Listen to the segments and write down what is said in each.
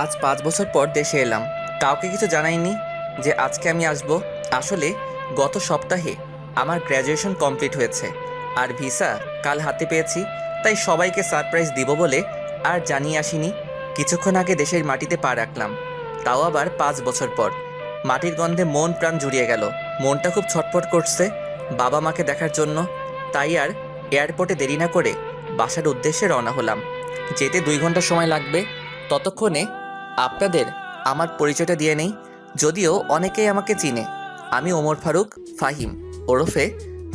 আজ 5 বছর পর দেশে এলাম। কাউকে কিছু জানাইনি যে আজকে আমি আসব। আসলে গত সপ্তাহে আমার গ্র্যাজুয়েশন কমপ্লিট হয়েছে আর ভিসা কাল হাতে পেয়েছি। তাই সবাইকে সারপ্রাইজ দিব বলে আর জানিয়ে আসিনি। কিছুক্ষণ আগে দেশের মাটিতে পা রাখলাম, তাও আবার 5 বছর পর। মাটির গন্ধে মন প্রাণ জুড়িয়ে গেল। মনটা খুব ছটফট করছে বাবা মাকে দেখার জন্য। তাই আর এয়ারপোর্টে দেরি না করে বাসার উদ্দেশ্যে রওনা হলাম। যেতে 2 ঘন্টা সময় লাগবে। ততক্ষণে আপনাদের আমার পরিচয়টা দিয়ে নেই, যদিও অনেকেই আমাকে চিনে। আমি ওমর ফারুক ফাহিম, ওরফে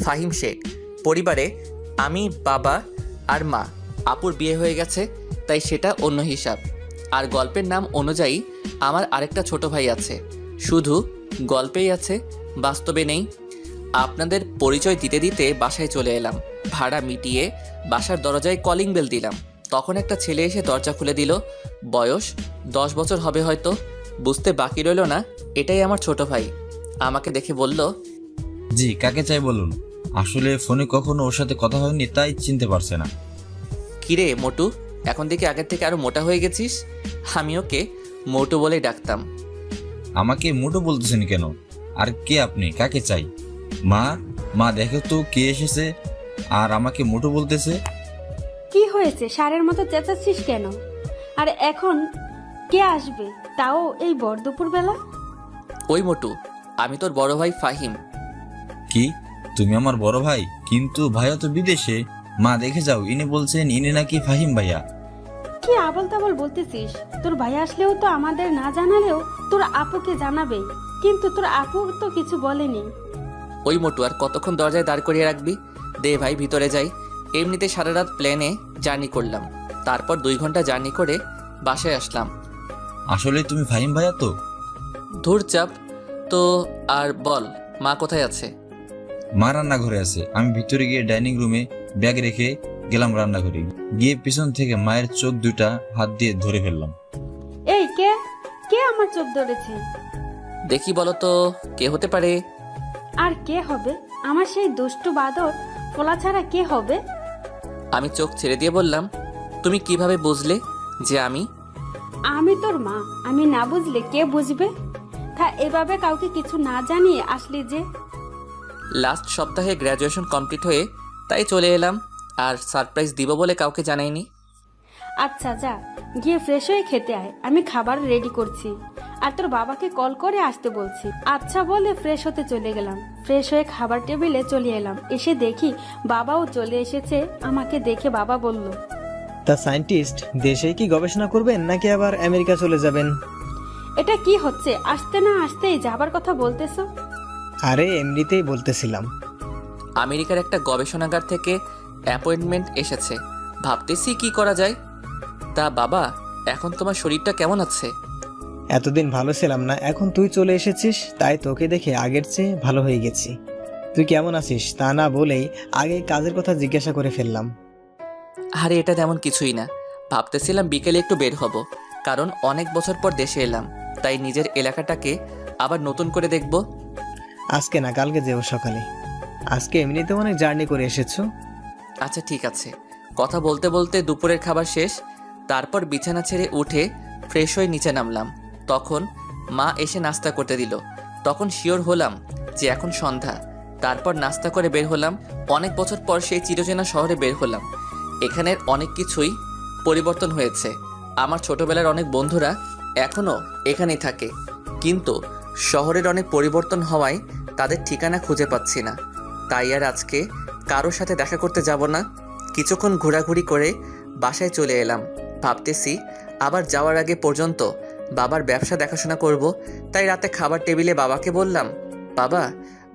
ফাহিম শেখ। পরিবারে আমি, বাবা আর মা। আপুর বিয়ে হয়ে গেছে, তাই সেটা অন্য হিসাব। আর গল্পের নাম অনুযায়ী আমার আরেকটা ছোট ভাই আছে। শুধু গল্পেই আছে, বাস্তবে নেই। আপনাদের পরিচয় দিতে দিতে বাসায় চলে এলাম। ভাড়া মিটিয়ে বাসার দরজায় কলিং বেল দিলাম। তখন একটা ছেলে এসে দরজা খুলে দিল। বয়স 10 বছর হবে হয়তো। বুঝতে বাকি রইল না এটাই আমার ছোট ভাই। আমাকে দেখে বলল, জি, কাকে চাই বলুন। আসলে ফোনে কখনো ওর সাথে কথা হয়নি, তাই চিনতে পারছে না। কিরে মোটু, এখন দেখি আগের থেকে আরো মোটা হয়ে গেছিস। আমি ওকে মোটু বলেই ডাকতাম। আমাকে মোটো বলতেছেন কেন? আর কে আপনি? কাকে চাই? মা, মা দেখো তো কে এসেছে আর আমাকে মোটো বলতেছে। কি হয়েছে? ষাঁড়ের মতো চেঁচাচ্ছিস কেন? আর এখন কে আসবে, তাও এই ভর দুপুর বেলা? ওই মোটু, আমি তোর বড় ভাই ফাহিম। কি, তুমি আমার বড় ভাই? কিন্তু ভাইয়া তো বিদেশে। মা দেখে যাও, ইনি বলছেন ইনি নাকি ফাহিম ভাইয়া। কি আবল তাবল বলতেছিস? তোর ভাই আসলেও তো আমাদের না জানালেও তোর আপুকে জানাবে, কিন্তু তোর আপু তো কিছু বলেনি। ওই মোটু, আর কতক্ষণ দরজায় দাঁড় করিয়ে রাখবি? দে ভাই, ভিতরে যাই। এমনিতে সারা রাত প্লেনে জার্নি করলাম, তারপর 2 ঘন্টা জার্নি করে বাসায় আসলাম। আসলে তুমি ফাহিম ভাইয়া তো? ধুর চাপ তো। আর বল, মা কোথায় আছে? মা রান্নাঘরে আছে। আমি ভিতরে গিয়ে ডাইনিং রুমে ব্যাগ রেখে গেলাম রান্নাঘরে। গিয়ে পিছন থেকে মায়ের চোখ দুটা হাত দিয়ে ধরে ফেললাম। এই কে কে আমার চোখ ধরেছে? দেখি বলো তো, কে হতে পারে? আর কে হবে? আমার সেই দুষ্টু বাদর ফোলা ছাড়া কে হবে? আমি চোখ ছেড়ে দিয়ে বললাম, তুমি কিভাবে বুঝলে যে আমি? আমি তোর মা, আমি না বুঝলে কে বুঝবে? তা এভাবে কাউকে কিছু না জানিয়ে আসলি যে? লাস্ট সপ্তাহে গ্র্যাজুয়েশন কমপ্লিট হয়ে তাই চলে এলাম, আর সারপ্রাইজ দিব বলে কাউকে জানাইনি। আচ্ছা যা, গিয়ে ফ্রেশ হয়ে খেতে আয়, আমি খাবার রেডি করছি। আর তোর বাবাকে কল করে আসতে বলছি। আচ্ছা বলে ফ্রেশ হতে চলে গেলাম। ফ্রেশ হয়ে খাবার টেবিলে চলে এলাম। এসে দেখি বাবাও চলে এসেছে। আমাকে দেখে বাবা বলল, তা সায়েন্টিস্ট দেশেই কি গবেষণা করবেন নাকি আবার আমেরিকা চলে যাবেন? এটা কি হচ্ছে? আসতে না আসতেই যাবার কথা বলতেছো? আরে এমনিতেই বলতেছিলাম। আমেরিকার একটা গবেষণাগার থেকে অ্যাপয়েন্টমেন্ট এসেছে, ভাবতেছি কি করা যায়। তা বাবা, এখন তোমার শরীরটা কেমন আছে? এতদিন ভালো ছিলাম না, এখন তুই চলে এসেছিস, তাই তোকে দেখে আগের চেয়ে ভালো হয়ে গেছি। তুই কেমন আছিস তা না বলেই আগে কাজের কথা জিজ্ঞাসা করে ফেললাম। আরে এটা তেমন কিছুই না। ভাবতেছিলাম বিকেলে একটু বের হব, কারণ অনেক বছর পর দেশে এলাম, তাই নিজের এলাকাটাকে আবার নতুন করে দেখব। আজকে না, কালকে যেও সকালে। আজকে এমনিতে অনেক জার্নি করে এসেছো। আচ্ছা ঠিক আছে। কথা বলতে বলতে দুপুরের খাবার শেষ। তারপর বিছানা ছেড়ে উঠে ফ্রেশ হয়ে নিচে নামলাম। তখন মা এসে নাস্তা করতে দিল। তখন শিওর হলাম যে এখন সন্ধ্যা। তারপর নাস্তা করে বের হলাম। অনেক বছর পর সেই চিরচেনা শহরে বের হলাম। এখানের অনেক কিছুই পরিবর্তন হয়েছে। আমার ছোটবেলার অনেক বন্ধুরা এখনও এখানেই থাকে, কিন্তু শহরের অনেক পরিবর্তন হওয়ায় তাদের ঠিকানা খুঁজে পাচ্ছি না। তাই আর আজকে কারোর সাথে দেখা করতে যাব না। কিছুক্ষণ ঘোরাঘুরি করে বাসায় চলে এলাম। ভাবতেছি আবার যাওয়ার আগে পর্যন্ত বাবার ব্যবসা দেখাশোনা করব। তাই রাতে খাবার টেবিলে বাবাকে বললাম, বাবা,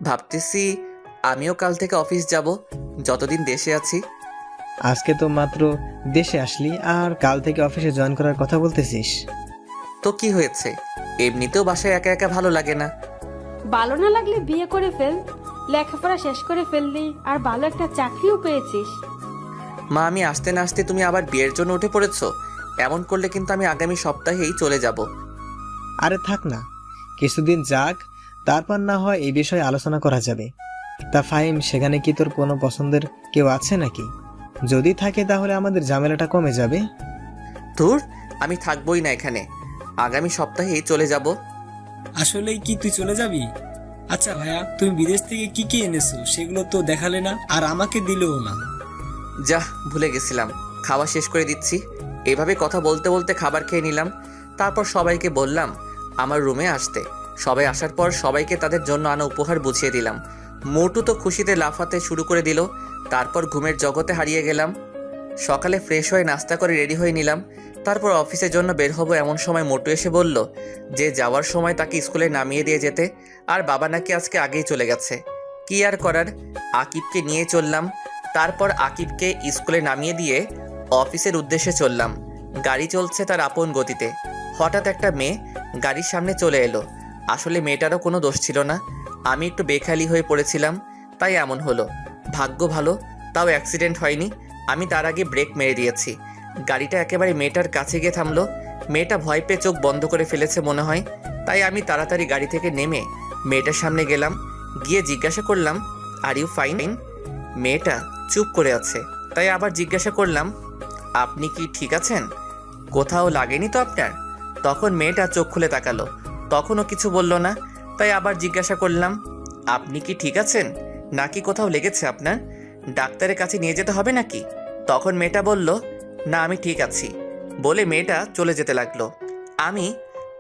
ভাবতেছি আমিও কাল থেকে অফিস যাব, যতদিন দেশে আছি। আজকে তো মাত্র দেশে আসলি আর কাল থেকে অফিসে জয়েন করার কথা বলতেছিস? তো কি হয়েছে? এমনিতেও বাসায় একা একা ভালো লাগে না। ভালো না লাগলে বিয়ে করে ফেল, লেখাপড়া শেষ করে ফেললি, আর ভালো একটা চাকরিও পেয়েছিস। মা, আমি আসতে না আসতে তুমি আবার বিয়ের জন্য উঠে পড়েছো। এমন করলে কিন্তু আমি আগামী সপ্তাহেই চলে যাব। আরে থাক না, কিছুদিন যাক, তারপর না হয় এই বিষয়ে আলোচনা করা যাবে। তা ফাহিম, সেখানে কি তোর কোনো পছন্দের কেউ আছে নাকি? যদি থাকে তাহলে আমাদের ঝামেলাটা কমে যাবে। ধুর, আমি থাকবোই না এখানে। আগামী সপ্তাহেই চলে যাব। আসলেই কি তুই চলে যাবি? আচ্ছা ভাইয়া, তুমি বিদেশ থেকে কি কি এনেছো সেগুলো তো দেখালে না, আর আমাকে দিলেও না। যা, ভুলে গেছিলাম। খাওয়া শেষ করে দিচ্ছি। এভাবে কথা বলতে বলতে খাবার খেয়ে নিলাম। তারপর সবাইকে বললাম আমার রুমে আসতে। সবাই আসার পর সবাইকে তাদের জন্য আনা উপহার বুঝিয়ে দিলাম। মোটু তো খুশিতে লাফাতে শুরু করে দিল। তারপর ঘুমের জগতে হারিয়ে গেলাম। সকালে ফ্রেশ হয়ে নাস্তা করে রেডি হয়ে নিলাম। তারপর অফিসের জন্য বের হব, এমন সময় মোটু এসে বলল যে যাওয়ার সময় তাকে স্কুলে নামিয়ে দিয়ে যেতে, আর বাবা নাকি আজকে আগেই চলে গেছে। কি আর করার, আকিবকে নিয়ে চললাম। তারপর আকিবকে স্কুলে নামিয়ে দিয়ে অফিসের উদ্দেশ্যে চললাম। গাড়ি চলছে তার আপন গতিতে। হঠাৎ একটা মেয়ে গাড়ির সামনে চলে এলো। আসলে মেয়েটারও কোনো দোষ ছিল না, আমি একটু বেখেয়ালি হয়ে পড়েছিলাম, তাই এমন হলো। ভাগ্য ভালো, তাও অ্যাক্সিডেন্ট হয়নি। আমি তার আগে ব্রেক মেরে দিয়েছি। গাড়িটা একেবারে মেয়েটার কাছে গিয়ে থামলো। মেয়েটা ভয় পেয়ে চোখ বন্ধ করে ফেলেছে মনে হয়, তাই আমি তাড়াতাড়ি গাড়ি থেকে নেমে মেয়েটার সামনে গেলাম। গিয়ে জিজ্ঞাসা করলাম আর ইউ ফাইন? মেয়েটা চুপ করে আছে, তাই আবার জিজ্ঞাসা করলাম আপনি কি ঠিক আছেন? কোথাও লাগেনি তো আপনার? তখন মেয়েটা চোখ খুলে তাকালো, তখনও কিছু বলল না। তাই আবার জিজ্ঞাসা করলাম আপনি কি ঠিক আছেন, নাকি কোথাও লেগেছে আপনার? ডাক্তারের কাছে নিয়ে যেতে হবে নাকি? তখন মেয়েটা বলল না, আমি ঠিক আছি, বলে মেয়েটা চলে যেতে লাগলো। আমি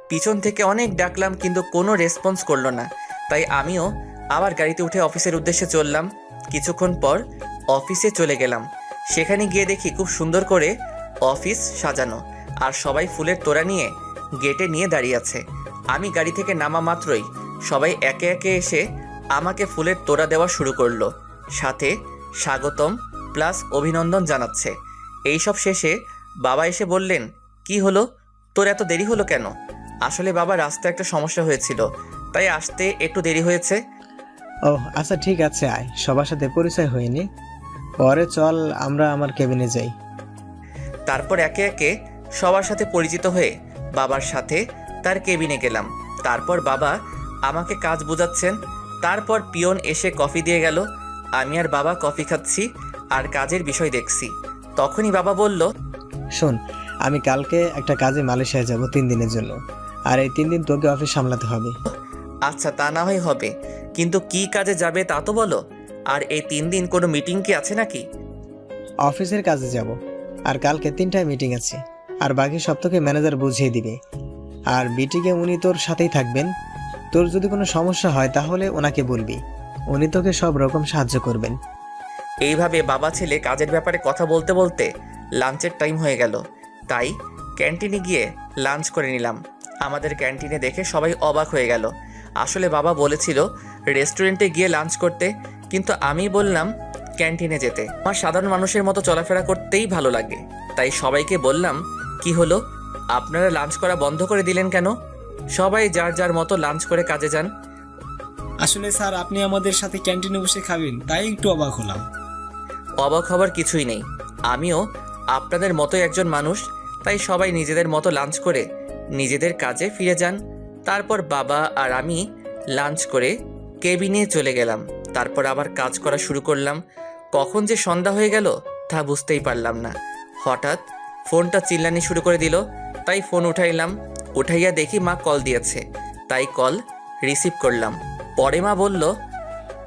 পিছন থেকে অনেক ডাকলাম, কিন্তু কোনো রেসপন্স করলো না। তাই আমিও আবার গাড়িতে উঠে অফিসের উদ্দেশ্যে চললাম। কিছুক্ষণ পর অফিসে চলে গেলাম। সেখানে গিয়ে দেখি খুব সুন্দর করে অফিস সাজানো, আর সবাই ফুলের তোড়া নিয়ে গেটে নিয়ে দাঁড়িয়ে আছে। আমি গাড়ি থেকে নামা মাত্রই সবাই একে একে এসে আমাকে ফুলের তোড়া দেওয়া শুরু করলো, সাথে স্বাগতম প্লাস অভিনন্দন জানাচ্ছে। এইসব শেষে বাবা এসে বললেন কি হলো, তোর এত দেরি হলো কেন? আসলে বাবা, রাস্তায় একটা সমস্যা হয়েছিল, তাই আসতে একটু দেরি হয়েছে। ও আচ্ছা, ঠিক আছে, আয়, সবার সাথে পরিচয় হয়নি, পরে চল আমরা আমার কেবিনে যাই। তারপর একে একে সবার সাথে পরিচিত হয়ে বাবার সাথে তার কেবিনে গেলাম। তারপর বাবা আমাকে কাজ বোঝাচ্ছেন। তারপর পিয়ন এসে কফি দিয়ে গেল। আমি আর বাবা কফি খাচ্ছি আর কাজের বিষয় দেখছি। তখনই বাবা বলল শোন, আমি কালকে একটা কাজে মালয়েশিয়ায় যাব 3 দিনের জন্য, আর এই 3 দিন তোকে অফিস সামলাতে হবে। আচ্ছা, তা না হয় হবে, কিন্তু কি কাজে যাবে তা তো বলো। আর এই 3 দিন কোনো মিটিং কি আছে নাকি? অফিসের কাজে যাব, আর কালকে 3টায় মিটিং আছে, আর বাকি সব তোকে ম্যানেজার বুঝিয়ে দিবে। আর মিটিংয়ে উনি তোর সাথেই থাকবেন। তোর যদি কোনো সমস্যা হয় তাহলে ওনাকে বলবি, উনি তোকে সব রকম সাহায্য করবেন। এইভাবে বাবা ছেলে কাজের ব্যাপারে কথা বলতে বলতে লাঞ্চের টাইম হয়ে গেল। তাই ক্যান্টিনে গিয়ে লাঞ্চ করে নিলাম। আমাদের ক্যান্টিনে দেখে সবাই অবাক হয়ে গেল। আসলে বাবা বলেছিল রেস্টুরেন্টে গিয়ে লাঞ্চ করতে, কিন্তু আমি বললাম ক্যান্টিনে যেতে। আমার সাধারণ মানুষের মতো চলাফেরা করতেই ভালো লাগে। তাই সবাইকে বললাম কি হলো, আপনারা লাঞ্চ করা বন্ধ করে দিলেন কেন? সবাই যার যার মতো লাঞ্চ করে কাজে যান। আসলে স্যার, আপনি আমাদের সাথে ক্যান্টিনে বসে খাবেন, তাই একটু অবাক হলাম। অবাক হবার কিছুই নেই, আমিও আপনাদের মতোই একজন মানুষ। তাই সবাই নিজেদের মতো লাঞ্চ করে নিজেদের কাজে ফিরে যান। তারপর বাবা আর আমি লাঞ্চ করে কেবিনে চলে গেলাম। তারপর আবার কাজ করা শুরু করলাম। কখন যে সন্ধ্যা হয়ে গেল তা বুঝতেই পারলাম না। হঠাৎ ফোনটা চিল্লানি শুরু করে দিল, তাই ফোন উঠাইলাম। উঠাইয়া দেখি মা কল দিয়েছে, তাই কল রিসিভ করলাম। পরে মা বলল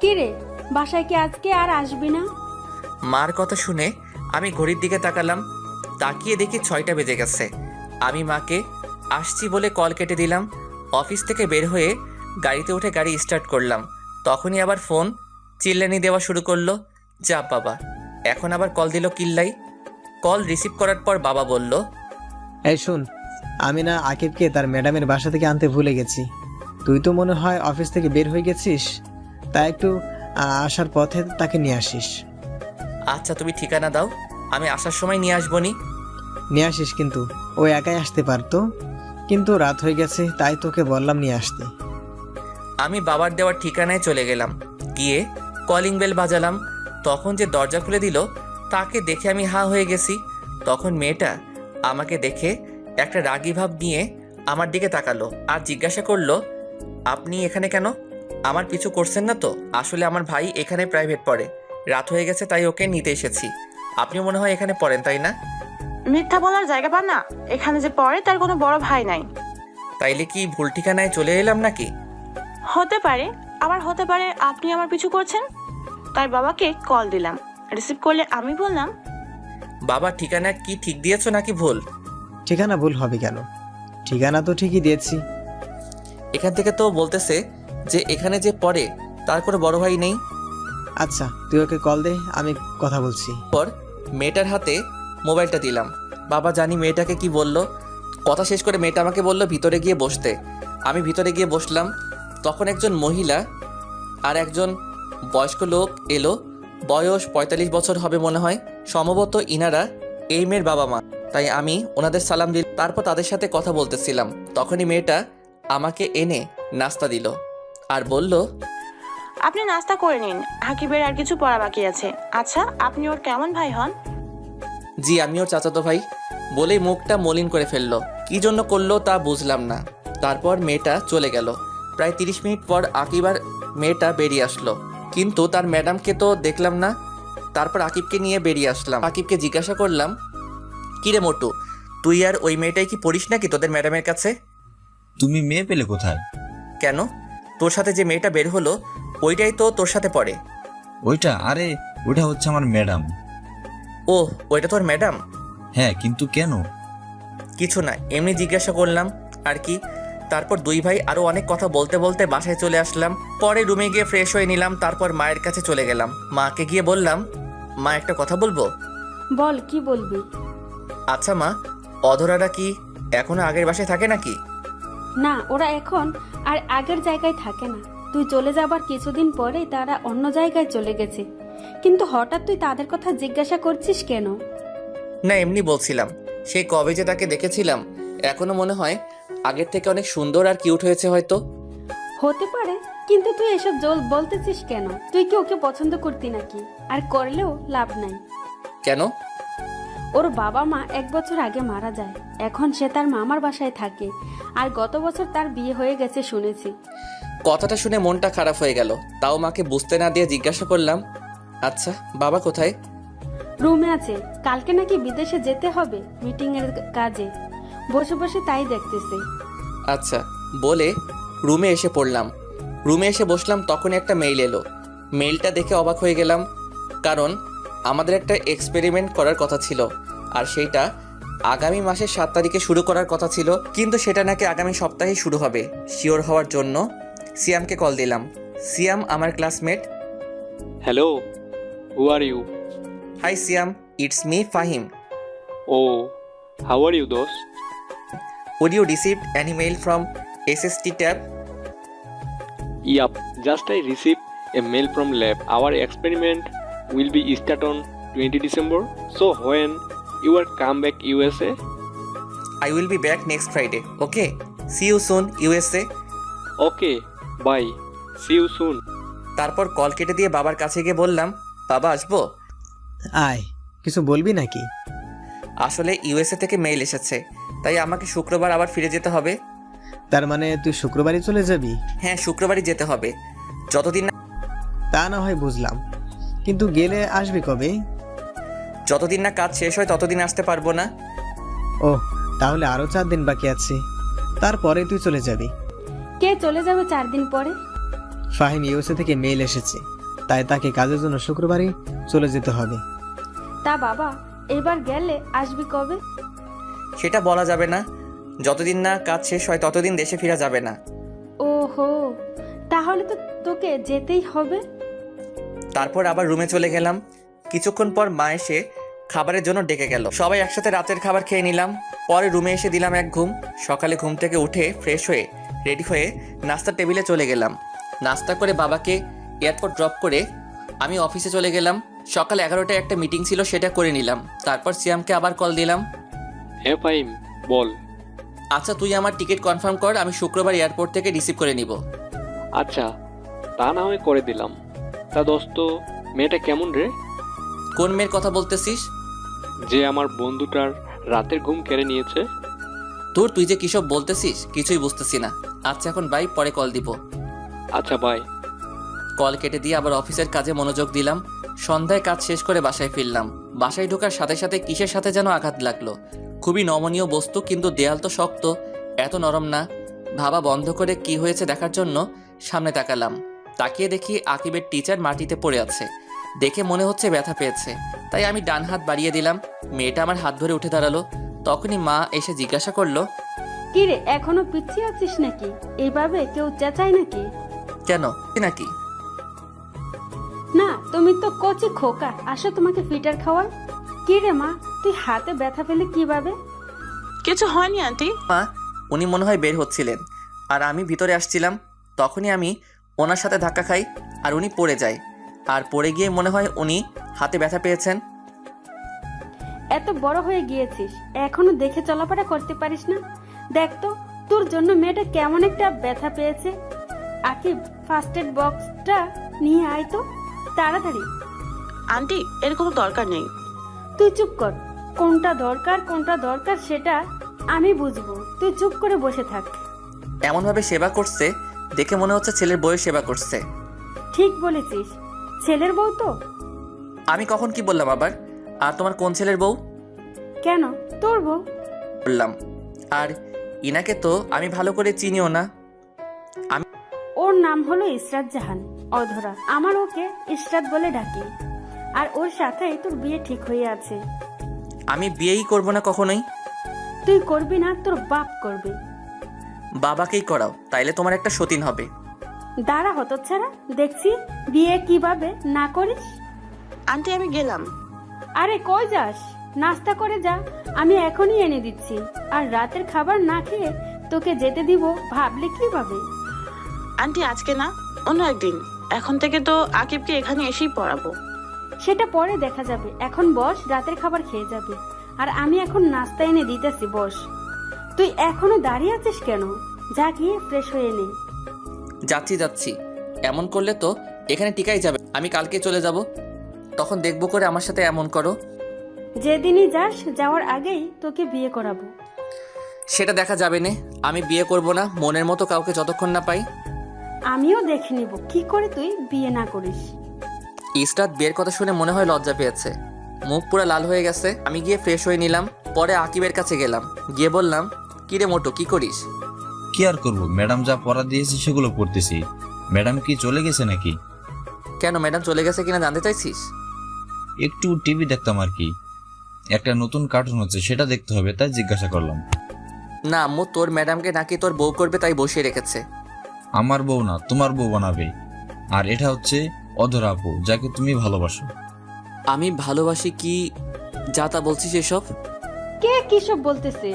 কি রে, বাসায় কি আজকে আর আসবি না? মার কথা শুনে আমি ঘড়ির দিকে তাকালাম। তাকিয়ে দেখি 6টা বেজে গেছে। আমি মাকে আসছি বলে কল কেটে দিলাম। অফিস থেকে বের হয়ে গাড়িতে উঠে গাড়ি স্টার্ট করলাম। তখনই আবার ফোন চিল্লানি দেওয়া শুরু করলো। যা বাবা, এখন আবার কল দিল কিল্লাই। কল রিসিভ করার পর বাবা বলল এই শোন, আমি না আকিবকে তার ম্যাডামের বাসা থেকে আনতে ভুলে গেছি। তুই তো মনে হয় অফিস থেকে বের হয়ে গেছিস, তাই একটু আসার পথে তাকে নিয়ে আসিস। আচ্ছা, তুমি ঠিকানা দাও, আমি আসার সময় নিয়ে আসবনি। নিয়ে আসিস, কিন্তু ও একাই আসতে পারতো, কিন্তু রাত হয়ে গেছে তাই তোকে বললাম নিয়ে আসতে। আমি বাবার দেওয়ার ঠিকানায় চলে গেলাম। গিয়ে কলিং বেল বাজালাম। তখন যে দরজা খুলে দিল তাকে দেখে আমি হা হয়ে গেছি। তখন মেয়েটা আমাকে দেখে একটা রাগী ভাব নিয়ে আমার দিকে তাকালো আর জিজ্ঞাসা করলো আপনি এখানে কেন? আমার পিছু করছেন না তো? আসলে আমার ভাই এখানে প্রাইভেট পড়ে, রাত হয়ে গেছে তাই ওকে নিতে এসেছি। আপনি মনে হয় এখানে পড়েন, তাই না? মিথ্যা বলার জায়গা পান না। এখানে যে পড়ে তার কোনো বড় ভাই নাই। তাইলে কি ভুল ঠিকানায় চলে এলাম নাকি? হতে পারে, আবার হতে পারে আপনি আমার পিছু করছেন। তাই বাবাকে কল দিলাম, রিসিভ করলে আমি বললাম, বাবা ঠিকানা কি ঠিক দিয়েছো নাকি ভুল? ঠিকানা ভুল হবে কেন? ঠিকানা তো ঠিকই দিয়েছি। এখান থেকে তো বলতেছে যে এখানে যে পড়ে তার কোনো বড় ভাই নেই। আচ্ছা তুই ওকে কল দে, আমি কথা বলছি। পর মেয়েটার হাতে মোবাইলটা দিলাম। বাবা জানি মেয়েটাকে কি বলল। কথা শেষ করে মেয়েটা আমাকে বলল ভিতরে গিয়ে বসতে। আমি ভিতরে গিয়ে বসলাম। তখন একজন মহিলা আর একজন বয়স্ক লোক এলো। বয়স ৪৫ বছর হবে মনে হয়। সম্ভবত ইনারা এই মেয়ের বাবা মা। তাই আমি ওনাদের সালাম দিল। তারপর তাদের সাথে কথা বলতেছিলাম। তখনই মেয়েটা আমাকে এনে নাস্তা দিল আর বলল, আপনি নাস্তা করে নিন, হাকিবের আর কিছু পড়া বাকি আছে। আচ্ছা, আপনি ওর কেমন ভাই হন? জি আমি ওর চাচাতো ভাই। বলেই মুখটা মলিন করে ফেললো। কি জন্য করলো তা বুঝলাম না। তারপর মেয়েটা চলে গেল। প্রায় ৩০ মিনিট পর আকিব আর মেয়েটা বেরিয়ে আসলো, কিন্তু তার ম্যাডামকে তো দেখলাম না। তারপর আকিবকে নিয়ে বেরিয়ে আসলাম। আকিবকে জিজ্ঞাসা করলাম, কিরে মোটু, তুই আর ওই মেয়েটাই কি পড়িস নাকি তোদের ম্যাডামের কাছে? তুমি মেয়ে পেলে কোথায়? কেন, তোর সাথে যে মেয়েটা বের হলো ওইটাই তো তোর সাথে পড়ে। ওইটা? আরে ওইটা হচ্ছে আমার ম্যাডাম। ও, ওইটা তোর ম্যাডাম? হ্যাঁ, কিন্তু কেন? কিছু না, এমনি জিজ্ঞাসা করলাম আর কি। তারপর দুই ভাই আরও অনেক কথা বলতে বলতে বাসায় চলে আসলাম। পরে রুমে গিয়ে ফ্রেশ হয়ে নিলাম। তারপর মায়ের কাছে চলে গেলাম। মাকে গিয়ে বললাম, মা একটা কথা বলবো। বল, কি বলবি? আচ্ছা মা, অধরারা কি এখনো আগের বাসায় থাকে নাকি? না, ওরা এখন আর আগের জায়গায় থাকে না। তুই চলে যাবার কিছুদিন পরেই তারা অন্য জায়গায় চলে গেছে। কিন্তু হঠাৎ তুই তাদের কথা জিজ্ঞাসা করছিস কেন? না, এমনি বলছিলাম। সেই কবে যে তাকে দেখেছিলাম, এখনো মনে হয় আগের থেকে অনেক সুন্দর আর কিউট হয়েছে হয়তো। হতে পারে, কিন্তু তুই এসব বলতেছিস কেন? তুই কি ওকে পছন্দ করতি নাকি? আর করলেও লাভ নাই। কেন? ওর বাবা মা 1 বছর আগে মারা যায়। এখন সে তার মামার বাসায় থাকে। আর গত বছর তার বিয়ে হয়ে গেছে শুনেছি। কথাটা শুনে মনটা খারাপ হয়ে গেল। তাও মাকে বুঝতে না দিয়ে জিজ্ঞাসা করলাম, আচ্ছা বাবা কোথায়? রুমে আছে। কালকে নাকি বিদেশে যেতে হবে মিটিং এর কাজে। বসে বসে তাই দেখতেছে। আচ্ছা বলে রুমে এসে পড়লাম। রুমে এসে বসলাম, তখন একটা মেইল এলো। মেইলটা দেখে অবাক হয়ে গেলাম, কারণ আমাদের একটা এক্সপেরিমেন্ট করার কথা ছিল, আর সেইটা আগামী মাসের 7 তারিখে শুরু করার কথা ছিল, কিন্তু সেটা নাকি আগামী সপ্তাহেই শুরু হবে। শিওর হওয়ার জন্য সিয়ামকে কল দিলাম। সিয়াম আমার classmate. Hello, who are you? Hi Siam, it's me Fahim. Oh, how are you, dost? Would you receive any mail from SST tab? Yup, just I received a mail from lab. Our experiment will be start on 20 December. So when you are come back USA? I will be back next Friday. Okay? See you soon, USA. Okay, bye. See you soon. তারপর call কেটে দিয়ে বাবার কাছে গিয়ে বললাম, বাবা আসবো? আয়, কিছু বলবি নাকি? আসলে ইউএসএ থেকে মেইল এসেছে, তাই আমাকে শুক্রবার আবার ফিরে যেতে হবে। তার মানে তুই শুক্রবারই চলে যাবি? হ্যাঁ, শুক্রবারই যেতে হবে। যতদিন না তা না হয় বুঝলাম, কিন্তু গেলে আসবি কবে? যতদিন না কাজ শেষ হয় ততদিন আসতে পারবো না। ও, তাহলে আরো 4 দিন বাকি আছে, তারপরে তুই চলে যাবি। কে চলে যাবে 4 দিন পরে? ফাহিম ইউএসএ থেকে মেইল এসেছে, তাই তাকে কাজের জন্য শুক্রবারই চলে যেতে হবে। তা বাবা, এবার গেলে আসবি কবে? সেটা বলা যাবে না। যতদিন না কাজ শেষ হয় ততদিন দেশে ফেরা যাবে না। ওহো, তাহলে তো তোকে যেতেই হবে। তারপর আবার রুমে চলে গেলাম। কিছুক্ষণ পর মা এসে খাবারের জন্য ডেকে গেল। সবাই একসাথে রাতের খাবার খেয়ে নিলাম। পরে রুমে এসে দিলাম এক ঘুম। সকালে ঘুম থেকে উঠে ফ্রেশ হয়ে রেডি হয়ে নাস্তার টেবিলে চলে গেলাম। নাস্তা করে বাবাকে এয়ারপোর্ট ড্রপ করে আমি অফিসে চলে গেলাম। সকাল 11টায় একটা মিটিং ছিল, সেটা করে নিলাম। তারপর সিয়ামকে আবার কল দিলাম। Hey Fahim, বল। আচ্ছা তুই আমার টিকিট কনফার্ম কর, আমি শুক্রবার এয়ারপোর্ট থেকে রিসিভ করে নিব। আচ্ছা, তা না হয় করে দিলাম। তা দোস্ত, মেয়েটা কেমন রে? কোন মেয়ের কথা বলতেছিস? যে আমার বন্ধুটার রাতের ঘুম কেড়ে নিয়েছে। তুই যে কিসব বলতেছিস কিছুই বুঝতেছি না। আচ্ছা এখন বাই, পরে কল দিব। আচ্ছা বাই। কল কেটে দিয়ে আবার অফিসের কাজে মনোযোগ দিলাম। সন্ধ্যায় কাজ শেষ করে বাসায় ফিরলাম। বাসায় ঢোকার সাথে সাথে কিসের সাথে যেন আঘাত লাগলো। খুবই নমনীয় বস্তু, কিন্তু দেয়াল তো শক্ত, এত নরম না। ভাবা বন্ধ করে কি হয়েছে দেখার জন্য সামনে তাকালাম। তাকিয়ে দেখি আকিবের টিচার মাটিতে পড়ে আছে। দেখে মনে হচ্ছে ব্যথা পেয়েছে, তাই আমি ডান হাত বাড়িয়ে দিলাম। মেয়েটা আমার হাত ধরে উঠে দাঁড়ালো। তখনই মা এসে জিজ্ঞাসা করলো, কি রে, এখনো পিছিয়ে আছিস নাকি? এইভাবে কেউ চেঁচায় নাকি? কেন কি নাকি? না, তুমি তো কচি খোকা, আসো তোমাকে ফিটার খাওয়াই। কি রে মা, তুই হাতে ব্যথা পেলে কিভাবে? কিছু হয়নি আন্টি। মা, উনি মনে হয় বের হচ্ছিলেন আর আমি ভিতরে আসছিলাম। তখনই আমি ওনার সাথে ধাক্কা খাই আর উনি পড়ে যায়। আর পড়ে গিয়ে মনে হয় উনি হাতে ব্যথা পেয়েছেন। এত বড় হয়ে গিয়েছিস, এখনো দেখে চলাফেরা করতে পারিস না? দেখ তো, তোর জন্য মেয়েটা কেমন একটা ব্যথা পেয়েছে। আকিব, ফার্স্ট এড বক্সটা নিয়ে আয় তো তাড়াতাড়ি। আন্টি, এর কোনো দরকার নেই। তুই চুপ কর। কোনটা দরকার সেটা আমি বুঝবো, তুই চুপ করে বসে থাক। এমনভাবে সেবা করছে দেখে মনে হচ্ছে ছেলের বউয়ের সেবা করছে। ঠিক বলেছিস, ছেলের বউ তো। আমি কখন কি বললাম আবার? আর তোমার কোন ছেলের বউ? কেন, তোর বউ। বললাম। আর ইনাকে তো আমি ভালো করে চিনিও না। ওর নাম হলো ইসরাত জাহান অধরা। আমার ওকে ইসরাত বলে ডাকি। আর ওর সাথেই তোর বিয়ে ঠিক হয়ে আছে। আমি বিয়েই করব না কখনোই। তুই করবি না, তোর বাপ করবে। বাবাকেই করাও, তাইলে তোমার একটা সতীন হবে। দাঁড়া হতচ্ছাড়া, দেখছি বিয়ে কিভাবে না করিস। আন্টি, আমি গেলাম। আরে কই যাস? নাস্তা করে যা, আমি এখনই এনে দিচ্ছি। আর রাতের খাবার না খেয়ে তোকে যেতে দিব ভাবলে কিভাবে? আন্টি, আজকে না, অন্য একদিন। এখন থেকে তো আকিবকে এখানে এসেই পড়াবো। সেটা পরে দেখা যাবে, এখন বস, রাতের খাবার খেয়ে যাবে। আর আমি এখন নাস্তা এনে দিতেছি, বস। তুই এখনো দাঁড়িয়ে আছিস কেন? যা গিয়ে ফ্রেশ হয়ে নে। যাচ্ছি। এমন করলে তো এখানে টিকাই যাবে। আমি কালকে চলে যাব, তখন দেখবো করে আমার সাথে এমন করো। যেদিনই যাস, যাওয়ার আগেই তোকে বিয়ে করাবো। সেটা দেখা যাবে না। আমি বিয়ে করব না মনের মতো কাউকে যতক্ষণ না পাই। আমিও দেখে নিব কি করে তুই বিয়ে না করিস। ইসরাত বিয়ের কথা শুনে মনে হয় লজ্জা পেয়েছে, মুখ পুরো লাল হয়ে গেছে। আমি গিয়ে ফ্রেশ হয়ে নিলাম। পরে আকিবের কাছে গেলাম, গিয়ে বললাম, কিরে মোটু, কি করিস? কি আর করবো, ম্যাডাম যা পড়া দিয়েছে সেগুলো পড়তেছি। ম্যাডাম কি চলে গেছে নাকি? কেন, ম্যাডাম চলে গেছে কিনা জানতে চাইছিস? একটু টিভি দেখতাম আর কি। একটা নতুন কার্টুন হচ্ছে, সেটা দেখতে হবে, তাই জিজ্ঞাসা করলাম। না আম্মু, তোর ম্যাডামকে নাকি তোর বউ করবে তাই বসিয়ে রেখেছে। আমার বউ না, তোমার বউ বানাবে। আর এটা হচ্ছে অধরা আপু, যাকে তুমি ভালোবাসো। আমি ভালোবাসি কি যা তা বলছিস এসব? কে কিসব বলতেছে?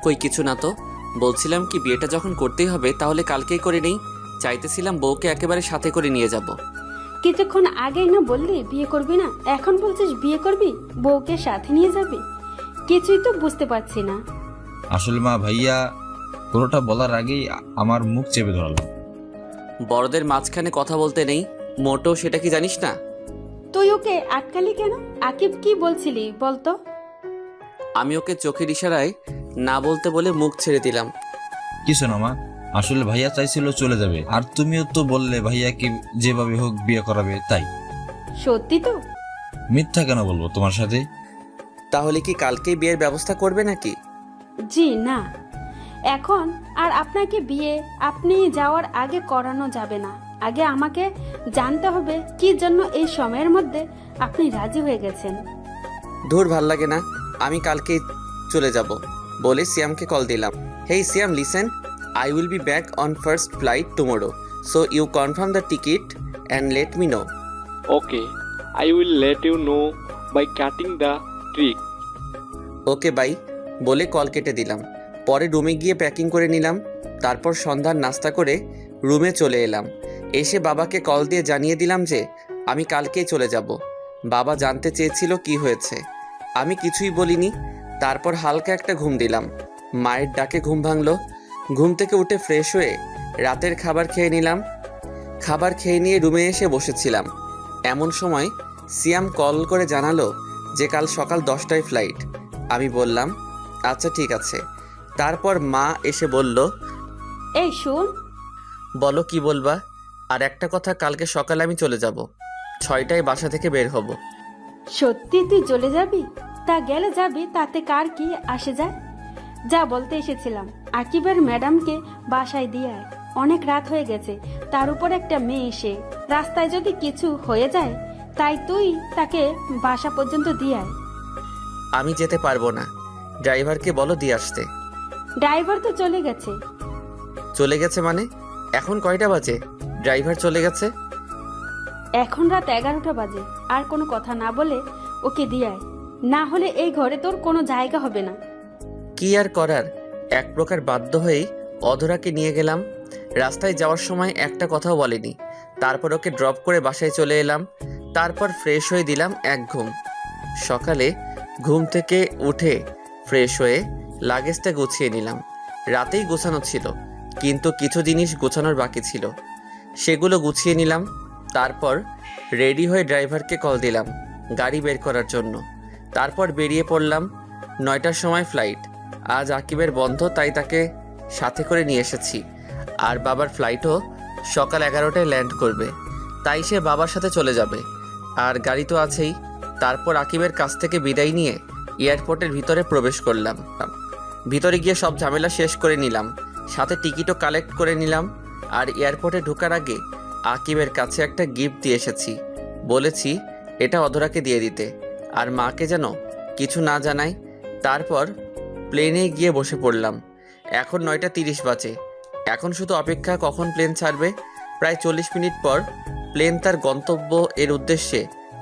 কই কিছু না তো। বলছিলাম কি, বিয়েটা যখন করতেই হবে তাহলে কালকেই করে নেই। চাইতেছিলাম বউকে একেবারে সাথে করে নিয়ে যাব। কিছুক্ষণ আগেই না বললি বিয়ে করবি না, এখন বলছিস বিয়ে করবি, বউকে সাথে নিয়ে যাবি? কিছুই তো বুঝতে পারছি না। আসলে মা, ভাইয়া পুরোটা বলার আগেই আমার মুখ চেপে ধরালাম। বড়দের মাঝখানে কথা বলতে নেই, মোটো সেটা কি জানিস না? তুই ওকে আটকালি কেন? আকিব কি বলছিলি বলতো? আমি ওকে চোখের ইশারায় না বলতে বলে মুখ ছেড়ে দিলাম। কিছু না মা, আসলে ভাইয়া চাইছিল চলে যাবে, আর তুমিও তো বললে ভাইয়াকে যেভাবে হোক বিয়ে করাবে, তাই। সত্যি তো? মিথ্যা কেন বলবো তোমার সাথে? তাহলে কি কালকেই বিয়ের ব্যবস্থা করবে নাকি? জি না, এখন আর আপনাকে বিয়ে আপনি যাওয়ার আগে করানো যাবে না। আগে আমাকে জানতে হবে কি জন্য এই সময়ের মধ্যে আপনি রাজি হয়ে গেছেন। ধুর, ভাল লাগে না। আমি কালকেই চলে যাব বলে সিয়ামকে কল দিলাম। হেই সিয়াম, listen, I will be back on first flight tomorrow. So you confirm the ticket and let me know. Okay, I will let you know by cutting the trick. Okay bye বলে call কেটে দিলাম। পরে রুমে গিয়ে packing করে নিলাম। তারপর সন্ধ্যার নাস্তা করে রুমে চলে এলাম। এসে বাবাকে কল দিয়ে জানিয়ে দিলাম যে আমি কালকেই চলে যাব। বাবা জানতে চেয়েছিল কি হয়েছে, আমি কিছুই বলিনি। তারপর হালকা একটা ঘুম দিলাম। মায়ের ডাকে ঘুম ভাঙলো। ঘুম থেকে উঠে ফ্রেশ হয়ে রাতের খাবার খেয়ে নিলাম। খাবার খেয়ে নিয়ে রুমে এসে বসেছিলাম। এমন সময় সিয়াম কল করে জানালো যে কাল সকাল 10টায় ফ্লাইট। আমি বললাম আচ্ছা ঠিক আছে। তারপর মা এসে বলল, এই শুন। বলো কি বলবা? আর একটা কথা, কালকে সকালে আমি চলে যাব, 6টায় বাসা থেকে বের হব। সত্যি তুই চলে যাবি? তা গেলে যাবি, তাতে কার কি আসে যায়? যা বলতে এসেছিলাম, আকিবের ম্যাডামকে বাসায় দিয়ে আয়। অনেক রাত হয়ে গেছে, তার উপর একটা মেয়ে এসে রাস্তায় যদি কিছু হয়ে যায়, তাই তুই তাকে বাসা পর্যন্ত দিয়ে আয়। আমি যেতে পারবো না, ড্রাইভারকে বলো দিয়ে আসতে। ড্রাইভার তো চলে গেছে। চলে গেছে মানে? এখন কয়টা বাজে? ড্রাইভার চলে গেছে? এখন রাত 11টা বাজে। আর কোনো কথা না বলে ওকে দিয়ে আয়, না হলে এই ঘরে তোর কোনো জায়গা হবে না। কি আর করার, এক প্রকার বাধ্য হয়েই অধরাকে নিয়ে গেলাম। রাস্তায় যাওয়ার সময় একটা কথাও বলেনি। তারপর ওকে ড্রপ করে বাসায় চলে এলাম। তারপর ফ্রেশ হয়ে দিলাম এক ঘুম। সকালে ঘুম থেকে উঠে ফ্রেশ হয়ে লাগেজটা গুছিয়ে নিলাম। রাতেই গোছানো ছিল, কিন্তু কিছু জিনিস গোছানোর বাকি ছিল, সেগুলো গুছিয়ে নিলাম। তারপর রেডি হয়ে ড্রাইভারকে কল দিলাম গাড়ি বের করার জন্য। তারপর বেরিয়ে পড়লাম। 9টার সময় ফ্লাইট। আজ আকিবের বন্ধ, তাই তাকে সাথে করে নিয়ে এসেছি। আর বাবার ফ্লাইটও সকাল 11টায় ল্যান্ড করবে, তাই সে বাবার সাথে চলে যাবে। আর গাড়ি তো আছেই। তারপর আকিবের কাছ থেকে বিদায় নিয়ে এয়ারপোর্টের ভিতরে প্রবেশ করলাম। ভিতরে গিয়ে সব ঝামেলা শেষ করে নিলাম, সাথে টিকিটও কালেক্ট করে নিলাম। আর এয়ারপোর্টে ঢোকার আগে আকিবের কাছে একটা গিফট দিয়ে এসেছি। বলেছি এটা অধরাকে দিয়ে দিতে, আর মাকে যেন কিছু না জানায়। তারপর প্লেনে গিয়ে বসে পড়লাম। এখন 9টা 30 বাজে। এখন শুধু অপেক্ষা কখন প্লেন ছাড়বে। প্রায় 40 মিনিট পর প্লেন তার গন্তব্য এর উদ্দেশ্যে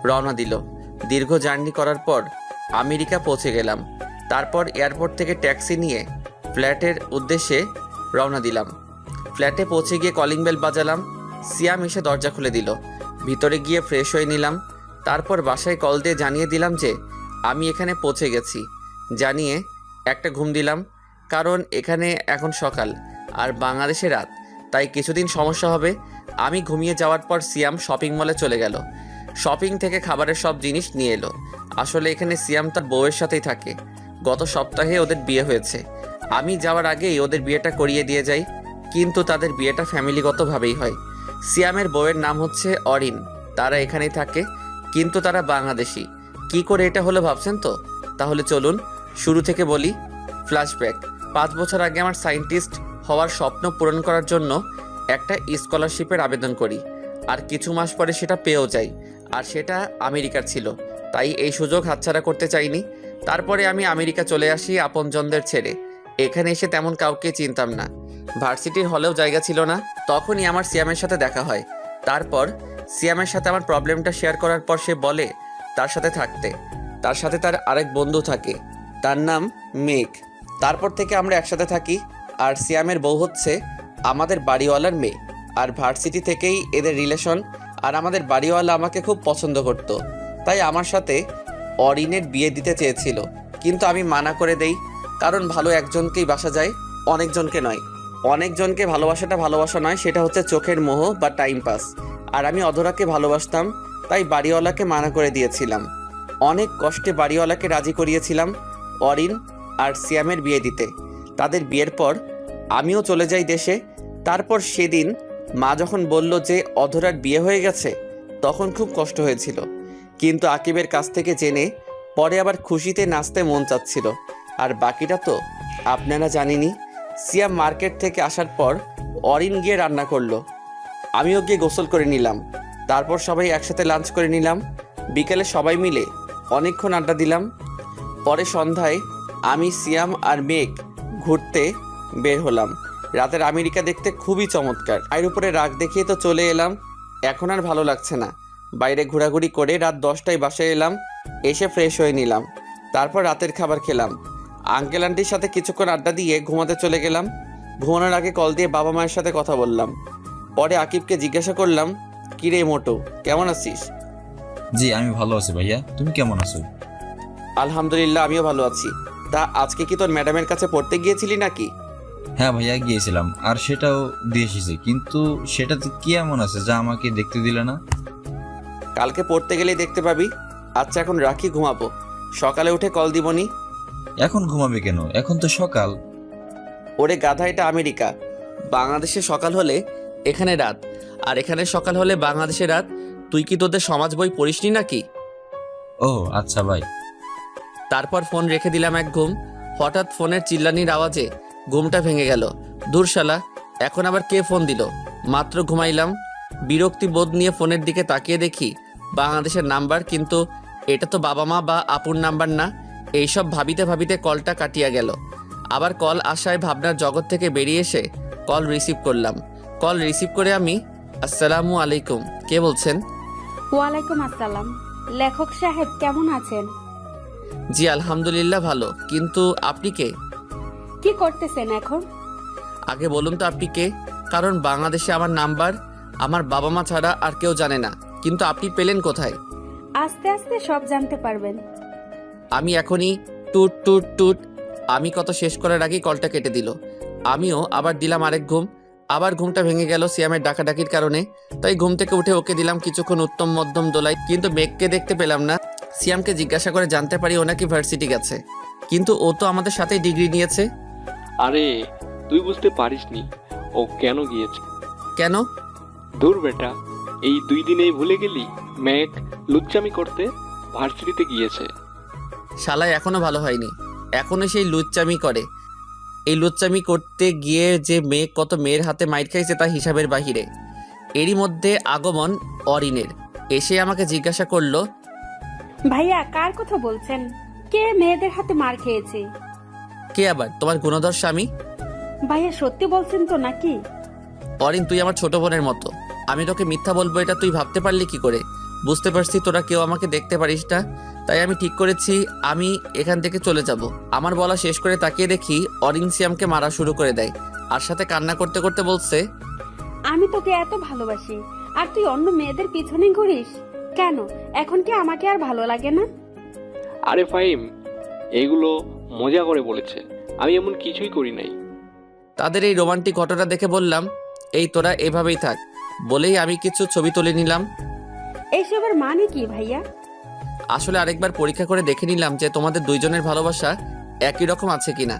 রওনা দিল। দীর্ঘ জার্নি করার পর আমেরিকা পৌঁছে গেলাম। তারপর এয়ারপোর্ট থেকে ট্যাক্সি নিয়ে ফ্ল্যাটের উদ্দেশ্যে রওনা দিলাম। ফ্ল্যাটে পৌঁছে গিয়ে কলিং বেল বাজালাম। সিয়াম এসে দরজা খুলে দিল। ভিতরে গিয়ে ফ্রেশ হয়ে নিলাম। তারপর বাসায় কল দিয়ে জানিয়ে দিলাম যে আমি এখানে পৌঁছে গেছি। জানিয়ে একটা ঘুম দিলাম, কারণ এখানে এখন সকাল আর বাংলাদেশে রাত, তাই কিছুদিন সমস্যা হবে। আমি ঘুমিয়ে যাওয়ার পর সিয়াম শপিং মলে চলে গেল। শপিং থেকে খাবারের সব জিনিস নিয়ে এলো। আসলে এখানে সিয়াম তার বউয়ের সাথেই থাকে। গত সপ্তাহে ওদের বিয়ে হয়েছে। আমি যাওয়ার আগেই ওদের বিয়েটা করিয়ে দিয়ে যাই, কিন্তু তাদের বিয়েটা ফ্যামিলিগতভাবেই হয়। সিয়ামের বউয়ের নাম হচ্ছে অরিন। তারা এখানেই থাকে, কিন্তু তারা বাংলাদেশি। কি করে এটা হলো ভাবছেন তো? তাহলে চলুন শুরু থেকে বলি। ফ্ল্যাশব্যাক। 5 বছর আগে আমার সায়েন্টিস্ট হওয়ার স্বপ্ন পূরণ করার জন্য একটা স্কলারশিপের আবেদন করি, আর কিছু মাস পরে সেটা পেয়েও যাই। আর সেটা আমেরিকার ছিল, তাই এই সুযোগ হাতছাড়া করতে চাইনি। তারপরে আমি আমেরিকা চলে আসি আপনজনদের ছেড়ে। এখানে এসে তেমন কাউকে চিনতাম না, ভার্সিটির হলেও জায়গা ছিল না। তখনই আমার সিয়ামের সাথে দেখা হয়। তারপর সিয়ামের সাথে আমার প্রবলেমটা শেয়ার করার পর সে বলে তার সাথে থাকতে। তার সাথে তার আরেক বন্ধু থাকে, তার নাম মেঘ। তারপর থেকে আমরা একসাথে থাকি। আর সিয়ামের বউ হচ্ছে আমাদের বাড়িওয়ালার মেয়ে। আর ভার্সিটি থেকেই এদের রিলেশন। আর আমাদের বাড়িওয়ালা আমাকে খুব পছন্দ করত, তাই আমার সাথে অরিনের বিয়ে দিতে চেয়েছিল, কিন্তু আমি মানা করে দেই। কারণ ভালো একজনকেই বাসা যায়, অনেকজনকে নয়। অনেকজনকে ভালোবাসাটা ভালোবাসা নয়, সেটা হচ্ছে চোখের মোহ বা টাইম পাস। আর আমি অধরাকে ভালোবাসতাম, তাই বাড়িওয়ালাকে মানা করে দিয়েছিলাম। অনেক কষ্টে বাড়িওয়ালাকে রাজি করিয়েছিলাম অরিন আর সিয়ামের বিয়ে দিতে। তাদের বিয়ের পর আমিও চলে যাই দেশে। তারপর সেদিন মা যখন বলল যে অধরার বিয়ে হয়ে গেছে, তখন খুব কষ্ট হয়েছিল, কিন্তু আকিবের কাছ থেকে জেনে পরে আবার খুশিতে নাচতে মন চাচ্ছিল। আর বাকিটা তো আপনারা জানেনই। সিয়াম মার্কেট থেকে আসার পর অরিন গিয়ে রান্না করলো, আমিও গিয়ে গোসল করে নিলাম। তারপর সবাই একসাথে লাঞ্চ করে নিলাম। বিকেলে সবাই মিলে অনেকক্ষণ আড্ডা দিলাম। পরে সন্ধ্যায় আমি, সিয়াম আর মেঘ ঘুরতে বের হলাম। রাতের আমেরিকা দেখতে খুবই চমৎকার। এর উপরে রাগ দেখিয়ে তো চলে এলাম। এখন আর ভালো লাগছে না। বাইরে ঘোরাঘুরি করে রাত 10টায় বাসায় এলাম। এসে ফ্রেশ হয়ে নিলাম। তারপর রাতের খাবার খেলাম। আঙ্কেল আন্টির সাথে কিছুক্ষণ আড্ডা দিয়ে ঘুমাতে চলে গেলাম। ঘুমানোর আগে কল দিয়ে বাবা মায়ের সাথে কথা বললাম। পরে আকিবকে জিজ্ঞাসা করলাম, কিরে মোটু, কেমন আছিস? জি আমি ভালো আছি ভাইয়া, তুমি কেমন আছো? আলহামদুলিল্লাহ, আমিও ভালো আছি। তা আজকে কি তোর ম্যাডামের কাছে পড়তে গিয়েছিলি নাকি? হ্যাঁ ভাইয়া গিয়েছিলাম, আর সেটাও দিয়ে এসেছি, কিন্তু সেটাতে কি এমন আছে যা আমাকে দেখতে দিলে না? কালকে পড়তে গেলেই দেখতে পাবি। আচ্ছা এখন রাখি, ঘুমাবো। সকালে উঠে কল দিবনি। এখন ঘুমাবে কেন? এখন তো সকাল। ওরে গাধা, এটা আমেরিকা। বাংলাদেশে সকাল হলে এখানে রাত, আর এখানে সকাল হলে বাংলাদেশে রাত। তুই কি তোদের সমাজ বই পড়িসনি নাকি? ও আচ্ছা ভাই। তারপর ফোন রেখে দিলাম এক ঘুম। হঠাৎ ফোনের চিল্লানির আওয়াজে ঘুমটা ভেঙে গেল। দূর শালা, এখন আবার কে ফোন দিল? মাত্র ঘুমাইলাম। বিরক্তি বোধ নিয়ে ফোনের দিকে তাকিয়ে দেখি বাংলাদেশের নাম্বার, কিন্তু এটা তো বাবা মা বা আপুর নাম্বার না। এইসব ভাবিতে ভাবিতে কলটা কাটিয়া গেল। আবার কল আসায় ভাবনার জগৎ থেকে বেরিয়ে এসে কল রিসিভ করলাম। কল রিসিভ করে আমি, আসসালামু আলাইকুম, কে বলছেন? ওয়ালাইকুম আসসালাম। লেখক সাহেব কেমন আছেন? জি আলহামদুলিল্লাহ ভালো, কিন্তু আপনি কে? কি করতেছেন এখন? আগে বলুন তো আপনি কে, কারণ বাংলাদেশে আমার নাম্বার আমার বাবা মা ছাড়া আর কেউ জানে না। কিন্তু আপনি পেলেন কোথায়? আস্তে আস্তে সব জানতে পারবেন। আমি এখনই টুট টুট টুট। আমি কত শেষ করার আগেই কলটা কেটে দিল। আমিও আবার দিলাম আরেক ঘুম। আবার ঘুমটা ভেঙে গেল সিয়ামের ডাকাডাকির কারণে। তাই ঘুম থেকে উঠে ওকে দিলাম কিছুক্ষণ উত্তম মধ্যম দোলাই, কিন্তু মেঘকে দেখতে পেলাম না। সিয়ামকে জিজ্ঞাসা করে জানতে পারি ও নাকি ভার্সিটি গেছে, কিন্তু ও তো আমাদের সাথেই ডিগ্রি নিয়েছে। আরে তুই বুঝতে পারিসনি ও কেন গিয়েছে? কেন? দূর বেটা, এই 2 দিনেই ভুলে গেলি? মেঘ লুচ্চামি করতে ভার্সিটিতে গিয়েছে। শালায় এখনো ভালো হয়নি, এখনো সেই লুচ্চামি করে। এই লুচ্চামি করতে গিয়ে যে মেয়ে কত মেয়ের হাতে মাইর খাইছে তা হিসাবের বাহিরে। এরই মধ্যে আগমন অরিনের। এসে আমাকে জিজ্ঞাসা করলো, ভাইয়া কার কথা বলছেন? কে মেয়েদের হাতে মার খেয়েছে? কে আবার? তোমার গুণধর স্বামী। ভাইয়া সত্যি বলছেন তো নাকি? অরিন, তুই আমার ছোট বোনের মতো। আমি তোকে মিথ্যা বলবো এটা তুই ভাবতে পারলি কি করে? বুঝতে পারছি তোরা কেউ আমাকে দেখতে পারিস না, তাই আমি ঠিক করেছি আমি এখান থেকে চলে যাব। আমার বলা শেষ করে তাকিয়ে দেখি অরিন সিয়ামকে মারা শুরু করে দেয়, আর সাথে কান্না করতে করতে বলছে, আমি তোকে এত ভালোবাসি আর তুই অন্য মেয়েদের পিছনে ঘুরিস কেন? এখন কি আমাকে আর ভালো লাগে না? আরে ফাহিম, এগুলো মজা করে বলেছে, আমি এমন কিছুই করি নাই। তাদের এই রোমান্টিক ঘটনা দেখে বললাম, এই তোরা এভাবেই থাক। বলেই আমি কিছু ছবি তুলে নিলাম। এইসবের মানে কি ভাইয়া? আসলে আরেকবার পরীক্ষা করে দেখে নিলাম যে তোমাদের দুইজনের ভালোবাসা একই রকম আছে কিনা।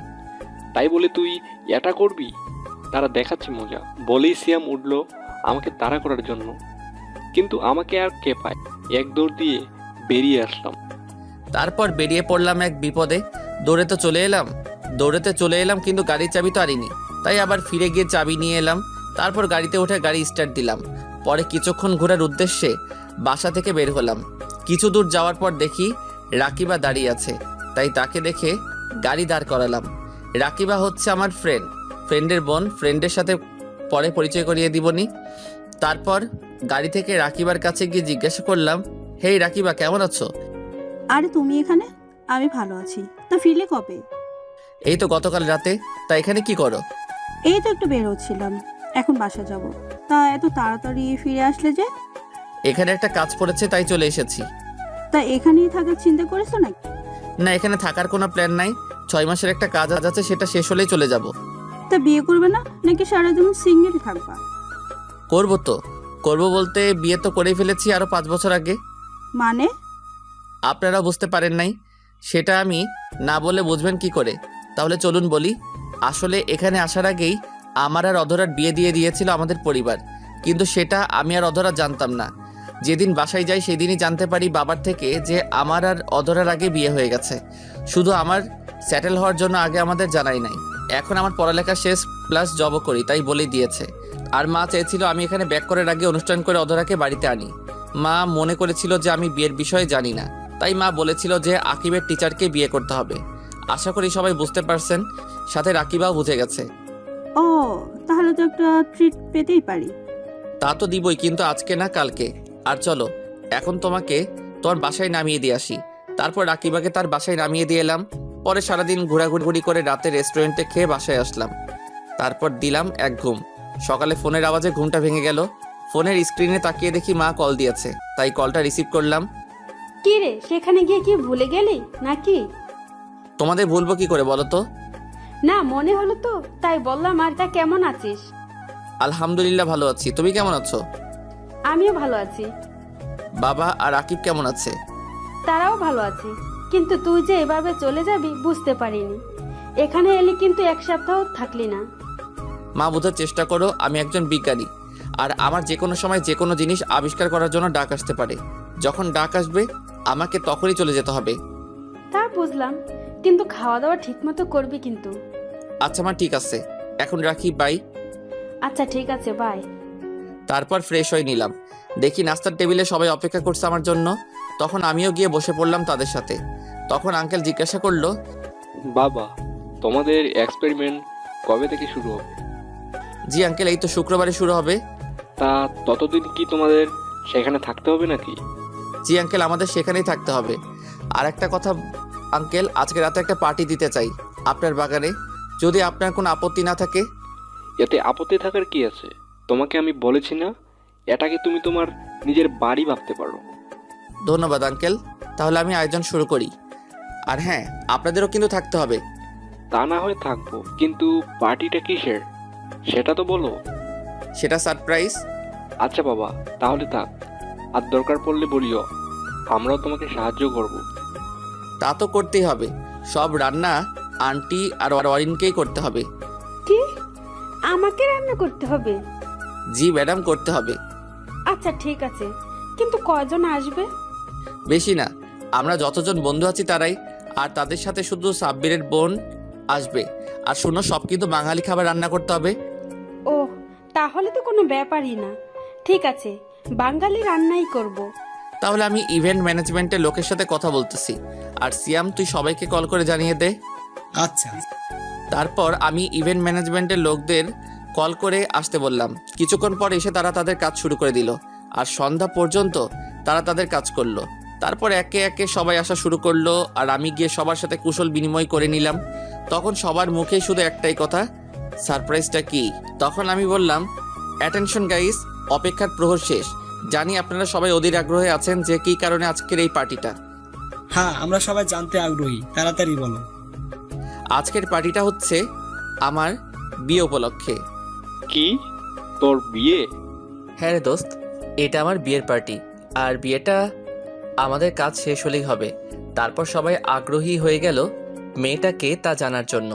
তাই বলে তুই এটা করবি? তারা দেখাচ্ছে মজা বলেই সিয়াম উঠলো আমাকে তাড়া করার জন্য, কিন্তু আমাকে আর কে পায়? এক দৌড় দিয়ে বেরিয়ে আসলাম। তারপর বেরিয়ে পড়লাম এক বিপদে। দৌড়েতে চলে এলাম কিন্তু গাড়ির চাবি তো আনিনি, তাই আবার ফিরে গিয়ে চাবি নিয়ে এলাম। তারপর গাড়িতে উঠে গাড়ি স্টার্ট দিলাম। পরে কিছুক্ষণ ঘোরার উদ্দেশ্যে বাসা থেকে বের হলাম। কিছু দূর যাওয়ার পর দেখি রাকিবা দাঁড়িয়ে আছে, তাই তাকে দেখে গাড়ি দাঁড় করালাম। রাকিবা হচ্ছে আমার ফ্রেন্ডের বোন। ফ্রেন্ডের সাথে পরে পরিচয় করিয়ে দিবনি। তারপর গাড়ি থেকে রাকিবার কাছে গিয়ে জিজ্ঞাসা করলাম, হেই রাকিবা, কেমন আছো? আরে তুমি এখানে? আমি ভালো আছি। তা ফিরলে কবে? এই তো গতকাল রাতে। তা এখানে কি করো? এই তো একটু বের হচ্ছিলাম, এখন বাসা যাব। তা এত তাড়াতাড়ি ফিরে আসলে যে? এখানে একটা কাজ পড়েছে তাই চলে এসেছি। তা এখানেই থাকার চিন্তা করেছো নাকি? না, এখানে থাকার কোনো প্ল্যান নাই। 6 মাসের একটা কাজ আছে, সেটা শেষ হলেই চলে যাব। তা বিয়ে করবে না নাকি সারা জীবন সিঙ্গেল থাকবা? করবো বলতে বিয়ে তো করেই ফেলেছি আরো 5 বছর আগে। মানে? আপনারা বুঝতে পারেন নাই, সেটা আমি না বলে বুঝবেন কি করে? তাহলে চলুন বলি। আসলে এখানে আসার আগেই আমার আর অধরার বিয়ে দিয়ে দিয়েছিল আমাদের পরিবার, কিন্তু সেটা আমি আর অধরা জানতাম না। যেদিন বাসায় যাই সেদিনই জানতে পারি বাবার থেকে যে আমার আর অধরার আগে বিয়ে হয়ে গেছে। শুধু আমার সেটেল হওয়ার জন্য আগে আমাদের জানাই নাই। এখন আমার পড়ালেখা শেষ প্লাস জবও করি, তাই বলেই দিয়েছে। আর মা চেয়েছিল আমি এখানে ব্যাক করার আগে অনুষ্ঠান করে অধরাকে বাড়িতে আনি। মা মনে করেছিল যে আমি বিয়ের বিষয়ে জানি না, তাই মা বলেছিল যে আকিবের টিচারকে বিয়ে করতে হবে। আশা করি সবাই বুঝতে পারছেন, সাথে রাকিবাও বুঝে গেছে। ও, তাহলে তো একটা ট্রিট পেতেই পারি। তা তো দিবই, কিন্তু আজকে না, কালকে। আর চলো এখন তোমাকে তোমার বাসায় নামিয়ে দিয়ে আসি। তারপর রাকিবাকে তার বাসায় নামিয়ে দিয়ে এলাম। পরে সারাদিন ঘোরাঘুরি করে রাতে রেস্টুরেন্টে খেয়ে বাসায় আসলাম। তারপর দিলাম এক ঘুম। সকালে ফোনের আওয়াজে ঘুমটা ভেঙে গেল। ফোনের স্ক্রিনে তাকিয়ে দেখি মা কল দিয়েছে, তাই কলটা রিসিভ করলাম। কি রে, সেখানে গিয়ে কি ভুলে গেলি নাকি? তোমাদের ভুলবো কি করে বলো তো? না, মনে হলো তো তাই বললাম। আর তা কেমন আছিস? আলহামদুলিল্লাহ ভালো আছি, তুমি কেমন আছো? আমিও ভালো আছি। বাবা আর আকিব কেমন আছে? তারাও ভালো আছে, কিন্তু তুই যে এভাবে চলে যাবি বুঝতে পারিনি। এখানে এলি কিন্তু 1 সপ্তাহ থাকলি না। মা, বোঝার চেষ্টা করো আমি একজন বিজ্ঞানী, আর আমার যে কোনো সময় যে কোনো জিনিস আবিষ্কার করার জন্য ডাক আসতে পারে। যখন ডাক আসবে আমাকে তখনই চলে যেতে হবে। তা বুঝলাম, কিন্তু খাওয়া দাওয়া ঠিক মতো করবি কিন্তু। আচ্ছা মা, ঠিক আছে, এখন রাখি, বাই। আচ্ছা ঠিক আছে, বাই। তারপর ফ্রেশ হয়ে নিলাম, দেখি নাস্তার টেবিলে সবাই অপেক্ষা করছে আমার জন্য। তখন আমিও গিয়ে বসে পড়লাম তাদের সাথে। তখন আঙ্কেল জিজ্ঞাসা করলো, বাবা, তোমাদের এক্সপেরিমেন্ট কবে থেকে শুরু হবে? জি আঙ্কেল, এই তো শুক্রবারে শুরু হবে। তা ততদিন কি তোমাদের সেখানে থাকতে হবে নাকি? জি আঙ্কেল, আমাদের সেখানেই থাকতে হবে। আর একটা কথা আঙ্কেল, আজকে রাতে একটা পার্টি দিতে চাই আপনার বাগানে, যদি আপনার কোনো আপত্তি না থাকে। এতে আপত্তি থাকার কি আছে? তোমাকে আমি বলেছি না, এটাকে তুমি তোমার নিজের বাড়ি ভাবতে পারো। ধন্যবাদ আঙ্কেল, তাহলে আমি আয়োজন শুরু করি। আর হ্যাঁ, আপনাদেরও কিন্তু থাকতে হবে। তা না হয় থাকবো, কিন্তু পার্টিটা কিসের সেটা তো বলো। সেটা সারপ্রাইজ। আচ্ছা বাবা, তাহলে থাক, আর দরকার পড়লে বলিও, আমরাও তোমাকে সাহায্য করব। তা তো করতেই হবে, সব রান্না আন্টি আর অরিনকেই করতে হবে। কি, আমাকে রান্না করতে হবে? জি ম্যাডাম, করতে হবে। আচ্ছা ঠিক আছে, কিন্তু কয়জন আসবে? বেশি না, আমরা যতজন বন্ধু আছি তারাই, আর তাদের সাথে শুধু সাব্বিরের বোন আসবে। আর শুনো, সব কিন্তু বাঙালি খাবার রান্না করতে হবে। ও, তাহলে তো কোনো ব্যাপারই না। ঠিক আছে, বাঙালি রান্নাই করব। তাহলে আমি ইভেন্ট ম্যানেজমেন্টের লোকের সাথে কথা বলতেছি, আর সিয়াম তুই সবাইকে কল করে জানিয়ে দে। আচ্ছা। তারপর আমি ইভেন্ট ম্যানেজমেন্টের লোকদের কল করে আসতে বললাম। কিছুক্ষণ পর এসে তারা তাদের কাজ শুরু করে দিল, আর সন্ধ্যা পর্যন্ত তারা তাদের কাজ করলো। তারপর একে একে সবাই আসা শুরু করলো, আর আমি গিয়ে সবার সাথে কুশল বিনিময় করে নিলাম। তখন সবার মুখেই শুধু একটাই কথা, সারপ্রাইজটা কি? তখন আমি বললাম, অ্যাটেনশন গাইস, অপেক্ষার প্রহর শেষ। জানি আপনারা সবাই অধীর আগ্রহে আছেন যে কী কারণে আজকের এই পার্টিটা। হ্যাঁ, আমরা সবাই জানতে আগ্রহী, তাড়াতাড়ি বলো। আজকের পার্টিটা হচ্ছে আমার বিয়ে উপলক্ষে। কি, তোর বিয়ে? হ্যাঁ রে দোস্ত, এটা আমার বিয়ের পার্টি। আর বিয়েটা আমাদের কাজ শেষ হলেই হবে। তারপর সবাই আগ্রহী হয়ে গেল মেয়েটাকে তা জানার জন্য।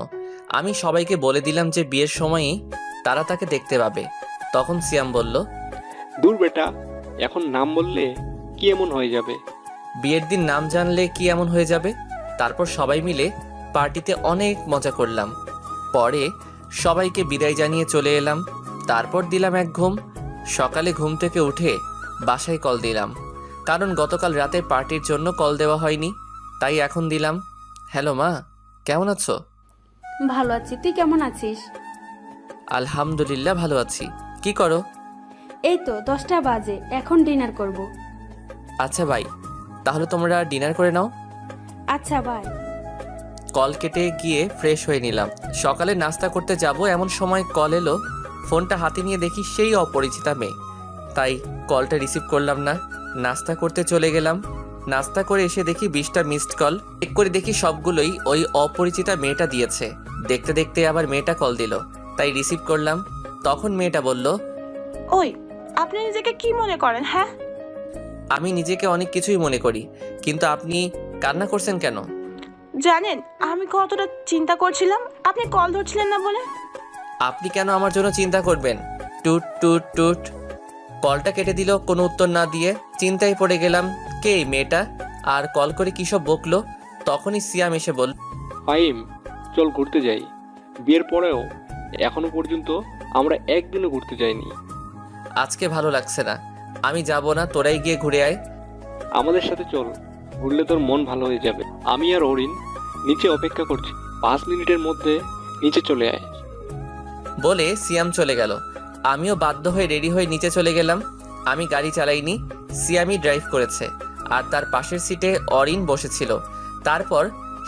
আমি সবাইকে বলে দিলাম যে বিয়ের সময়ই তারা তাকে দেখতে পাবে। তখন সিয়াম বলল, দূর বেটা, এখন নাম বললে কি এমন হয়ে যাবে? বিয়ের দিন নাম জানলে কি এমন হয়ে যাবে? তারপর সবাই মিলে পার্টিতে অনেক মজা করলাম। পরে সবাইকে বিদায় জানিয়ে চলে এলাম। তারপর দিলাম এক ঘুম। সকালে ঘুম থেকে উঠে বাসায় কল দিলাম, কারণ গতকাল রাতে পার্টির জন্য কল দেওয়া হয়নি, তাই এখন দিলাম। হ্যালো মা, কেমন আছো? ভালো আছি, তুই কেমন আছিস? আলহামদুলিল্লাহ ভালো আছি। কি করো? এই তো 10টা বাজে, এখন ডিনার করব। আচ্ছা ভাই, তাহলে তোমরা ডিনার করে নাও। আচ্ছা বাই। কল কেটে গিয়ে ফ্রেশ হয়ে নিলাম। সকালে নাস্তা করতে যাব এমন সময় কল এলো। ফোনটা হাতে নিয়ে দেখি সেই অপরিচিতা মেয়ে, তাই কলটা রিসিভ করলাম না। নাস্তা করতে চলে গেলাম। নাস্তা করে এসে দেখি 20টা মিসড কল। চেক করে দেখি সবগুলোই ওই অপরিচিতা মেয়েটা দিয়েছে। দেখতে দেখতে আবার মেয়েটা কল দিল, তাই রিসিভ করলাম। তখন মেয়েটা বলল, ওই, আপনি নিজেকে কি মনে করেন? হ্যাঁ, আমি নিজেকে অনেক কিছুই মনে করি, কিন্তু আপনি কান্না করছেন কেন? জানেন আমি কতটা চিন্তা করছিলাম, আপনি কল ধরছিলেন না বলে। আপনি কেন আমার জন্য চিন্তা করবেন? টুট টুট টুট। কলটা কেটে দিল কোনো উত্তর না দিয়ে। চিন্তায় পড়ে গেলাম, কে এই মেয়েটা, আর কল করে কী সব বকলো। তখনই সিয়াম এসে বলল, ফাইম, চল ঘুরতে যাই। বিয়ের পরেও এখনো পর্যন্ত আমরা একদিনও ঘুরতে যাইনি। আজকে ভালো লাগছে না, আমি যাব না, তোরাই গিয়ে ঘুরে আয়। আমাদের সাথে চল, ঘুরলে তোর মন ভালো হয়ে যাবে। আমি আর অরিন নিচে অপেক্ষা করছি, 5 মিনিটের মধ্যে নিচে চলে আয়। বলে সিয়াম চলে গেল। আমিও বাধ্য হয়ে রেডি হয়ে নিচে চলে গেলাম। আমি গাড়ি চালাইনি, সিয়ামই ড্রাইভ করেছে, আর তার পাশের সিটে অরিন বসেছিল। তারপর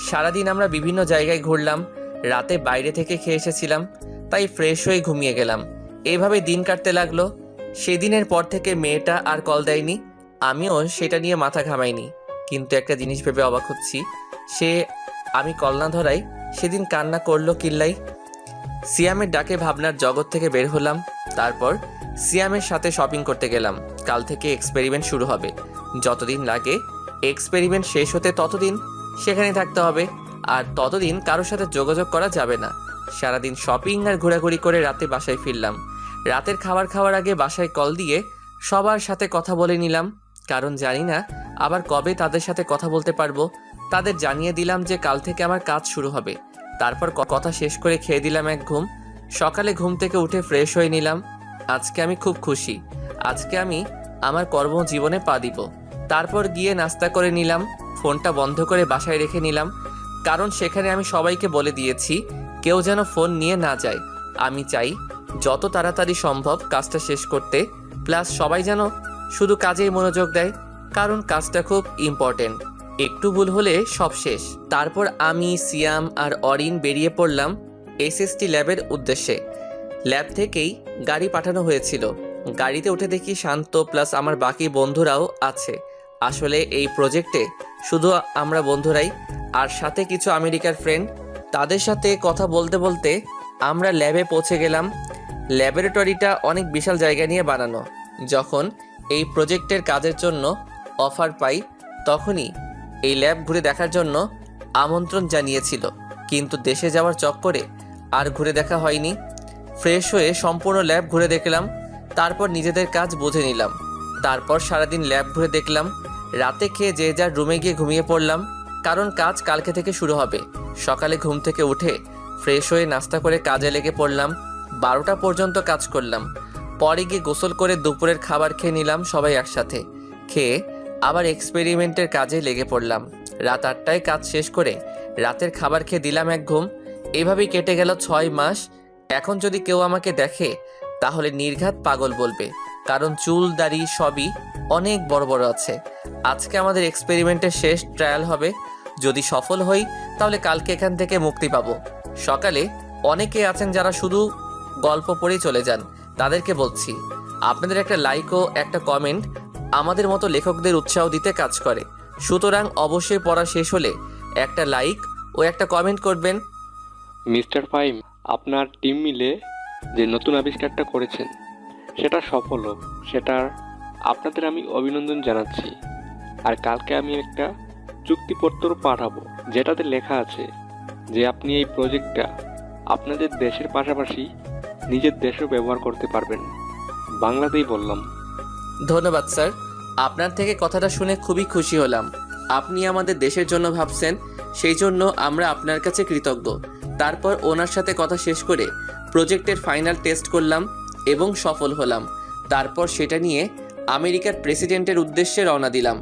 সারাদিন আমরা বিভিন্ন জায়গায় ঘুরলাম। রাতে বাইরে থেকে খেয়ে এসেছিলাম, তাই ফ্রেশ হয়ে ঘুমিয়ে গেলাম। এইভাবে দিন কাটতে লাগলো। সেদিনের পর থেকে মেয়েটা আর কল দেয়নি, আমিও সেটা নিয়ে মাথা ঘামাইনি। কিন্তু একটা জিনিস ভেবে অবাক হচ্ছি, আমি কল না ধরাই সেদিন কান্না করলো কিল্লাই। সিয়ামের ডাকে ভাবনার জগৎ থেকে বের হলাম। তারপর সিয়ামের সাথে শপিং করতে গেলাম। কাল থেকে এক্সপেরিমেন্ট শুরু হবে, যতদিন লাগে এক্সপেরিমেন্ট শেষ হতে ততদিন সেখানে থাকতে হবে, আর ততদিন কারোর সাথে যোগাযোগ করা যাবে না। সারাদিন শপিং আর ঘোরাঘুরি করে রাতে বাসায় ফিরলাম। রাতের খাবার খাওয়ার আগে বাসায় কল দিয়ে সবার সাথে কথা বলে নিলাম, কারণ জানি না আবার কবে তাদের সাথে কথা বলতে পারবো। তাদের জানিয়ে দিলাম যে কাল থেকে আমার কাজ শুরু হবে। তারপর কথা শেষ করে খেয়ে দিলাম এক ঘুম। সকালে ঘুম থেকে উঠে ফ্রেশ হয়ে নিলাম। আজকে আমি খুব খুশি। আজকে আমি আমার কর্মজীবনে পা দিব। তারপর গিয়ে নাস্তা করে নিলাম। ফোনটা বন্ধ করে বাসায় রেখে নিলাম, কারণ সেখানে আমি সবাইকে বলে দিয়েছি কেউ যেন ফোন নিয়ে না যায়। আমি চাই যত তাড়াতাড়ি সম্ভব কাজটা শেষ করতে, প্লাস সবাই যেন শুধু কাজেই মনোযোগ দেয়, কারণ কাজটা খুব ইম্পর্টেন্ট। একটু ভুল হলে সব শেষ। তারপর আমি, সিয়াম আর অরিন বেরিয়ে পড়লাম এসএসটি ল্যাবের উদ্দেশ্যে। ল্যাব থেকেই গাড়ি পাঠানো হয়েছিল। গাড়িতে উঠে দেখি শান্ত প্লাস আমার বাকি বন্ধুরাও আছে। আসলে এই প্রজেক্টে শুধু আমরা বন্ধুরাই, আর সাথে কিছু আমেরিকার ফ্রেন্ড। তাদের সাথে কথা বলতে বলতে আমরা ল্যাবে পৌঁছে গেলাম। ল্যাবরেটরিটা অনেক বিশাল জায়গা নিয়ে বানানো। যখন এই প্রজেক্টের কাজের জন্য অফার পাই তখনই এই ল্যাব ঘুরে দেখার জন্য আমন্ত্রণ জানিয়েছিল, কিন্তু দেশে যাওয়ার চক্করে আর ঘুরে দেখা হয়নি। ফ্রেশ হয়ে সম্পূর্ণ ল্যাব ঘুরে দেখলাম, তারপর নিজেদের কাজ বুঝে নিলাম। তারপর সারাদিন ল্যাব ঘুরে দেখলাম। রাতে খেয়ে যে যার রুমে গিয়ে ঘুমিয়ে পড়লাম, কারণ কাজ কালকে থেকে শুরু হবে। সকালে ঘুম থেকে উঠে ফ্রেশ হয়ে নাস্তা করে কাজে লেগে পড়লাম। 12টা পর্যন্ত কাজ করলাম। পরে গিয়ে গোসল করে দুপুরের খাবার খেয়ে নিলাম সবাই একসাথে। খেয়ে আবার এক্সপেরিমেন্টের কাজে লেগে পড়লাম। রাত 8টায় কাজ শেষ করে রাতের খাবার খেয়ে দিলাম এক ঘুম। এভাবেই কেটে গেল 6 মাস। এখন যদি কেউ আমাকে দেখে তাহলে নির্ঘাত পাগল বলবে, কারণ চুল দাড়ি সবই অনেক বড় বড় আছে। আজকে আমাদের এক্সপেরিমেন্টের শেষ ট্রায়াল হবে। যদি সফল হই তাহলে কালকে এখান থেকে মুক্তি পাবো। সকালে অনেকে আছেন যারা শুধু গল্প পড়েই চলে যান, তাদেরকে বলছি আপনাদের একটা লাইক ও একটা কমেন্ট আমাদের মতো লেখকদের উৎসাহ দিতে কাজ করে। সুতরাং অবশ্যই পড়া শেষ হলে একটা লাইক ও একটা কমেন্ট করবেন। মিস্টার ফাইম, আপনার টিম মিলে যে নতুন আবিষ্কারটা করেছেন সেটা সফল হোক, সেটার আপনাদের আমি অভিনন্দন জানাচ্ছি। আর কালকে আমি একটা চুক্তিপত্র পাঠাবো যেটাতে লেখা আছে যে আপনি এই প্রজেক্টটা আপনাদের দেশের পাশাপাশি নিজের দেশেও ব্যবহার করতে পারবেন। বাংলাতেই বললাম। ধন্যবাদ স্যার, আপনার থেকে কথাটা শুনে খুবই খুশি হলাম। আপনি আমাদের দেশের জন্য ভাবছেন, সেই জন্য আমরা আপনার কাছে কৃতজ্ঞ। তারপর ওনার সাথে কথা শেষ করে প্রজেক্টের ফাইনাল টেস্ট করলাম এবং সফল হলাম। তারপর সেটা নিয়ে আমেরিকার প্রেসিডেন্টের উদ্দেশ্যে রওনা দিলাম।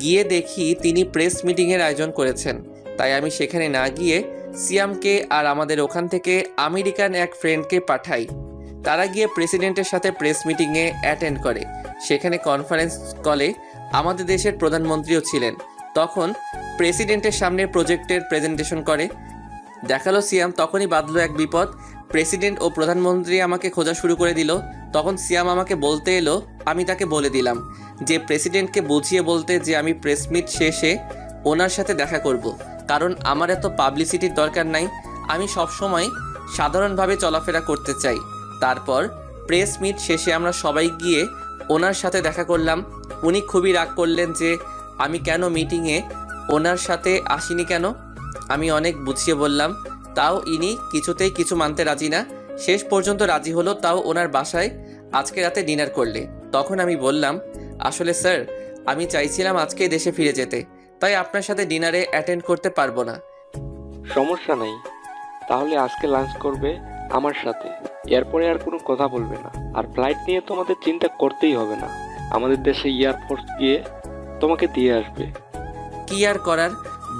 গিয়ে দেখি তিনি প্রেস মিটিংয়ের আয়োজন করেছেন, তাই আমি সেখানে না গিয়ে সিয়ামকে আর আমাদের ওখান থেকে আমেরিকান এক ফ্রেন্ডকে পাঠাই। তারা গিয়ে প্রেসিডেন্টের সাথে প্রেস মিটিংয়ে অ্যাটেন্ড করে। সেখানে কনফারেন্স কলে আমাদের দেশের প্রধানমন্ত্রীও ছিলেন। তখন প্রেসিডেন্টের সামনে প্রজেক্টের প্রেজেন্টেশন করে দেখালো সিয়াম। তখনই বাঁধলো এক বিপদ। প্রেসিডেন্ট ও প্রধানমন্ত্রী আমাকে খোঁজা শুরু করে দিল। তখন সিয়াম আমাকে বলতে এলো, আমি তাকে বলে দিলাম যে প্রেসিডেন্টকে বুঝিয়ে বলতে যে আমি প্রেস মিট শেষে ওনার সাথে দেখা করব, কারণ আমার এত পাবলিসিটির দরকার নাই। আমি সবসময় সাধারণভাবে চলাফেরা করতে চাই। তারপর প্রেস মিট শেষে আমরা সবাই গিয়ে ওনার সাথে দেখা করলাম। উনি খুবই রাগ করলেন যে আমি কেন মিটিংয়ে ওনার সাথে আসিনি কেন। আমি অনেক বুঝিয়ে বললাম, তাও ইনি কিছুতেই কিছু মানতে রাজি না। শেষ পর্যন্ত রাজি হলো, তাও ওনার বাসায় আজকে রাতে ডিনার করলে। তখন আমি বললাম, আসলে স্যার আমি চাইছিলাম আজকে দেশে ফিরে যেতে, তাই আপনার সাথে ডিনারে অ্যাটেন্ড করতে পারবো না। সমস্যা নাই, তাহলে আজকে লাঞ্চ করবে আমার সাথে, এরপরে আর কোনো কথা বলবে না। আর ফ্লাইট নিয়ে তোমাদের চিন্তা করতেই হবে না, আমাদের দেশে এয়ারফোর্স গিয়ে তোমাকে দিয়ে আসবে। কি আর করার,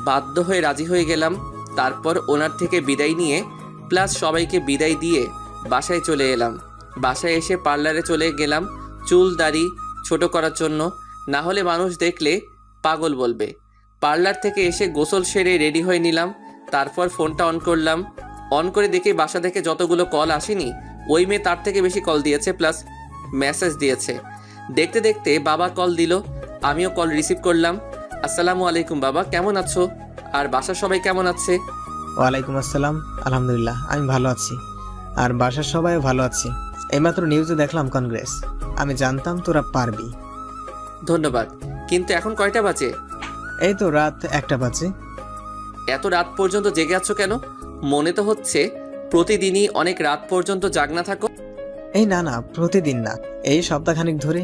বাধ্য হয়ে রাজি হয়ে গেলাম। তারপর ওনার থেকে বিদায় নিয়ে প্লাস সবাইকে বিদায় দিয়ে বাসায় চলে এলাম। বাসায় এসে পার্লারে চলে গেলাম চুল দাড়ি ছোট করার জন্য, না হলে মানুষ দেখলে পাগল বলবে। পার্লার থেকে এসে গোসল সেরে রেডি হয়ে নিলাম। তারপর ফোনটা অন করলাম। অন করে দেখে বাসা থেকে যতগুলো কল আসেনি, ওই মেয়ে তার থেকে বেশি কল দিয়েছে প্লাস মেসেজ দিয়েছে। দেখতে দেখতে বাবা কল দিল, আমিও কল রিসিভ করলাম। আসসালামু আলাইকুম বাবা, কেমন আছো? আর বাসার সবাই কেমন আছে? ওয়ালাইকুম আসসালাম, আলহামদুলিল্লাহ আমি ভালো আছি, আর বাসার সবাইও ভালো আছে। এইমাত্র নিউজে দেখলাম কংগ্রেস। আমি জানতাম তোরা পারবি। ধন্যবাদ, কিন্তু এখন কয়টা বাজে? এই তো রাত 1টা বাজে। এত রাত পর্যন্ত জেগে আছো কেন? মনে তো হচ্ছে প্রতিদিনই অনেক রাত পর্যন্ত জাগনা থাকো। এই না না, প্রতিদিন না, এই সপ্তাহখানিক ধরে।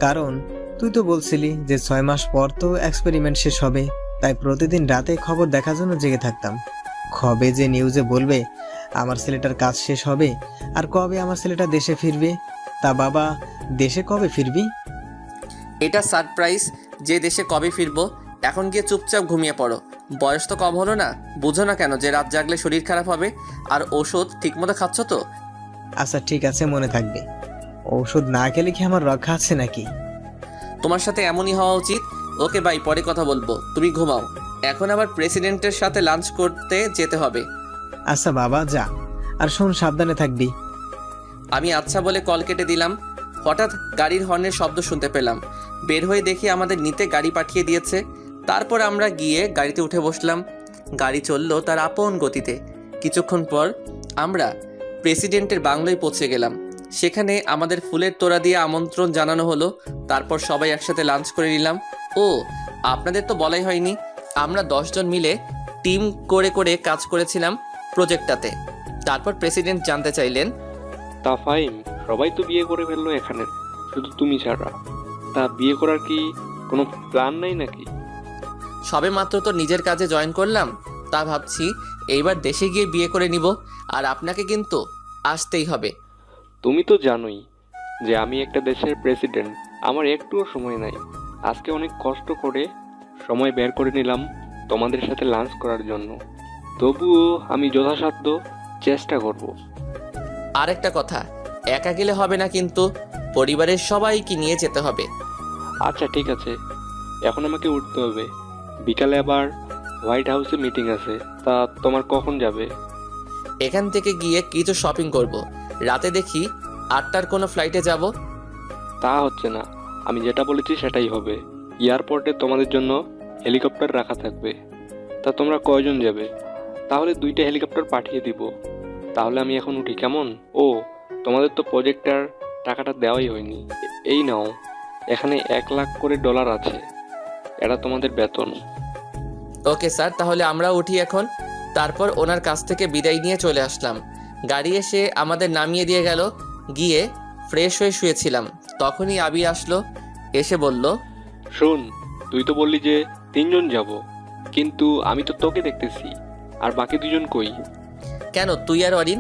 কারণ তুই তো বলছিলি যে 6 মাস পর তো এক্সপেরিমেন্ট শেষ হবে, তাই প্রতিদিন রাতে খবর দেখার জন্য জেগে থাকতাম। কবে যে নিউজে বলবে আমার ছেলেটার কাজ শেষ হবে, আর কবে আমার ছেলেটা দেশে ফিরবে। তা বাবা, দেশে কবে ফিরবি? এটা সারপ্রাইজ যে দেশে কবে ফিরবো। এখন গিয়ে চুপচাপ ঘুমিয়ে পড়ো। বয়স তো কম হলো না, বুঝো না কেন যে রাত জাগলে শরীর খারাপ হবে? আর ওষুধ ঠিকমতো খাচ্ছ তো? আচ্ছা ঠিক আছে, মনে থাকবে। ঔষধ না খেলে কি আমার রক্ষা আছে নাকি? তোমার সাথে এমনই হওয়া উচিত। ওকে বাই, পরে কথা বলবো, তুমি ঘুমাও। এখন আবার প্রেসিডেন্টের সাথে লাঞ্চ করতে যেতে হবে। আচ্ছা বাবা, যা। আর শোন, সাবধানে থাকবি। আমি আচ্ছা বলে কল কেটে দিলাম। হঠাৎ গাড়ির হর্নের শব্দ শুনতে পেলাম। বের হয়ে দেখি আমাদের নিতে গাড়ি পাঠিয়ে দিয়েছে। তারপর আমরা গিয়ে গাড়িতে উঠে বসলাম। গাড়ি চললো তার আপন গতিতে। কিছুক্ষণ পর আমরা প্রেসিডেন্টের বাংলোয় পৌঁছে গেলাম। সেখানে আমাদের ফুলের তোড়া দিয়ে আমন্ত্রণ জানানো হলো। তারপর সবাই একসাথে লাঞ্চ করে নিলাম। ও, আপনাদের তো বলাই হয়নি, আমরা 10 জন মিলে টিম করে করে কাজ করেছিলাম প্রজেক্টটাতে। তারপর প্রেসিডেন্ট জানতে চাইলেন, তা ফাইম, সবাই তো বিয়ে করে ফেললো এখানে, শুধু তুমি ছাড়া। তা বিয়ে করার কি কোনো প্ল্যান নাই নাকি? সবে মাত্র তো নিজের কাজে জয়েন করলাম, তা ভাবছি এইবার দেশে গিয়ে বিয়ে করে নিব। আর আপনাকে কিন্তু আসতেই হবে। তুমি তো জানোই যে আমি একটা দেশের প্রেসিডেন্ট, আমার একটুও সময় নাই। আজকে অনেক কষ্ট করে সময় বের করে নিলাম তোমাদের সাথে লাঞ্চ করার জন্য। তবুও আমি যথাসাধ্য চেষ্টা করব। আর একটা কথা, একা গেলে হবে না কিন্তু, পরিবারের সবাইকে নিয়ে যেতে হবে। আচ্ছা ঠিক আছে, এখন আমাকে উঠতে হবে। বিকালে আবার হোয়াইট হাউসে মিটিং আছে। তা তোমার কখন যাবে? এখান থেকে গিয়ে কিছু শপিং করব। রাতে দেখি 8টার কোনো ফ্লাইটে যাব। তা হচ্ছে না, আমি যেটা বলেছি সেটাই হবে। এয়ারপোর্টে তোমাদের জন্য হেলিকপ্টার রাখা থাকবে। তা তোমরা কয়জন যাবে? তাহলে 2টা হেলিকপ্টার পাঠিয়ে দিব। তাহলে আমি এখন উঠি, কেমন? ও, তোমাদের তো প্রজেক্টটার টাকাটা দেওয়াই হয়নি। এই নাও, এখানে $1 লাখ করে আছে। এটা তোমাদের বেতন। ওকে স্যার, তাহলে আমরা উঠি এখন। তারপর ওনার কাছ থেকে বিদায় নিয়ে চলে আসলাম। গাড়ি এসে আমাদের নামিয়ে দিয়ে গেল। গিয়ে ফ্রেশ হয়ে শুয়েছিলাম, তখনই আবির আসলো। এসে বলল, শোন, তুই তো বললি যে 3 জন যাব, কিন্তু আমি তো তোকে দেখতেছি। আর বাকি 2 জন কই? কেন, তুই আর অরিন?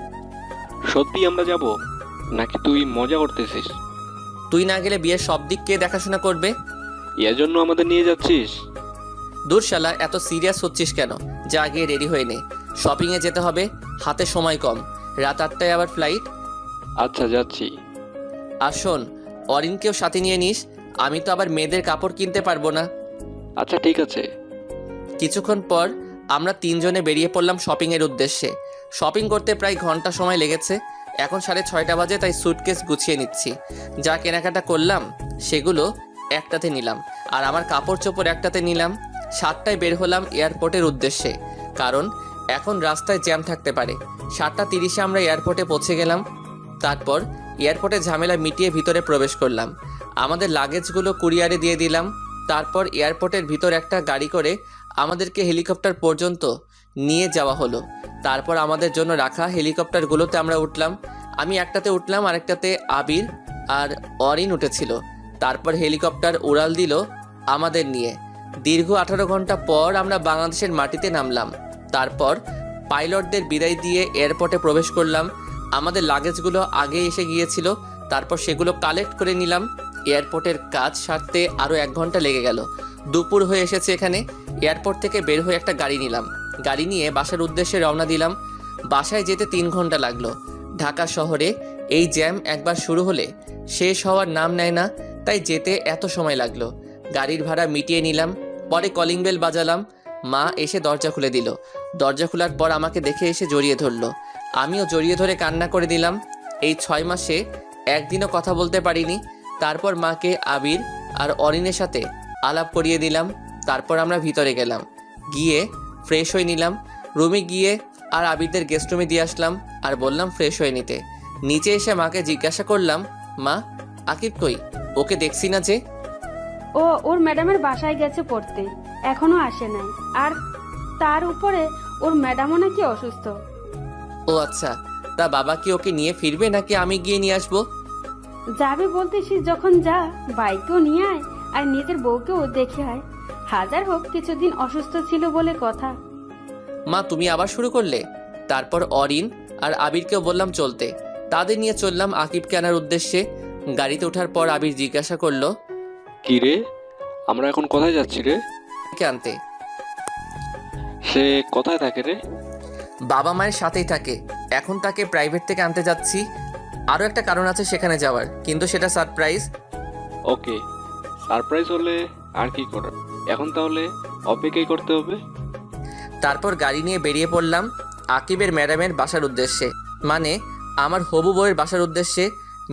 সত্যি আমরা যাব নাকি তুই মজা করতেছিস? তুই না গেলে বিয়ের সব দিক কে দেখাশোনা করবে? এর জন্য আমাদের নিয়ে যাচ্ছিস? দূর শালা, এত সিরিয়াস হচ্ছিস কেন? যা গিয়ে রেডি হয়ে নে, শপিংয়ে যেতে হবে, হাতে সময় কম। রাত 8টায় আবার ফ্লাইট। আচ্ছা, যাচ্ছি। আর শোন, অরিনকেও সাথে নিয়ে নিস, আমি তো আবার মেয়েদের কাপড় কিনতে পারবো না। আচ্ছা ঠিক আছে। কিছুক্ষণ পর আমরা 3 জনে বেরিয়ে পড়লাম শপিংয়ের উদ্দেশ্যে। শপিং করতে প্রায় ঘন্টা সময় লেগেছে। এখন 6:30 বাজে, তাই সুটকেস গুছিয়ে নিচ্ছি। যা কেনাকাটা করলাম সেগুলো একটাতে নিলাম, আর আমার কাপড় চোপড় একটাতে নিলাম। 7টায় বের হলাম এয়ারপোর্টের উদ্দেশ্যে, কারণ এখন রাস্তায় জ্যাম থাকতে পারে। 7:30-এ আমরা এয়ারপোর্টে পৌঁছে গেলাম। তারপর এয়ারপোর্টে ঝামেলা মিটিয়ে ভিতরে প্রবেশ করলাম। আমাদের লাগেজগুলো কুরিয়ারে দিয়ে দিলাম। তারপর এয়ারপোর্টের ভিতর একটা গাড়ি করে আমাদেরকে হেলিকপ্টার পর্যন্ত নিয়ে যাওয়া হলো। তারপর আমাদের জন্য রাখা হেলিকপ্টারগুলোতে আমরা উঠলাম। আমি একটাতে উঠলাম, আরেকটাতে আবির আর অরিন উঠেছিল। তারপর হেলিকপ্টার উড়াল দিল আমাদের নিয়ে। দীর্ঘ 18 ঘন্টা পর আমরা বাংলাদেশের মাটিতে নামলাম। তারপর পাইলটদের বিদায় দিয়ে এয়ারপোর্টে প্রবেশ করলাম। আমাদের লাগেজগুলো আগে এসে গিয়েছিল, তারপর সেগুলো কালেক্ট করে নিলাম। এয়ারপোর্টের কাজ সারতে আরও 1 ঘন্টা লেগে গেল। দুপুর হয়ে এসেছে এখানে। এয়ারপোর্ট থেকে বের হয়ে একটা গাড়ি নিলাম। গাড়ি নিয়ে বাসার উদ্দেশ্যে রওনা দিলাম। বাসায় যেতে 3 ঘন্টা লাগলো। ঢাকা শহরে এই জ্যাম একবার শুরু হলে শেষ হওয়ার নাম নেয় না, তাই যেতে এত সময় লাগলো। গাড়ির ভাড়া মিটিয়ে নিলাম। পরে কলিং বেল বাজালাম। মা এসে দরজা খুলে দিল। দরজা খোলার পর আমাকে দেখে এসে জড়িয়ে ধরলো। আমিও জড়িয়ে ধরে কান্না করে দিলাম। এই 6 মাসে একদিনও কথা বলতে পারিনি। তারপর মাকে আবির আর অরিনের সাথে আলাপ করিয়ে দিলাম। তারপর আমরা ভিতরে গেলাম, গিয়ে ফ্রেশ হয়ে নিলাম। রুমে গিয়ে আর আবিরদের গেস্ট রুমে দিয়ে আসলাম আর বললাম ফ্রেশ হয়ে নিতে। নিচে এসে মাকে জিজ্ঞাসা করলাম, মা, আকিব কই? ওকে দেখছি না যে। ও ওর ম্যাডামের বাসায় গেছে পড়তে, এখনো আসে নাই। আর তার উপরে ওর ম্যাডামও নাকি অসুস্থ। ও আচ্ছা, তা বাবা কি ওকে নিয়ে ফিরবে নাকি আমি গিয়ে নিয়ে আসবো? যাবে বলতেছিস যখন যা, বাইকেও নিয়ে আয় আর নিজের বউকেও দেখে আয়। হাজার হোক কিছুদিন অসুস্থ ছিল বলে কথা। মা তুমি আবার শুরু করলে? তারপর অরিন আর আবিরকেও বললাম চলতে। তাদের নিয়ে চললাম আকিবকে আনার উদ্দেশ্যে। গাড়িতে ওঠার পর আবির জিজ্ঞাসা করলো, কি রে, আমরা এখন কোথায় যাচ্ছি রে? কে আনতে? সে কোথায় থাকে রে? বাবা মায়ের সাথেই থাকে। এখন তাকে প্রাইভেট থেকে আনতে যাচ্ছি। আরও একটা কারণ আছে সেখানে যাওয়ার, কিন্তু সেটা সারপ্রাইজ। ওকে, সারপ্রাইজ হলে আর কি করার, এখন তাহলে অপেক্ষাই করতে হবে। তারপর গাড়ি নিয়ে বেরিয়ে পড়লাম আকিবের ম্যাডামের বাসার উদ্দেশ্যে, মানে আমার হবু বউয়ের বাসার উদ্দেশ্যে।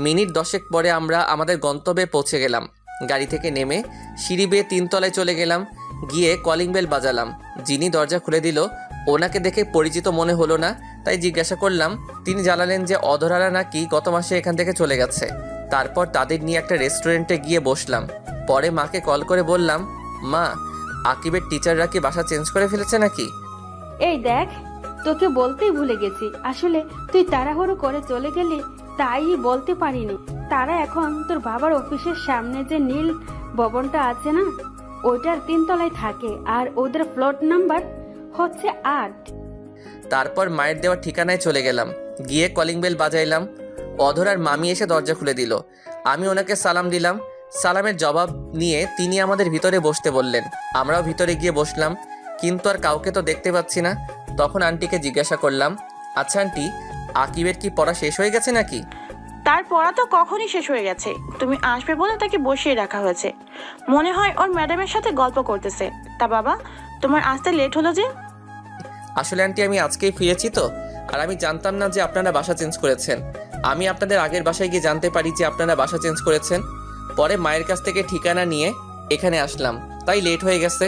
মিনিট 10 পরে আমরা আমাদের গন্তব্যে পৌঁছে গেলাম। গাড়ি থেকে নেমে সিঁড়ি বেয়ে 3 তলায় চলে গেলাম। গিয়ে কলিং বেল বাজালাম। যিনি দরজা খুলে দিল ওনাকে দেখে পরিচিত মনে হলো না, তাই জিজ্ঞাসা করলাম। তিনি জানালেন যে অধরারা নাকি গত মাসে এখান থেকে চলে গেছে। তারপর তাদের নিয়ে একটা রেস্টুরেন্টে গিয়ে বসলাম। পরে মাকে কল করে বললাম, মা আকিবের টিচাররা কি বাসা চেঞ্জ করে ফেলেছে নাকি? এই দেখ, তোকে বলতেই ভুলে গেছি, আসলে তুই তাড়াহুড়ো করে চলে গেলি তাই বলতে পারিনি। তারা এখন তোর বাবার অফিসের সামনে যে নীল ভবনটা আছে না, ওইটার 3 তলায় থাকে, আর ওদের ফ্লোর নাম্বার হচ্ছে 8। তারপর মায়ের দেওয়া ঠিকানায় চলে গেলাম। গিয়ে কলিং বেল বাজাইলাম। অধরার মামি এসে দরজা খুলে দিল। আমি ওনাকে সালাম দিলাম। সালামের জবাব নিয়ে তিনি আমাদের ভিতরে বসতে বললেন। আমরাও ভিতরে গিয়ে বসলাম, কিন্তু আর কাউকে তো দেখতে পাচ্ছি না। তখন আন্টিকে জিজ্ঞাসা করলাম, আচ্ছা আন্টি, আকিবের কি পড়া শেষ হয়ে গেছে নাকি? তার পড়া তো কখনই শেষ হয়ে গেছে, তুমি আসবে বলে তাকে বসিয়ে রাখা হয়েছে। মনে হয় ওর ম্যাডামের সাথে গল্প করতেছে। তা বাবা, তোমার আসতে লেট হলো যে? আসলে আন্টি আমি আজকেই ফিরেছি তো, আর আমি জানতাম না যে আপনারা বাসা চেঞ্জ করেছেন। আমি আপনাদের আগের বাসায় গিয়ে জানতে পারি যে আপনারা বাসা চেঞ্জ করেছেন। পরে মায়ের কাছ থেকে ঠিকানা নিয়ে এখানে আসলাম, তাই লেট হয়ে গেছে।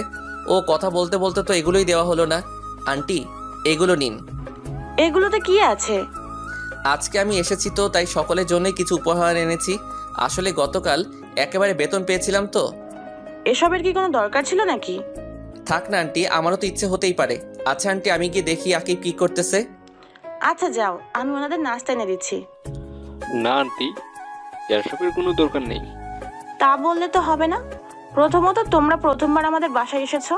ও কথা বলতে বলতে তো এগুলোই দেওয়া হলো না। আন্টি এগুলো নিন। এগুলোতে কি আছে? আজকে আমি এসেছি তো, তাই সকলের জন্যই কিছু উপহার এনেছি। আসলে গতকাল একেবারে বেতন পেয়েছিলাম তো। এসবের কি কোনো দরকার ছিল নাকি? থাক না আন্টি, আমারও তো ইচ্ছে হতেই পারে। আচ্ছা আন্টি, আমি গিয়ে দেখি আকিব কি করতেছে। আচ্ছা যাও, আমি ওনাদের নাস্তা এনে দিচ্ছি। না আন্টি, এসবের কোনো দরকার নেই। তা বললে তো হবে না। প্রথমত তোমরা প্রথমবার আমাদের বাসায় এসেছো,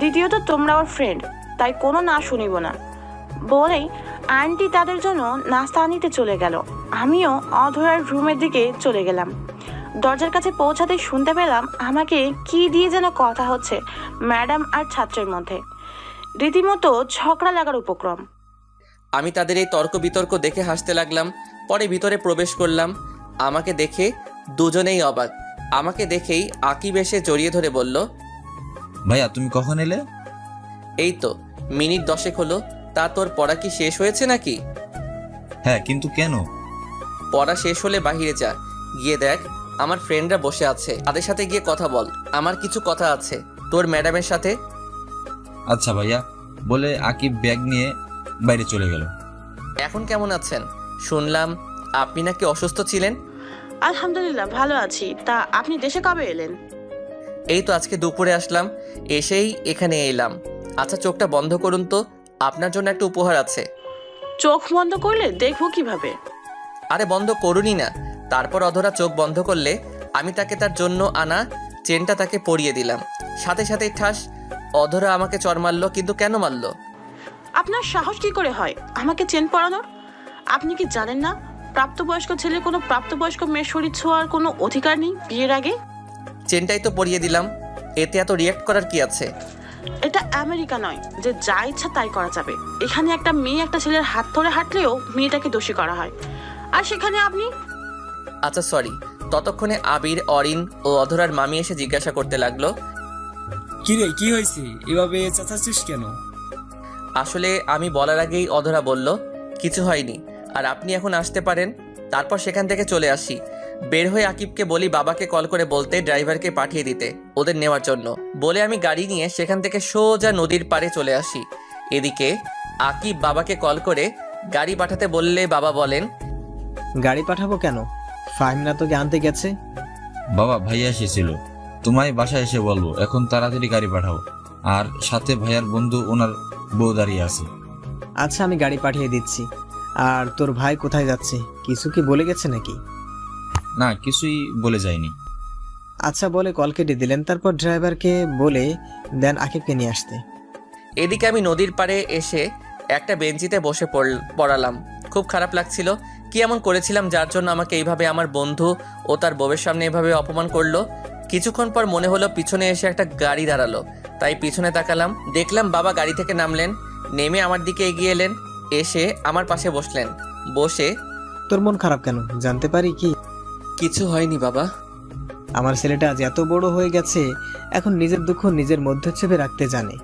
দ্বিতীয়ত তোমরা ওর ফ্রেন্ড, তাই কোনো না শুনিব না বলেই আন্টি তাদের জন্য নাস্তা আনিতে চলে গেল। আমিও অধরার রুমের দিকে চলে গেলাম। দরজার কাছে পৌঁছাতেই শুনতে পেলাম আমাকে কি দিয়ে যেন কথা হচ্ছে ম্যাডাম আর ছাত্রের মধ্যে। রীতিমতো ঝগড়া লাগার উপক্রম। আমি তাদের এই তর্ক বিতর্ক দেখে হাসতে লাগলাম। পরে ভিতরে প্রবেশ করলাম। আমাকে দেখে দুজনেই অবাক। আমাকে দেখেই আকিব এসে জড়িয়ে ধরে বলল, ভাইয়া তুমি কখন এলে? এই তো মিনিট 10 হলো। তা তোর পড়া কি শেষ হয়েছে নাকি? হ্যাঁ, কিন্তু কেন? পড়া শেষ হলে বাহিরে যা, গিয়ে দেখ আমার ফ্রেন্ডরা বসে আছে, তাদের সাথে গিয়ে কথা বল। আমার কিছু কথা আছে তোর ম্যাডামের সাথে। আচ্ছা ভাইয়া বলে আকিব ব্যাগ নিয়ে বাইরে চলে গেল। এখন কেমন আছেন? শুনলাম আপনি নাকি অসুস্থ ছিলেন। আলহামদুলিল্লাহ ভালো আছি। তা আপনি দেশে কবে এলেন? এই তো আজকে দুপুরে আসলাম, এসেই এখানে এলাম। আচ্ছা চোখটা বন্ধ করুন তো, আপনার জন্য একটা উপহার আছে। চোখ বন্ধ করলে দেখবো কিভাবে? আরে বন্ধ করুনই না। তারপর অধরা চোখ বন্ধ করলে আমি তাকে তার জন্য আনা চেনটা তাকে পরিয়ে দিলাম। সাথে সাথেই ঠাস, অধরা আমাকে চড় মারলো। কিন্তু কেন মারলো? আপনার সাহস কি করে হয় আমাকে চেন পরানোর? আপনি কি জানেন না প্রাপ্তবয়স্ক ছেলে কোনো প্রাপ্তবয়স্ক মেয়ের শরীর ছোঁয়ার কোনো অধিকার নেই বিয়ের আগে? চেনটাই তো পরিয়ে দিলাম, এতে এত রিয়াক্ট করার কি আছে? এটা আমেরিকা নয় যে যা ইচ্ছা তাই করা যাবে। এখানে একটা মেয়ে একটা ছেলের হাত ধরে হাঁটলেও মেয়েটাকে দোষী করা হয়, আর সেখানে আপনি। আচ্ছা সরি। ততক্ষণে আবির, অরিন ও অধরার মামি এসে জিজ্ঞাসা করতে লাগলো, কিরে কি হয়েছে, এভাবে চেঁচাচ্ছিস কেন? আসলে আমি বলার আগেই অধরা বলল, কিছু হয়নি, আর আপনি এখন আসতে পারেন। তারপর সেখান থেকে চলে আসি। বের হয়ে আকিবকে বলি বাবাকে কল করে বলতে ড্রাইভারকে পাঠিয়ে দিতে ওদের নেওয়ার জন্য। বলে আমি গাড়ি নিয়ে সেখান থেকে সোজা নদীর পাড়ে চলে আসি। এদিকে আকিব বাবাকে কল করে গাড়ি পাঠাতে বললে বাবা বলেন, গাড়ি পাঠাবো কেন? ফাহিমনা তোকে আনতে গেছে। বাবা ভাইয়া এসেছিল, তোমায় বাসায় এসে বলবো এখন তাড়াতাড়ি গাড়ি পাঠাও। আর সাথে ভাইয়ার বন্ধু ওনার বউ দাঁড়িয়ে আছে। আচ্ছা আমি গাড়ি পাঠিয়ে দিচ্ছি। আর তোর ভাই কোথায় যাচ্ছে, কিছু কি বলে গেছে নাকি? না, কিছুই বলে যায়নি। আচ্ছা বলে কল কেটে দিলেন, তারপর ড্রাইভারকে বলে দেন আকিবকে নিয়ে আসতে। এদিকে আমি নদীর পাড়ে এসে একটা বেঞ্চিতে বসে পড়ালাম। খুব খারাপ লাগছিল। কি এমন করেছিলাম যার জন্য আমাকে এইভাবে আমার বন্ধু ও তার বউয়ের সামনে এভাবে অপমান করলো। কিছুক্ষণ পর মনে হলো পিছনে এসে একটা গাড়ি দাঁড়ালো, তাই পিছনে তাকালাম। দেখলাম বাবা গাড়ি থেকে নামলেন, নেমে আমার দিকে এগিয়ে এলেন, এসে আমার পাশে বসলেন। বসে, তোর মন খারাপ কেন জানতে পারি কি? কিছু হয়নি বাবা। আমার ছেলেটা আজ এত বড় হয়ে গেছে, এখন নিজের দুঃখ নিজের মধ্যে চেপে রাখতে জানে,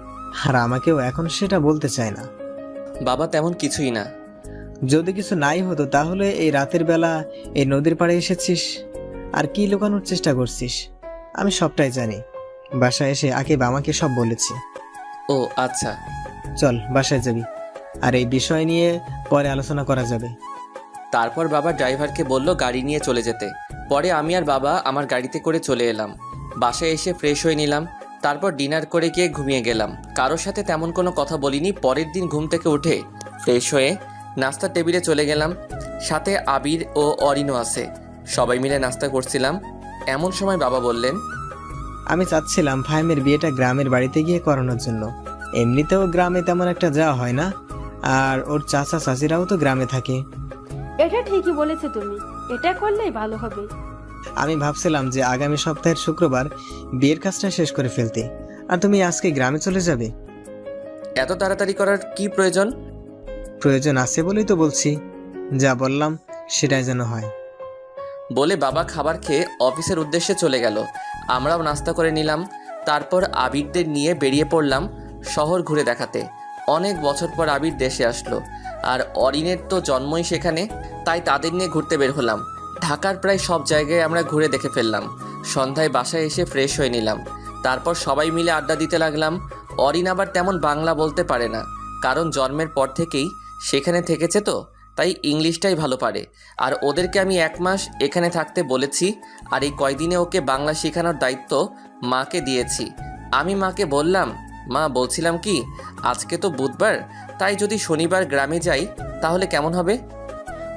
আর আমাকেও এখন সেটা বলতে চায় না। বাবা তেমন কিছুই না। যদি কিছু নাই হতো তাহলে এই রাতের বেলা এই নদীর পাড়ে এসেছিস আর কি লুকানোর চেষ্টা করছিস? আমি সবটাই জানি। বাসায় এসে আকিব আমাকে সব বলেছে। ও আচ্ছা। চল বাসায় যাবি, আর এই বিষয় নিয়ে পরে আলোচনা করা যাবে। তারপর বাবা ড্রাইভারকে বলল গাড়ি নিয়ে চলে যেতে। পরে আমি আর বাবা আমার গাড়িতে করে চলে এলাম। বাসায় এসে ফ্রেশ হয়ে নিলাম, তারপর ডিনার করে গিয়ে ঘুমিয়ে গেলাম। কারোর সাথে তেমন কোনো কথা বলিনি। পরের দিন ঘুম থেকে উঠে ফ্রেশ হয়ে নাস্তার টেবিলে চলে গেলাম। সাথে আবির ও অরিনও আছে। সবাই মিলে নাস্তা করছিলাম। এমন সময় বাবা বললেন, আমি চাচ্ছিলাম ফাহিমের বিয়েটা গ্রামের বাড়িতে গিয়ে করানোর জন্য। এমনিতেও গ্রামে তেমন একটা যাওয়া হয় না, আর ওর চাচা চাচিরাও তো গ্রামে থাকে। এটা ঠিকই বলেছে তুমি, এটা করলেই ভালো হবে। আমি ভাবছিলাম যে আগামী সপ্তাহের শুক্রবার বিয়ের কাজটা শেষ করে ফেলতে, আর তুমি আজকে গ্রামে চলে যাবে। এত তাড়াতাড়ি করার কি প্রয়োজন? প্রয়োজন আছে বলেই তো বলছি, যা বললাম সেটাই যেন হয়। বলে বাবা খাবার খেয়ে অফিসের উদ্দেশ্যে চলে গেল। আমরাও নাস্তা করে নিলাম। তারপর আবিরদের নিয়ে বেরিয়ে পড়লাম শহর ঘুরে দেখাতে। অনেক বছর পর আবির দেশে আসলো, আর অরিনের তো জন্মই সেখানে, তাই তাদের নিয়ে ঘুরতে বের হলাম। ঢাকার প্রায় সব জায়গায় আমরা ঘুরে দেখে ফেললাম। সন্ধ্যায় বাসায় এসে ফ্রেশ হয়ে নিলাম। তারপর সবাই মিলে আড্ডা দিতে লাগলাম। অরিন আবার তেমন বাংলা বলতে পারে না, কারণ জন্মের পর থেকেই সেখানে থেকেছে তো, তাই ইংলিশটাই ভালো পারে। আর ওদেরকে আমি 1 মাস এখানে থাকতে বলেছি, আর এই কয়দিনে ওকে বাংলা শেখানোর দায়িত্ব মাকে দিয়েছি। আমি মাকে বললাম, মা বলছিলাম কি, আজকে তো বুধবার, তাই যদি শনিবার গ্রামে যাই তাহলে কেমন হবে?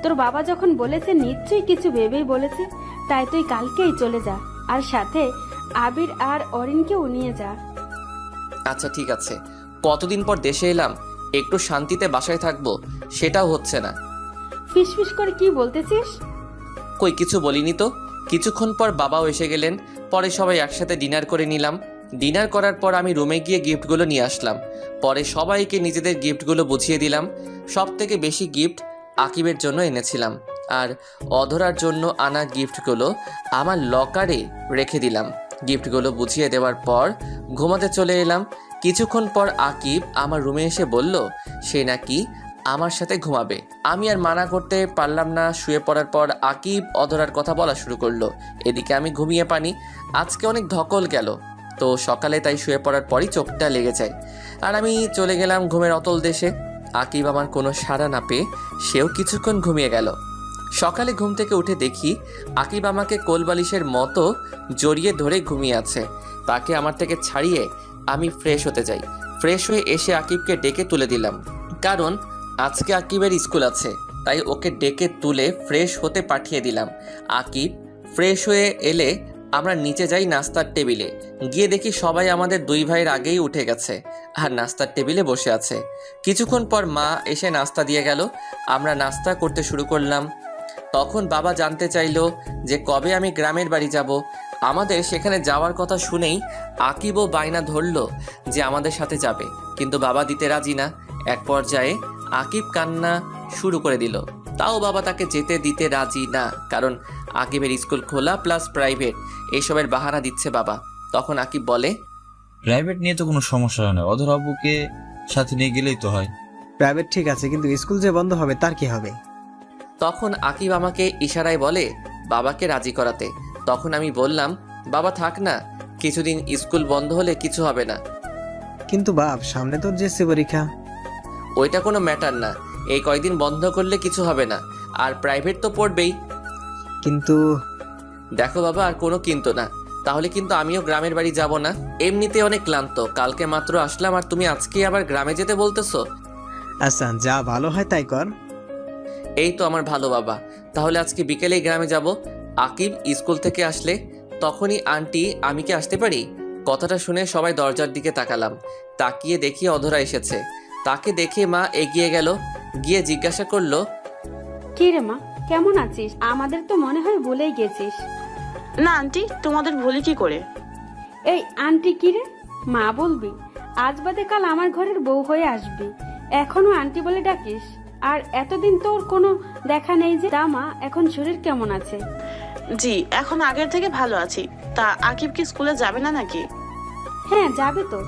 তোর বাবা যখন বলেছে নিশ্চয়ই কিছু ভেবেই বলেছে, তাই তুই কালকেই চলে যা, আর সাথে আবির আর অরিনকেও নিয়ে যা। আচ্ছা ঠিক আছে। কতদিন পর দেশে এলাম, একটু শান্তিতে বাসায় থাকবো, সেটাও হচ্ছে না। ফিসফিস করে কি বলতেছিস? কই কিছু বলিনি তো। কিছুক্ষণ পর বাবাও এসে গেলেন। পরে সবাই একসাথে ডিনার করে নিলাম। ডিনার করার পর আমি রুমে গিয়ে গিফটগুলো নিয়ে আসলাম। পরে সবাইকে নিজেদের গিফটগুলো বুঝিয়ে দিলাম। সব থেকে বেশি গিফট আকিবের জন্য এনেছিলাম, আর অধরার জন্য আনা গিফটগুলো আমার লকারে রেখে দিলাম। গিফটগুলো বুঝিয়ে দেওয়ার পর ঘুমাতে চলে এলাম। কিছুক্ষণ পর আকিব আমার রুমে এসে বলল সে নাকি আমার সাথে ঘুমাবে। আমি আর মানা করতে পারলাম না। শুয়ে পড়ার পর আকিব অধরার কথা বলা শুরু করলো। এদিকে আমি ঘুমিয়ে পানি। আজকে অনেক ধকল গেল, তো সকালে তাই শুয়ে পড়ার পরই চোখটা লেগে যায়, আর আমি চলে গেলাম ঘুমের অতল দেশে। আকিব আমার কোনো সাড়া না পেয়ে সেও কিছুক্ষণ ঘুমিয়ে গেল। সকালে ঘুম থেকে উঠে দেখি আকিব আমাকে কোলবালিশের মতো জড়িয়ে ধরে ঘুমিয়ে আছে। তাকে আমার থেকে ছাড়িয়ে আমি ফ্রেশ হতে যাই। ফ্রেশ হয়ে এসে আকিবকে ডেকে তুলে দিলাম, কারণ আজকে আকিবের স্কুল আছে, তাই ওকে ডেকে তুলে ফ্রেশ হতে পাঠিয়ে দিলাম। আকিব ফ্রেশ হয়ে এলে আমরা নিচে যাই নাস্তার টেবিলে। গিয়ে দেখি সবাই আমাদের 2 ভাইয়ের আগেই উঠে গেছে আর নাস্তার টেবিলে বসে আছে। কিছুক্ষণ পর মা এসে নাস্তা দিয়ে গেল। আমরা নাস্তা করতে শুরু করলাম। তখন বাবা জানতে চাইলো যে কবে আমি গ্রামের বাড়ি যাব। আমাদের সেখানে যাওয়ার কথা শুনেই আকিবও বায়না ধরলো যে আমাদের সাথে যাবে, কিন্তু বাবা দিতে রাজি না। এক পর্যায়ে আকিব কান্না শুরু করে দিল, তাও বাবা তাকে যেতে দিতে রাজি না, কারণ আকিবের স্কুল খোলা প্লাস প্রাইভেট, এইসবের বাহানা দিচ্ছে বাবা। তখন আকিব বলে, প্রাইভেট নিয়ে তো কোনো সমস্যা হয় না, অধর আব্বুকে সাথে নিয়ে গেলেই তো হয়। প্রাইভেট ঠিক আছে, কিন্তু স্কুল যে বন্ধ হবে তার কি হবে? তখন আকিব আমাকে ইশারায় বলে বাবাকে রাজি করাতে। তখন আমি বললাম, বাবা থাক না, কিছুদিন স্কুল বন্ধ হলে কিছু হবে না। কিন্তু বাপ, সামনে তোর জেএসসি পরীক্ষা। ওইটা কোনো ম্যাটার না, এই কয়দিন বন্ধ করলে কিছু হবে না, আর প্রাইভেট তো পড়বেই। কিন্তু দেখো বাবা, আর কোনো কিন্তু না, তাহলে কিন্তু আমিও গ্রামের বাড়ি যাব না। এমনিতে অনেক ক্লান্ত, কালকে মাত্র আসলাম, আর তুমি আজকে আবার গ্রামে যেতে বলতেছো। আচ্ছা, যা ভালো হয় তাই কর। এই তো আমার ভালো বাবা, তাহলে আজকে বিকেলেই গ্রামে যাব। আকিব স্কুল থেকে আসলে তখনই আন্টি, আমি কি আসতে পারি? কথাটা শুনে সবাই দরজার দিকে তাকালাম। তাকিয়ে দেখি অধরা এসেছে। তাকে দেখে মা এগিয়ে গেল, গিয়ে জিজ্ঞাসা করলো, কি রে মা, কেমন আছিস? আমাদের তো মনে হয় ভুলেই গেছিস। না আন্টি, তোমাদের ভুলি কি করে? এই আন্টি কি রে? মা বলবি? আজ বাদে কাল আমার ঘরের বউ হয়ে আসবি, এখনো আন্টি বলে ডাকিস? আর এতদিন তোর কোনো দেখা নেই যে। তা মা, এখন শরীর কেমন আছে? জি, এখন আগের থেকে ভালো আছি। তা আকিব কি স্কুলে যাবে না নাকি? হ্যাঁ যাবে তো।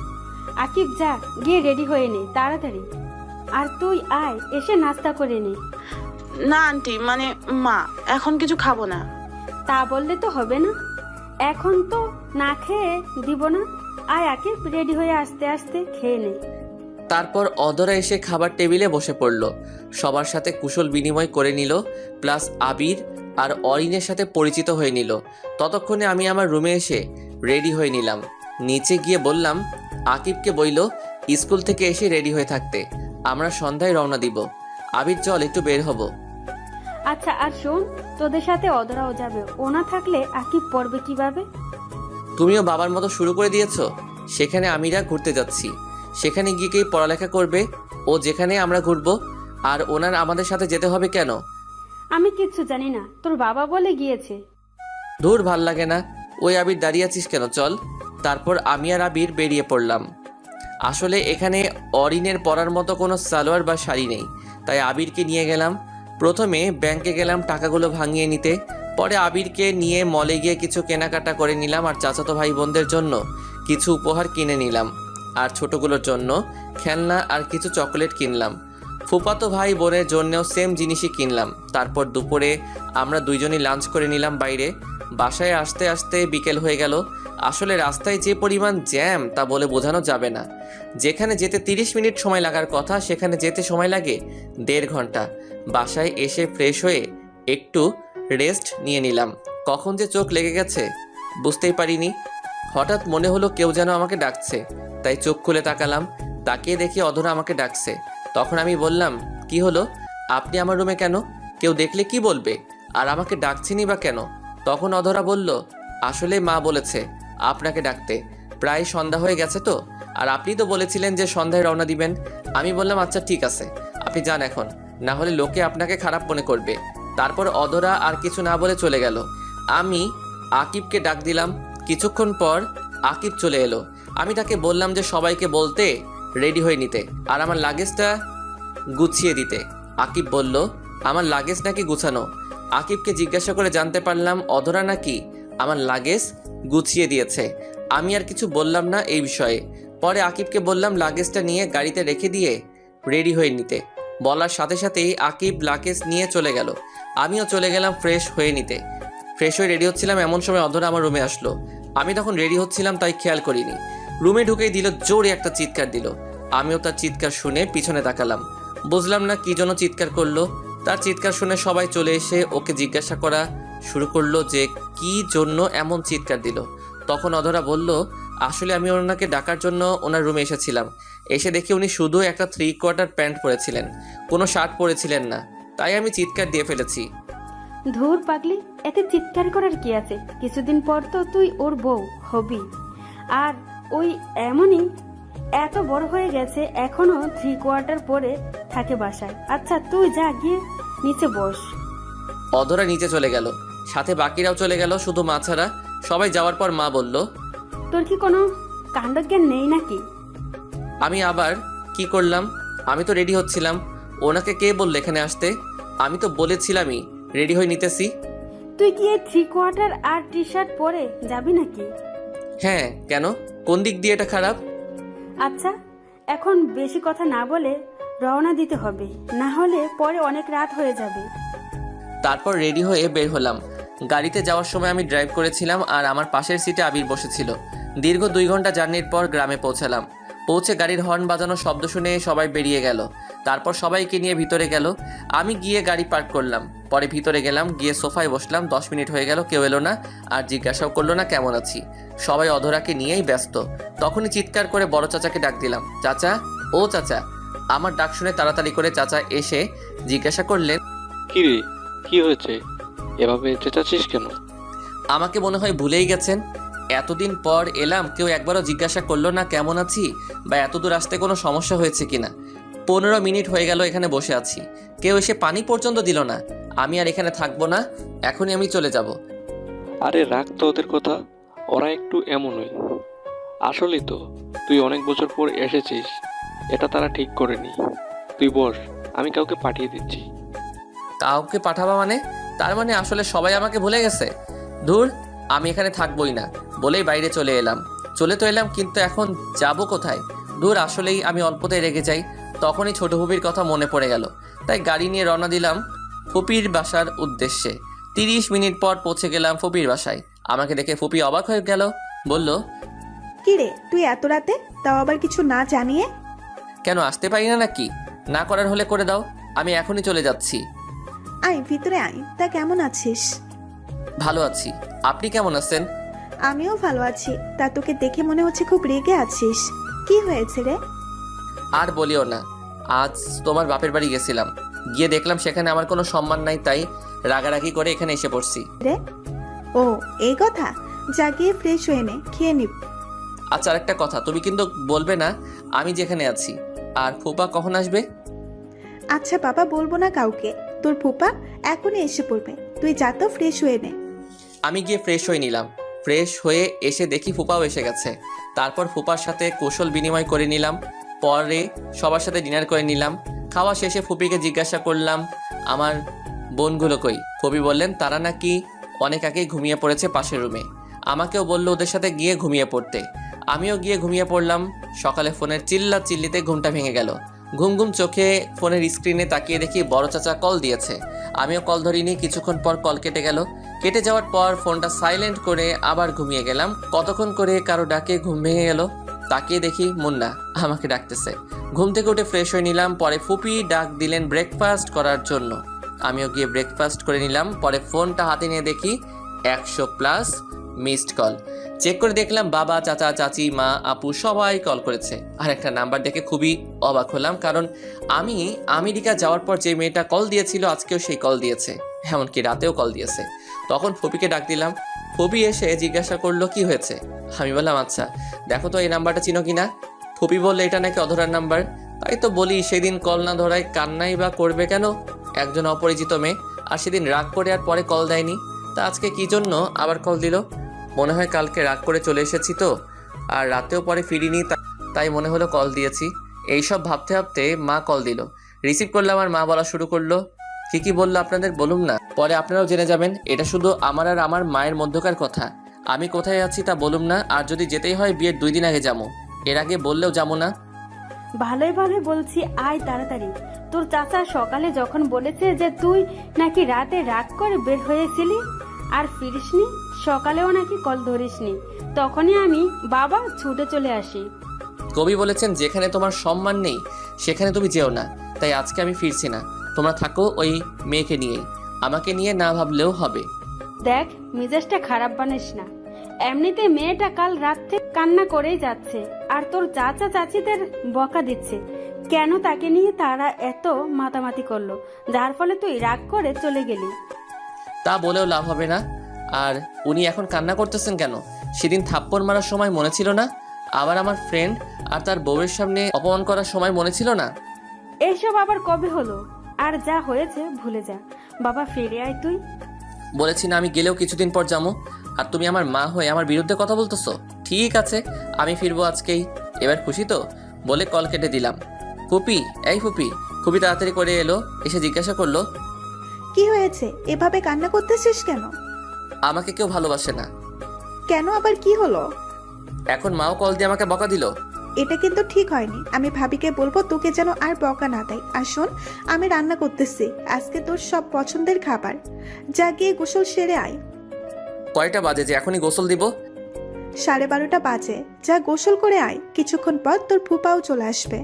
আকিব যা, গিয়ে রেডি হয়ে নে তাড়াতাড়ি। আর তুই আয়, এসে নাস্তা করে নে। না আন্টি, মানে মা, এখন কিছু খাবো না। তা বললে তো হবে না, এখন তো না খেয়ে দিব না। আয় আকিব, রেডি হয়ে আস্তে আস্তে খেয়ে নে। তারপর অধরা এসে খাবার টেবিলে বসে পড়ল। সবার সাথে কুশল বিনিময় করে নিল, প্লাস আবির আর অরিনের সাথে পরিচিত হয়ে নিল। ততক্ষণে আমি আমার রুমে এসে রেডি হয়ে নিলাম। নিচে গিয়ে বললাম, আকিবকে বইল স্কুল থেকে এসে রেডি হয়ে থাকতে, আমরা সন্ধ্যায় রওনা দিব। আবির চল, একটু বের হব। আচ্ছা, আর শোন, তোদের সাথে অধরাও যাবে। ও না থাকলে আকিব পড়বে কিভাবে? তুমিও বাবার মতো শুরু করে দিয়েছ। সেখানে আমিরা ঘুরতে যাচ্ছি, সেখানে গিয়ে কে পড়ালেখা করবে? ও যেখানে আমরা ঘুরবো, আর ওনার আমাদের সাথে যেতে হবে কেন? আমি কিচ্ছু জানি না, তোর বাবা বলে গিয়েছে। দূর, ভাল লাগে না। ওই আবির দাঁড়িয়ে আছিস কেন? চল। তারপর আমি আর আবির বেরিয়ে পড়লাম। আসলে এখানে অরিনের পরার মতো কোনো সালোয়ার বা শাড়ি নেই, তাই আবিরকে নিয়ে গেলাম। প্রথমে ব্যাংকে গেলাম টাকাগুলো ভাঙিয়ে নিতে, পরে আবিরকে নিয়ে মলে গিয়ে কিছু কেনাকাটা করে নিলাম, আর চাচাতো ভাই বোনদের জন্য কিছু উপহার কিনে নিলাম, আর ছোটগুলোর জন্য খেলনা আর কিছু চকোলেট কিনলাম। ফুফাতো ভাই বোনের জন্যও সেম জিনিসই কিনলাম। তারপর দুপুরে আমরা দুইজনই লাঞ্চ করে নিলাম বাইরে। বাসায় আসতে আসতে বিকেল হয়ে গেল। আসলে রাস্তায় যে পরিমাণ জ্যাম তা বলে বোঝানো যাবে না। যেখানে যেতে 30 মিনিট সময় লাগার কথা, সেখানে যেতে সময় লাগে 1.5 ঘন্টা। বাসায় এসে ফ্রেশ হয়ে একটু রেস্ট নিয়ে নিলাম। কখন যে চোখ লেগে গেছে বুঝতেই পারিনি। হঠাৎ মনে হলো কেউ যেন আমাকে ডাকছে, তাই চোখ খুলে তাকালাম। তাকিয়ে দেখি অধরা আমাকে ডাকছে। তখন আমি বললাম, কি হলো? আপনি আমার রুমে কেন? কেউ দেখলে কি বলবে? আর আমাকে ডাকছেনই বা কেন? তখন অধরা বলল, আসলে মা বলেছে আপনাকে ডাকতে, প্রায় সন্ধ্যা হয়ে গেছে তো, আর আপনি তো বলেছিলেন যে সন্ধ্যায় রওনা দিবেন। আমি বললাম, আচ্ছা ঠিক আছে, আপনি যান এখন, না হলে লোকে আপনাকে খারাপ মনে করবে। তারপর অধরা আর কিছু না বলে চলে গেল। আমি আকিবকে ডাক দিলাম। কিছুক্ষণ পর আকিব চলে এলো। আমি তাকে বললাম যে সবাইকে বলতে রেডি হয়ে নিতে আর আমার লাগেজটা গুছিয়ে দিতে। আকিব বলল, আমার লাগেজ নাকি গুছানো? আকিবকে জিজ্ঞাসা করে জানতে পারলাম অধরা নাকি আমার লাগেজ গুছিয়ে দিয়েছে। আমি আর কিছু বললাম না এই বিষয়ে। পরে আকিবকে বললাম লাগেজটা নিয়ে গাড়িতে রেখে দিয়ে রেডি হয়ে নিতে। বলার সাথে সাথেই আকিব লাগেজ নিয়ে চলে গেল। আমিও চলে গেলাম ফ্রেশ হয়ে নিতে। ফ্রেশ হয়ে রেডি হচ্ছিলাম, এমন সময় অধরা আমার রুমে আসলো। আমি তখন রেডি হচ্ছিলাম তাই খেয়াল করিনি। রুমে ঢুকেই দিল জোরে একটা চিৎকার দিল। আমিও তার চিৎকার শুনে পিছনে তাকালাম। বুঝলাম না কি জন্য চিৎকার করলো। তার চিৎকার শুনে সবাই চলে এসে ওকে জিজ্ঞাসা করা শুরু করলো যে কি জন্য এমন চিৎকার দিল। তখন অধরা বলল, আসলে আমি ওনাকে ডাকার জন্য ওনার রুমে এসেছিলাম। এসে দেখি উনি শুধু একটা 3/4 প্যান্ট পরেছিলেন, কোনো শার্ট পরেছিলেন না, তাই আমি চিৎকার দিয়ে ফেলেছি। ধুর পাগলি, এতে চিৎকার করার কি আছে? কিছুদিন পর তো তুই ওর বউ হবি। আর ওই এমনই এত বড় হয়ে গেছে, এখনো 3/4 পরে থাকে বাসায়। আচ্ছা তুই যা, গিয়ে নিচে বস। অধরা নিচে চলে গেল, সাথে বাকিরাও চলে গেল, শুধু মা ছাড়া। সবাই যাওয়ার পর মা বলল, তোর কি কোনো কাণ্ডজ্ঞান নেই নাকি? আমি আবার কি করলাম? আমি তো রেডি হচ্ছিলাম। ওনাকে কে বললো এখানে আসতে? আমি তো বলেছিলামই রেডি হয়ে নিতেছি। তুই কি এই 3/4 আর টি শার্ট পরে যাবি নাকি? হ্যাঁ, কেন? কোন দিক দিয়ে এটা খারাপ? আচ্ছা, এখন বেশি কথা না বলে রওনা দিতে হবে, না হলে পরে অনেক রাত হয়ে যাবে। তারপর রেডি হয়ে বের হলাম। গাড়িতে যাওয়ার সময় আমি ড্রাইভ করেছিলাম আর আমার পাশের সিটে আবির বসেছিল। দীর্ঘ 2 ঘন্টা জার্নির পর গ্রামে পৌঁছালাম। পৌঁছে গাড়ির হর্ন বাজানোর শব্দ শুনে সবাই বেরিয়ে গেল। তারপর সবাইকে নিয়ে ভিতরে গেল। আমি গিয়ে গাড়ি পার্ক করলাম। পরে ভিতরে গেলাম, গিয়ে সোফায় বসলাম। 10 মিনিট হয়ে গেল, কেউ এলো না আর জিজ্ঞাসাও করলো না কেমন আছি। সবাই অধরাকে নিয়েই ব্যস্ত। তখনই চিৎকার করে বড় চাচাকে ডাক দিলাম, চাচা, ও চাচা। আমার ডাক শুনে তাড়াতাড়ি করে চাচা এসে জিজ্ঞাসা করলেন, কি রে, কি হয়েছে? এভাবে চেঁচাচ্ছিস কেন? আমাকে মনে হয় ভুলেই গেছেন। এতদিন পর এলাম, কেউ একবারও জিজ্ঞাসা করলো না কেমন আছি বা এত দূর আসতে কোনো সমস্যা হয়েছে কিনা। 15 মিনিট হয়ে গেল এখানে বসে আছি, কেউ এসে পানি পর্যন্ত দিল না। আমি আর এখানে থাকবো না, এখনই আমি চলে যাব। আরে রাখ তো ওদের কথা, ওরা একটু এমনই। আসলেই তো তুই অনেক বছর পর এসেছিস, এটা তারা ঠিক করেনি। তুই বস, আমি কাউকে পাঠিয়ে দিচ্ছি। কাউকে পাঠাবা মানে? তার মানে আসলে সবাই আমাকে ভুলে গেছে। ধুর, আমি এখানে থাকবোই না বলেই বাইরে চলে এলাম। চলে তো এলাম, কিন্তু এখন যাব কোথায়? ধুর, আসলেই আমি অল্পতেই রেগে যাই। তখনই ছোট ফুপির কথা মনে পড়ে গেল, তাই গাড়ি নিয়ে রওনা দিলাম ফুপির বাসার উদ্দেশ্যে। 30 মিনিট পর পৌঁছে গেলাম ফুপির বাসায়। আমাকে দেখে ফুপি অবাক হয়ে গেল, বলল, কি রে তুই এত রাতে, তাও আবার কিছু না জানিয়ে? কেন আসতে পারি না নাকি? না করার হলে করে দাও, আমি এখনই চলে যাচ্ছি। আয় ভিতরে আয়। তা কেমন আছিস? ভালো আছি, আপনি কেমন আছেন? আমিও ভালো আছি। তা তোকে দেখে মনে হচ্ছে খুব রেগে আছিস। কি হয়েছে রে? আর বলিও না, আজ তোমার বাপের বাড়ি গেছিলাম, গিয়ে দেখলাম সেখানে আমার কোনো সম্মান নাই, তাই রাগারাগি করে এখানে এসে পড়ছি। রে ও, এই কথা। যা গিয়ে ফ্রেশ হয়ে নে, খেয়ে নিব। আচ্ছা, আরেকটা কথা, তুমি কিন্তু বলবে না আমি যেখানে আছি। আর ফুপা কখন আসবে? আচ্ছা বাবা, বলবো না কাউকে। তোর ফুপা এখনই এসে পড়বে, তুই যা তো ফ্রেশ হয়ে নে। আমি গিয়ে ফ্রেশ হয়ে নিলাম। ফ্রেশ হয়ে এসে দেখি ফুপাও এসে গেছে। তারপর ফুপার সাথে কৌশল বিনিময় করে নিলাম। পরে সবার সাথে ডিনার করে নিলাম। খাওয়া শেষে ফুপিকে জিজ্ঞাসা করলাম আমার বোনগুলো কই। ফুপি বললেন তারা নাকি অনেক আগেই ঘুমিয়ে পড়েছে পাশের রুমে। আমাকেও বললো ওদের সাথে গিয়ে ঘুমিয়ে পড়তে। আমিও গিয়ে ঘুমিয়ে পড়লাম। সকালে ফোনের চিল্লিতে ঘুমটা ভেঙে গেল। ঘুম ঘুম চোখে ফোনের স্ক্রিনে তাকিয়ে দেখি বড় চাচা কল দিয়েছে। আমিও কল ধরিনি। কিছুক্ষণ পর কল কেটে গেল। কেটে যাওয়ার পর ফোনটা সাইলেন্ট করে আবার ঘুমিয়ে গেলাম। কতক্ষণ করে কারো ডাকে ঘুম ভেঙে গেল। তাকিয়ে দেখি মুন্না আমাকে ডাকতেছে। ঘুম থেকে উঠে ফ্রেশ হয়ে নিলাম। পরে ফুপি ডাক দিলেন ব্রেকফাস্ট করার জন্য। আমিও গিয়ে ব্রেকফাস্ট করে নিলাম। পরে ফোনটা হাতে নিয়ে দেখি 100+ মিসড কল। চেক করে দেখলাম বাবা, চাচা, চাচি, মা, আপু সবাই কল করেছে। আর একটা নাম্বার দেখে খুবই অবাক হলাম, কারণ আমি আমেরিকা যাওয়ার পর যে মেয়েটা কল দিয়েছিল আজকেও সেই কল দিয়েছে, এমনকি রাতেও কল দিয়েছে। তখন ফুপিকে ডাক দিলাম। ফুপি এসে জিজ্ঞাসা করলো কি হয়েছে। আমি বললাম আচ্ছা দেখো তো এই নাম্বারটা চিনো কিনা। ফুপি বললে এটা নাকি অধরার নাম্বার। তাই তো বলি সেদিন কল না ধরায় কান্নাই বা করবে কেন একজন অপরিচিত মেয়ে। আর সেদিন রাগ করে আর পরে কল দেয়নি, তা আজকে কি জন্য আবার কল দিল? মনে হয় কালকে রাগ করে চলে এসেছি তো, আর রাতেও পরে ফিরিনি, তাই মনে হলো কল দিয়েছি। এইসব ভাবতে ভাবতে মা কল দিল। রিসিভ করলাম আর মা বলা শুরু করলো, কি বললো আপনাদের বলুন না, পরে আপনারাও জেনে যাবেন। এটা শুধু আমার আর আমার মায়ের মধ্যকার কথা। আমি কোথায় আছি তা বলুম না, আর যদি যেতেই হয় বিয়ের 2 দিন আগে যাবো, এর আগে বললেও যাবো না। ভালোই ভালোই বলছি, আয় তাড়াতাড়ি। তোর চাচা সকালে যখন বলেছে যে তুই নাকি রাতে রাগ করে বের হয়েছিলি আর ফিরিসনি, সকালেও নাকি কল ধরিসনি, তখনই আমি বাবা ছুটে চলে আসি। কবি বলেছেন যেখানে তোমার সম্মান নেই সেখানে তুমি যেও না, তাই আজকে আমি ফিরছি না। তোমরা থাকো ওই মেয়েকে নিয়েই, আমাকে নিয়ে না ভাবলেও হবে। দেখ, মেজাজটা খারাপ বানিস না। এমনিতে মেয়েটা কাল রাত থেকে কান্না করেই যাচ্ছে, আর তোর চাচা চাচিদের বকা দিচ্ছে কেন তাকে নিয়ে তারা এত মাতামাতি করলো, যার ফলে তুই রাগ করে চলে গেলি। তা বলেও লাভ হবে না। আর উনি এখন কান্না করতেছেন কেন? সেদিন থাপ্পড় মারার সময় মনে ছিল না? আবার আমার ফ্রেন্ড আর তার বউয়ের সামনে অপমান করার সময় মনে ছিল না? এইসব আবার কবে হলো? আর যা হয়েছে ভুলে যা। বাবা ফিরে আয় তুই। বলেছি না আমি গেলেও কিছুদিন পর যাবো, আর তুমি আমার মা হয়ে আমার বিরুদ্ধে কথা বলতেছো? ঠিক আছে, আমি ফিরবো আজকেই। এবার খুশি তো? বলে কল কেটে দিলাম। ফুপি, এই ফুপি। খুবই তাড়াতাড়ি করে এলো, এসে জিজ্ঞাসা করলো, কি হয়েছে? এভাবে কান্না করতেছিস কেন? আমাকে কেউ ভালোবাসে না। কেন আবার কি হলো? এখন মাও কল দিয়ে আমাকে বকা দিল। এটা কিন্তু ঠিক হয়নি। আমি ভাবিকে বলবো তোকে যেন আর বকা না দেয়। আর শোন, আমি রান্না করতেছি আজকে তোর সব পছন্দের খাবার। যা গিয়ে গোসল সেরে আয়। কয়টা বাজে যে এখনই গোসল দিব? 12:30 বাজে। যা গোসল করে আয়, কিছুক্ষণ পর তোর ফুপাও চলে আসবে।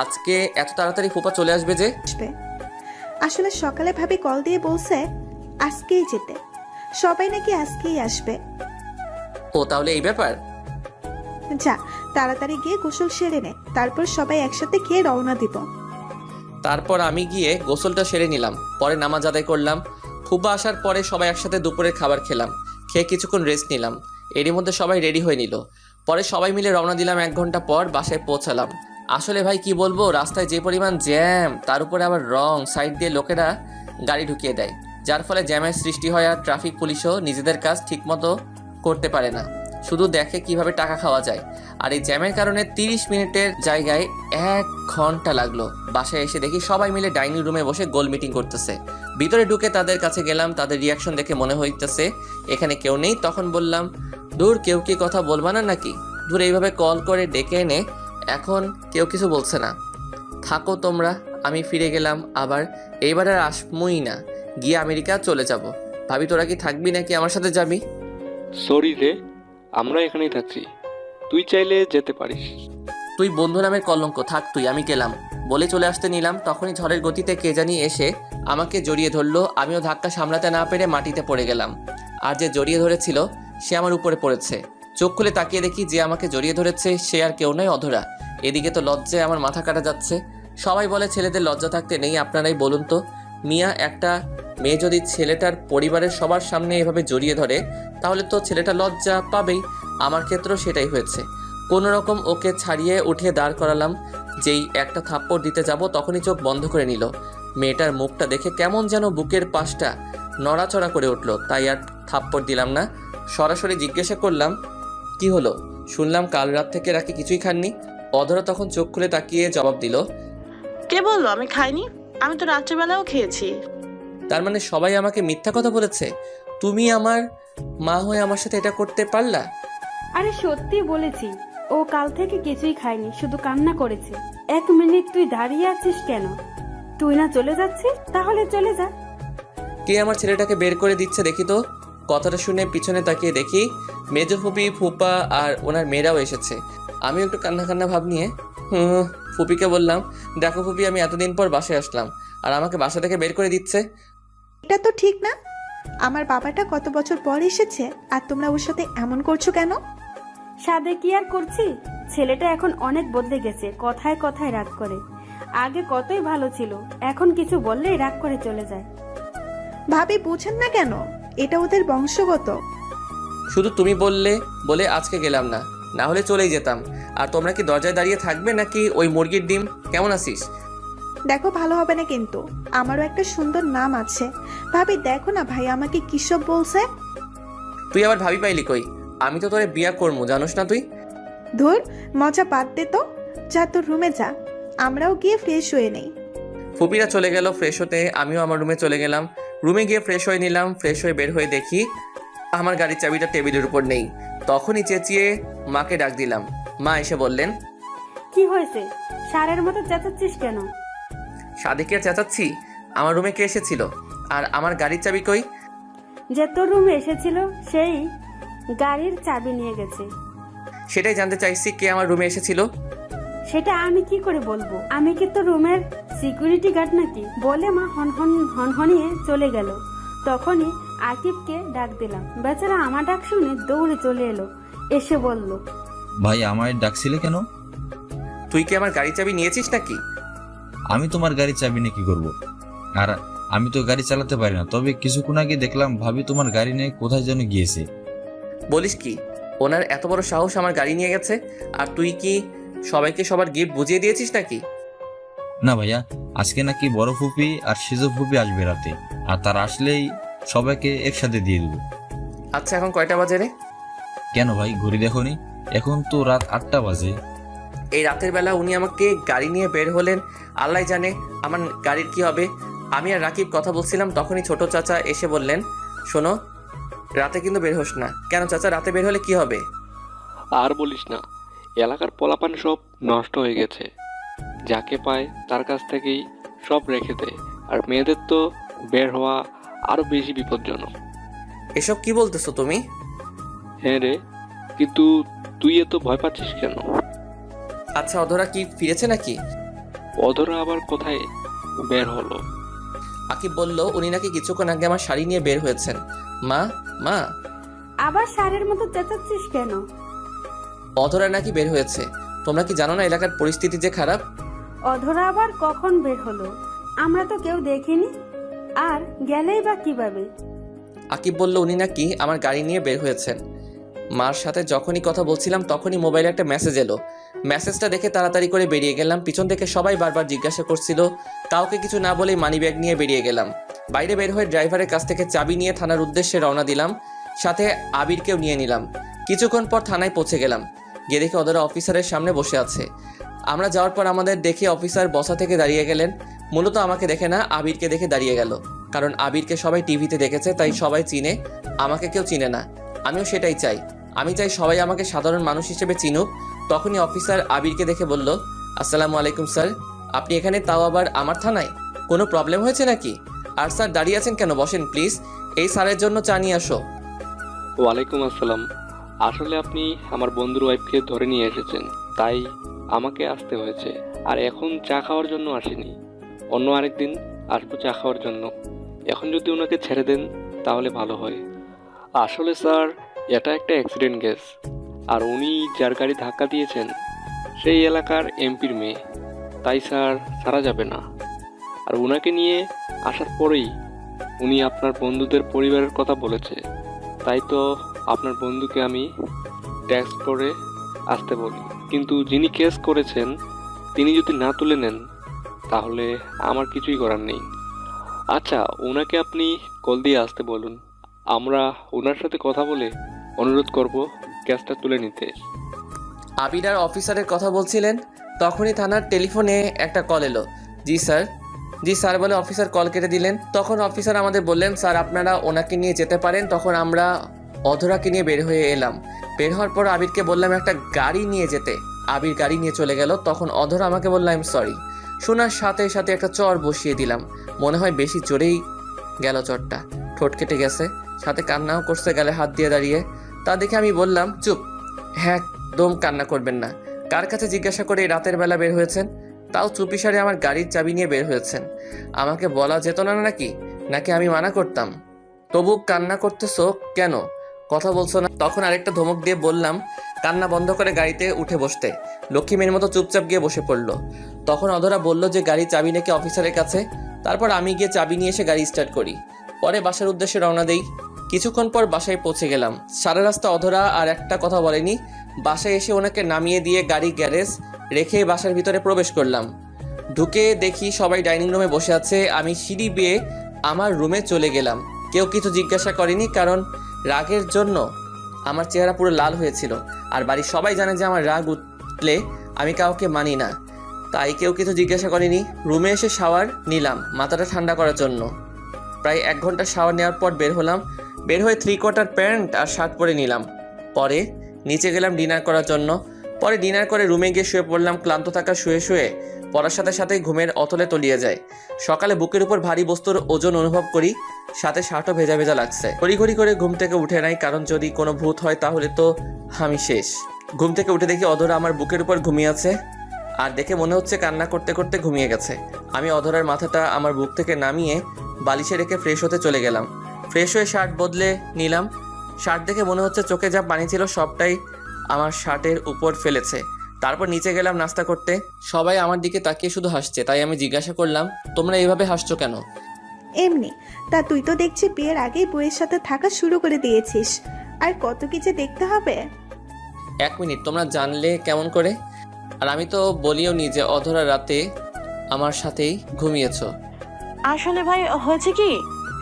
আজকে এত তাড়াতাড়ি ফুপা চলে আসবে যে? আসলে সকালে ভাবি কল দিয়ে বলছে আজকেই যেতে, সবাই নাকি আজকেই আসবে। ও তাহলে এই ব্যাপার। যা তাড়াতাড়ি গিয়ে গোসল সেরে নে, তারপর সবাই একসাথে খেয়ে রওনা দিব। তারপর আমি গিয়ে গোসলটা সেরে নিলাম। পরে নামাজ আদায় করলাম। ফুপা আসার পরে সবাই একসাথে দুপুরের খাবার খেলাম। খেয়ে কিছুক্ষণ রেস্ট নিলাম। এরই মধ্যে সবাই রেডি হয়ে নিল। পরে সবাই মিলে রওনা দিলাম। 1 ঘন্টা পর বাসায় পৌঁছালাম। আসলে ভাই কি বলবো, রাস্তায় যে পরিমাণ জ্যাম, তার উপরে আবার রং সাইড দিয়ে লোকেরা গাড়ি ঢুকিয়ে দেয়, যার ফলে জ্যামের সৃষ্টি হয়। আর ট্রাফিক পুলিশও নিজেদের কাজ ঠিকমতো করতে পারে না, শুধু দেখে কিভাবে টাকা খাওয়া যায়। আর এই জ্যামের কারণে 30 মিনিটের জায়গায় 1 ঘন্টা লাগলো। বাসায় এসে দেখি সবাই মিলে ডাইনিং রুমে বসে গোল মিটিং করতেছে। ভিতরে ঢুকে তাদের কাছে গেলাম। তাদের রিয়াকশন দেখে মনে হইতেছে এখানে কেউ নেই। তখন বললাম, দূর, কেউ কি কথা বলবা না নাকি? দূর, এইভাবে কল করে ডেকে এনে এখন কেউ কিছু বলছে না। থাকো তোমরা, আমি ফিরে গেলাম। আবার এইবার আর আসমুই না, গিয়ে আমেরিকা চলে যাব। ভাবি, তোরা কি থাকবি নাকি আমার সাথে যাবি? সরি রে, আমরা এখানেই থাকছি, তুই চাইলে যেতে পারিস। তুই বন্ধু নামের কলঙ্ক, থাক তুই, আমি গেলাম বলে চলে আসতে নিলাম। তখনই ঝড়ের গতিতে কে জানি এসে আমাকে জড়িয়ে ধরলো। আমিও ধাক্কা সামলাতে না পেরে মাটিতে পড়ে গেলাম। আর যে জড়িয়ে ধরেছিল সে আমার উপরে পড়েছে। চোখ খুলে তাকিয়ে দেখি যে আমাকে জড়িয়ে ধরেছে সে আর কেউ নয়, অধরা। এদিকে তো লজ্জায় আমার মাথা কাটা যাচ্ছে। সবাই বলে ছেলেদের লজ্জা থাকতে নেই, আপনারাই বলুন তো মিয়া, একটা মেয়ে যদি ছেলেটার পরিবারের সবার সামনে এভাবে জড়িয়ে ধরে তাহলে তো ছেলেটা লজ্জা পাবেই। আমার ক্ষেত্রেও সেটাই হয়েছে। কোনো রকম ওকে ছাড়িয়ে উঠে দাঁড় করালাম। যেই একটা থাপ্পড় দিতে যাব তখনই চোখ বন্ধ করে নিল। মেয়েটার মুখটা দেখে কেমন যেন বুকের পাশটা নড়াচড়া করে উঠল। তাই আর থাপ্পড় দিলাম না, সরাসরি জিজ্ঞাসা করলাম, কি হলো? শুনলাম কাল রাত থেকে রাখি কিছুই খাননি। অধরা তখন চোখ খুলে তাকিয়ে জবাব দিল, কে বললো আমি খাইনি? আমি তো রাত্রিবেলাও খেয়েছি। তার মানে সবাই আমাকে মিথ্যা কথা বলেছে? তুমি আমার মা হয়ে আমার সাথে এটা করতে পারলা? আরে সত্যি বলেছি, ও কাল থেকে কিছুই খায়নি, শুধু কান্না করেছে। 1 মিনিট তুই দাঁড়িয়ে আছিস কেন? তুই না চলে যাচ্ছিস? তাহলে চলে যা। কে আমার ছেলেটাকে বের করে দিচ্ছে দেখি তো। কথাটা শুনে পিছনে তাকিয়ে দেখি মেজো ফুপি, ফুপা আর ওনার মেয়েরাও এসেছে। আমি একটু কান্না কান্না ভাব নিয়ে ফুপিকে বললাম, দেখো ফুপি, আমি এতদিন পর বাসায় আসলাম আর আমাকে বাসা থেকে বের করে দিচ্ছে। এটা তো ঠিক না। আমার বাবাটা কত বছর পর এসেছে আর তোমরা ওর সাথে এমন করছো কেন? সাদে কি আর করছি, ছেলেটা এখন অনেক বদলে গেছে, কথায় কথায় রাগ করে। আগে কতই ভালো ছিল, এখন কিছু বললেই রাগ করে চলে যায়। ভাবি বুঝেন না কেন? এটা ওদের বংশগত। শুধু তুমি বললে বলে আজকে গেলাম না, না হলে চলেই যেতাম। আর তোমরা কি দরজায় দাঁড়িয়ে থাকবে নাকি ওই মুরগির ডিম? কেমন আছিস? দেখো, ভালো হবে না কিন্তু। আমারও একটা সুন্দর নাম আছে। ভাবি দেখো না ভাই আমাকে কিসব বলছে। তুই আবার ভাবি পাইলি কই? আমি তো তোরে বিয়া করবো, জানোস না তুই? ধুর, মজা বাদ দে তো। যা তোর রুমে যা, আমরাও গিয়ে ফ্রেশ হয়ে নেই। ফুপিরা চলে গেল ফ্রেশ হতে, আমিও আমার রুমে চলে গেলাম। রুমে গিয়ে ফ্রেশ হয়ে নিলাম। ফ্রেশ হয়ে বের হয়ে দেখি আমার গাড়ির চাবিটা টেবিলের উপর নেই। তখনই চেঁচিয়ে মাকে ডাক দিলাম। মা এসে বললেন, কি হয়েছে? সারের মতো চেঁচাচ্ছিস কেন? সাদেকে আর চেঁচাচ্ছি? আমার রুমে কে এসেছিল আর আমার গাড়ির চাবি কই? যে তোর রুমে এসেছিল সেই গাড়ির চাবি নিয়ে গেছে। সেটাই জানতে চাইছি, কে আমার রুমে এসেছিল? সেটা আমি কি করে বলবো? আমি কি তোর রুমের সিকিউরিটি গার্ড নাকি? বলে মা হনহনিয়ে চলে গেল। তখনই আকিবকে ডাক দিলাম। বেচারা আমার ডাক শুনে দৌড়ে চলে এলো। এসে বলল, ভাই আমায় ডাকছিলে কেন? তুই কি আমার গাড়ির চাবি নিয়েছিস নাকি? আমি তোমার গাড়ি চাবি নিয়ে কি করবো? আর আমি তো গাড়ি চালাতে পারি না। তবে কিছুক্ষণ আগে দেখলাম ভাবি তোমার গাড়ি নিয়ে কোথায় যেন গিয়েছে। বলিস কি? ওনার এত বড় সাহস আমার গাড়ি নিয়ে গেছে? আর তুই কি সবাইকে সবার গিফট বুঝিয়ে দিয়েছিস নাকি? না ভাইয়া, আজকে নাকি বড় ফুপি আর সিজো ফুপি আসবে রাতে, আর তারা আসলেই সবাইকে একসাথে দিয়ে দেবো। আচ্ছা, এখন কয়টা বাজে রে? কেন ভাই, ঘড়ি দেখোনি? এখন তো রাত 8টা বাজে। এই রাতের বেলা উনি আমাকে গাড়ি নিয়ে বের হলেন, আল্লাহ জানে আমার গাড়ির কি হবে। আমি আর রাকিব কথা বলছিলাম, তখনই ছোট চাচা এসে বললেন, শোনো, রাতে কিন্তু বের হোস না। কেন চাচা, রাতে বের হলে কি হবে? আর বলিস না, এলাকার পোলাপান সব নষ্ট হয়ে গেছে, যাকে পায় তার কাছ থেকেই সব রেখে দেয়। আর মেয়েদের তো বের হওয়া আরো বেশি বিপজ্জনক। এসব কি বলতেছো তুমি? হ্যাঁ রে, কিন্তু তুই এত ভয় পাচ্ছিস কেন? আচ্ছা, অধরা কি ফিরেছে নাকি? অধরা আবার কোথায় বের হলো? আকিব বলল উনি নাকি কিছুক্ষণ আগে আমার শাড়ি নিয়ে বের হয়েছেন। মা, মা, আবার সারের মতো চেঁচাচ্ছিস কেন? অধরা নাকি বের হয়েছে। তোমরা কি জানো না এলাকার পরিস্থিতি যে খারাপ? অধরা আবার কখন বের হলো? আমরা তো কেউ দেখিনি। আর গেলেই বা কিভাবে? আকিব বলল উনি নাকি আমার গাড়ি নিয়ে বের হয়েছেন। মার সাথে যখনই কথা বলছিলাম তখনই মোবাইলে একটা মেসেজ এলো। মেসেজটা দেখে তাড়াতাড়ি করে বেরিয়ে গেলাম। পিছন থেকে সবাই বারবার জিজ্ঞাসা করছিল, কাউকে কিছু না বলেই মানিব্যাগ নিয়ে বেরিয়ে গেলাম। বাইরে বের হয়ে ড্রাইভারের কাছ থেকে চাবি নিয়ে থানার উদ্দেশ্যে রওনা দিলাম, সাথে আবিরকেও নিয়ে নিলাম। কিছুক্ষণ পর থানায় পৌঁছে গেলাম। গিয়ে দেখে অধরা অফিসারের সামনে বসে আছে। আমরা যাওয়ার পর আমাদের দেখে অফিসার বসা থেকে দাঁড়িয়ে গেলেন। মূলত আমাকে দেখে না, আবিরকে দেখে দাঁড়িয়ে গেল। কারণ আবিরকে সবাই টিভিতে দেখেছে, তাই সবাই চিনে, আমাকে কেউ চিনে না। আমিও সেটাই চাই। আমি চাই সবাই আমাকে সাধারণ মানুষ হিসেবে চিনুক। তখনই অফিসার আবিরকে দেখে বলল, আসসালামু আলাইকুম স্যার, আপনি এখানে, তাও আবার আমার থানায়? কোনো প্রবলেম হয়েছে নাকি? আর স্যার দাঁড়িয়ে আছেন কেন? বসেন প্লিজ, এই স্যারের জন্য চা নিয়ে আসো। ওয়ালাইকুম আসসালাম। আসলে আপনি আমার বন্ধুর ওয়াইফকে ধরে নিয়ে এসেছেন, তাই আমাকে আসতে হয়েছে। আর এখন চা খাওয়ার জন্য আসিনি, অন্য আরেকদিন আসবো চা খাওয়ার জন্য। এখন যদি ওনাকে ছেড়ে দেন তাহলে ভালো হয়। আসলে স্যার, এটা একটা অ্যাক্সিডেন্ট কেস, আর উনি যার গাড়ি ধাক্কা দিয়েছেন সেই এলাকার এমপির মেয়ে, তাই স্যার ছাড়া যাবে না। আর ওনাকে নিয়ে আসার পরেই উনি আপনার বন্ধুদের পরিবারের কথা বলেছে, তাই তো আপনার বন্ধুকে আমি টেক্সট করে আসতে বলি। কিন্তু যিনি কেস করেছেন তিনি যদি না তুলে নেন তাহলে আমার কিছুই করার নেই। আচ্ছা, ওনাকে আপনি কল দিয়ে আসতে বলুন, আমরা ওনার সাথে কথা বলে অনুরোধ করব কেসটা তুলে নিতে। আবির আর অফিসারের কথা বলছিলেন, তখনই থানার টেলিফোনে একটা কল এলো। জি স্যার, জি স্যার বলে অফিসার কল কেটে দিলেন। তখন অফিসার আমাদের বললেন, স্যার আপনারা ওনাকে নিয়ে যেতে পারেন। তখন আমরা অধরাকে নিয়ে বের হয়ে এলাম। বের হওয়ার পর আবিরকে বললাম একটা গাড়ি নিয়ে যেতে। আবির গাড়ি নিয়ে চলে গেল। তখন অধরা আমাকে বলল, আই এম সরি। শোনার সাথে সাথে একটা চর বসিয়ে দিলাম। মনে হয় বেশি জোরেই গেল চরটা, ঠোঁট কেটে গেছে, সাথে কান্নাও করছে গালে হাত দিয়ে দাঁড়িয়ে। তা দেখে আমি বললাম, চুপ, হ্যাঁ একদম কান্না করবেন না। কার কাছে জিজ্ঞাসা করে এই রাতের বেলা বের হয়েছেন? তাও চুপিসারে আমার গাড়ির চাবি নিয়ে বের হয়েছেন। আমাকে বলা যেত না নাকি? নাকি আমি মানা করতাম? তবু কান্না করতেছো কেন? কথা বলছো না? তখন আরেকটা ধমক দিয়ে বললাম, কান্না বন্ধ করে গাড়িতে উঠে বসতে। লক্ষ্মী মেয়ের মতো চুপচাপ গিয়ে বসে পড়লো। তখন অধরা বলল যে গাড়ির চাবি নাকি অফিসারের কাছে। তারপর আমি গিয়ে চাবি নিয়ে এসে গাড়ি স্টার্ট করি। পরে বাসার উদ্দেশ্যে রওনা দেই। কিছুক্ষণ পর বাসায় পৌঁছে গেলাম। সারা রাস্তা অধরা আর একটা কথা বলেনি। বাসায় এসে ওনাকে নামিয়ে দিয়ে গাড়ি গ্যারেজ রেখে বাসার ভিতরে প্রবেশ করলাম। ঢুকে দেখি সবাই ডাইনিং রুমে বসে আছে। আমি সিঁড়ি বেয়ে আমার রুমে চলে গেলাম। কেউ কিছু জিজ্ঞাসা করেনি, কারণ রাগের জন্য আমার চেহারা পুরো লাল হয়েছিল। আর বাড়ির সবাই জানে যে আমার রাগ উঠলে আমি কাউকে মানি না, তাই কেউ কিছু জিজ্ঞাসা করেনি। রুমে এসে শাওয়ার নিলাম মাথাটা ঠান্ডা করার জন্য। প্রায় 1 ঘন্টা শাওয়ার নেওয়ার পর বের হলাম। বের হয়ে 3/4 প্যান্ট আর শার্ট পরে নিলাম। পরে নিচে গেলাম ডিনার করার জন্য। পরে ডিনার করে রুমে গিয়ে শুয়ে পড়লাম। ক্লান্ত থাকা শুয়ে শুয়ে পড়ার সাথে সাথেই ঘুমের অতলে তলিয়ে যায়। সকালে বুকের উপর ভারী বস্তুর ওজন অনুভব করি, সাথে শার্টও ভেজা ভেজা লাগছে। ঘড়ি করে ঘুম থেকে উঠে নাই, কারণ যদি কোনো ভূত হয় তাহলে তো আমি শেষ। ঘুম থেকে উঠে দেখি অধরা আমার বুকের উপর ঘুমিয়ে আছে, আর দেখে মনে হচ্ছে কান্না করতে করতে ঘুমিয়ে গেছে। আমি অধরার মাথাটা আমার বুক থেকে নামিয়ে বালিশে রেখে ফ্রেশ হতে চলে গেলাম। ফ্রেশ হয়ে শার্ট বদলে নিলাম। শার্ট দেখে মনে হচ্ছে চোখে যা পানি ছিল সবটাই আমার শার্টের উপর ফেলেছে। তারপর নিচে গেলাম নাস্তা করতে। সবাই আমার দিকে তাকিয়ে শুধু হাসছে, তাই আমি জিজ্ঞাসা করলাম, তোমরা এইভাবে হাসছো কেন? এমনি। তা তুই তো দেখছি বিয়ের আগেই বইয়ের সাথে থাকা শুরু করে দিয়েছিস। আর কত কি যে দেখতে হবে। 1 মিনিট, তোমরা জানলে কেমন করে? আর আমি তো বলিও নি যে অধরা রাতে আমার সাথেই ঘুমিয়েছো। আসলে ভাই হয়েছে কি,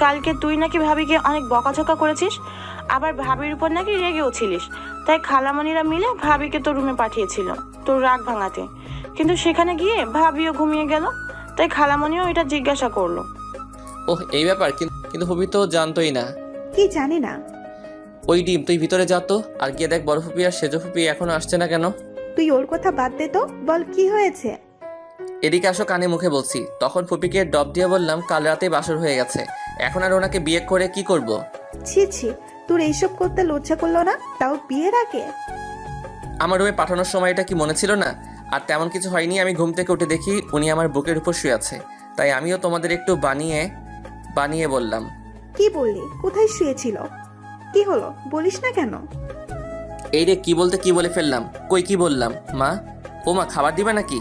কালকে তুই নাকি ভাবিকে অনেক বকাঝকা করেছিস, আবার ভাবির উপর নাকি রেগেও ছিলিস। তাই খালামণিরা মিলে ভাবিকে তোর রুমে পাঠিয়েছিল তোর রাগ ভাঙাতে। কিন্তু সেখানে গিয়ে ভাবিও ঘুমিয়ে গেল, তাই খালামণিও এটা জিজ্ঞাসা করলো। ওহ, এই ব্যাপার? কিন্তু ফুপি তো জানতোই না। কি জানি না। ওই ডিম, তুই ভিতরে যা তো, আর গিয়ে দেখ বড় ফুপি আর সেজো ফুপি এখনো আসছে না কেন। তুই ওর কথা বাদ দে তো, বল কি হয়েছে। এদিকে আসো, কানে মুখে বলছি। তখন ফুপিকে ডব দিয়ে বললাম, কাল রাতে বাসর হয়ে গেছে, এখন আর ওনাকে বিয়ে করে কি করব? ছি ছি, তোর এইসব করতে লজ্জা করলো না? তাও বিয়ের আগে। আমার রুমে পাঠানোর সময় এটা কি মনে ছিল না? আর তেমন কিছু হয়নি। আমি ঘুম থেকে উঠে দেখি উনি আমার বুকের উপর শুয়ে আছে, তাই আমিও তোমাদের একটু বানিয়ে বললাম। কি বললি? কোথায় শুয়েছিল? কি হলো বলিস না কেন? এই রে, কি বলতে কি বলে ফেললাম। কই কি বললাম? মা, ও মা, খাবার দিবে নাকি?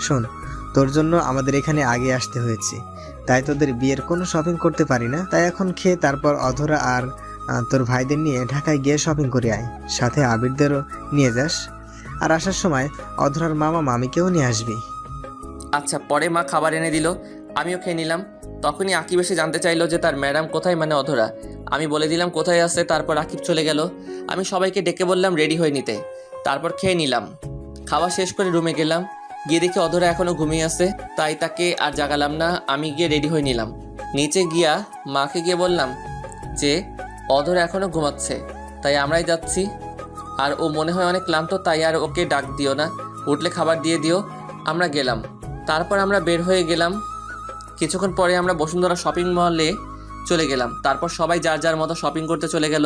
শোন, তোর জন্য আমাদের এখানে আগে আসতে হয়েছে। তাই তোদের বিয়ের কোনো শপিং করতে পারি না। তাই এখন খেয়ে তারপর অধরা আর তোর ভাইদের নিয়ে ঢাকায় গিয়ে শপিং করে আয়, সাথে আবিরদেরও নিয়ে যাস। আর আসার সময় অধরার মামা মামিকেও নিয়ে আসবি। আচ্ছা। পরে মা খাবার এনে দিল, আমিও খেয়ে নিলাম। তখনই আকিব এসে জানতে চাইলো যে তার ম্যাডাম কোথায়, মানে অধরা। আমি বলে দিলাম কোথায় আছে। তারপর আকিব চলে গেল। আমি সবাইকে ডেকে বললাম রেডি হয়ে নিতে। তারপর খেয়ে নিলাম। খাওয়া শেষ করে রুমে গেলাম, গিয়ে দেখি অধরা এখনও ঘুমিয়ে আছে। তাই তাকে আর জাগালাম না, আমি গিয়ে রেডি হয়ে নিলাম। নিচে গিয়া মাকে গিয়ে বললাম যে অধরা এখনও ঘুমাচ্ছে, তাই আমরাই যাচ্ছি। আর ও মনে হয় অনেক ক্লান্ত, তাই আর ওকে ডাক দিও না, উঠলে খাবার দিয়ে দিও। আমরা গেলাম। তারপর আমরা বের হয়ে গেলাম। কিছুক্ষণ পরে আমরা বসুন্ধরা শপিং মলে চলে গেলাম। তারপর সবাই যার যার মতো শপিং করতে চলে গেল।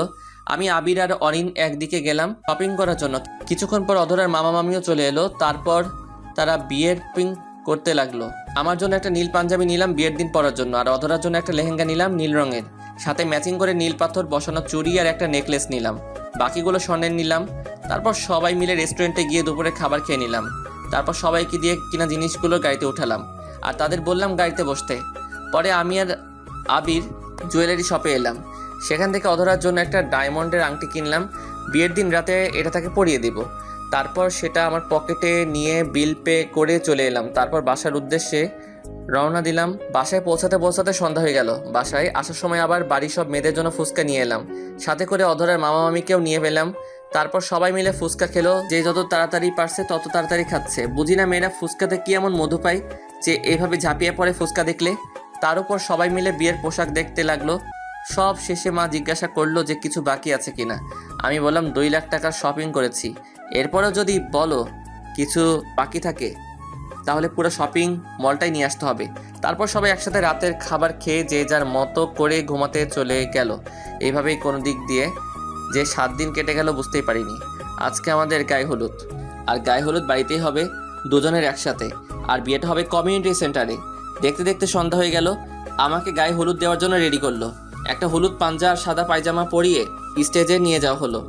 আমি আবির আর অরিন একদিকে গেলাম শপিং করার জন্য। কিছুক্ষণ পর অধরার মামা মামিও চলে এলো। তারপর তারা বিয়ের শপিং করতে লাগলো। আমার জন্য একটা নীল পাঞ্জাবি নিলাম বিয়ের দিন পরার জন্য, আর অধরার জন্য একটা লেহেঙ্গা নিলাম নীল রঙের, সাথে ম্যাচিং করে নীল পাথর বসানো চুড়ি আর একটা নেকলেস নিলাম। বাকিগুলো স্বর্ণের নিলাম। তারপর সবাই মিলে রেস্টুরেন্টে গিয়ে দুপুরে খাবার খেয়ে নিলাম। তারপর সবাইকে দিয়ে কিনা জিনিসগুলো গাড়িতে উঠালাম আর তাদের বললাম গাড়িতে বসতে। পরে আমি আর আবির জুয়েলারি শপে এলাম। সেখান থেকে অধরার জন্য একটা ডায়মন্ডের আংটি কিনলাম। বিয়ের দিন রাতে এটা তাকে পরিয়ে দেব। তারপর সেটা আমার পকেটে নিয়ে বিল পে করে চলে এলাম। তারপর বাসার উদ্দেশ্যে রওনা দিলাম। বাসায় পৌঁছাতে পৌঁছাতে সন্ধ্যা হয়ে গেল। বাসায় আসার সময় আবার বাড়ির সব মেয়েদের জন্য ফুচকা নিয়ে এলাম, সাথে করে অধরার মামা মামিকেও নিয়ে পেলাম। তারপর সবাই মিলে ফুচকা খেলো। যে যত তাড়াতাড়ি পারছে তত তাড়াতাড়ি খাচ্ছে। বুঝি না মেয়েরা ফুচকাতে কি এমন মধু পায় যে এইভাবে ঝাঁপিয়ে পড়ে ফুচকা দেখলে। তার উপর সবাই মিলে বিয়ের পোশাক দেখতে লাগলো। সব শেষে মা জিজ্ঞাসা করলো যে কিছু বাকি আছে কিনা। আমি বললাম 2 লাখ টাকার শপিং করেছি, এরপরেও যদি বলো কিছু বাকি থাকে তাহলে পুরো শপিং মলটাই নিয়ে আসতে হবে। তারপর সবাই একসাথে রাতের খাবার খেয়ে যে যার মতো করে ঘুমাতে চলে গেল। এইভাবেই কোনো দিক দিয়ে যে 7 দিন কেটে গেল বুঝতেই পারিনি। আজকে আমাদের গায়ে হলুদ, আর গায়ে হলুদ বাড়িতেই হবে দুজনের একসাথে, আর বিয়েটা হবে কমিউনিটি সেন্টারে। দেখতে দেখতে সন্ধ্যা হয়ে গেল। আমাকে গায়ে হলুদ দেওয়ার জন্য রেডি করলো। একটা হলুদ পাঞ্জা আর সাদা পায়জামা পরিয়ে স্টেজে নিয়ে যাওয়া হলো।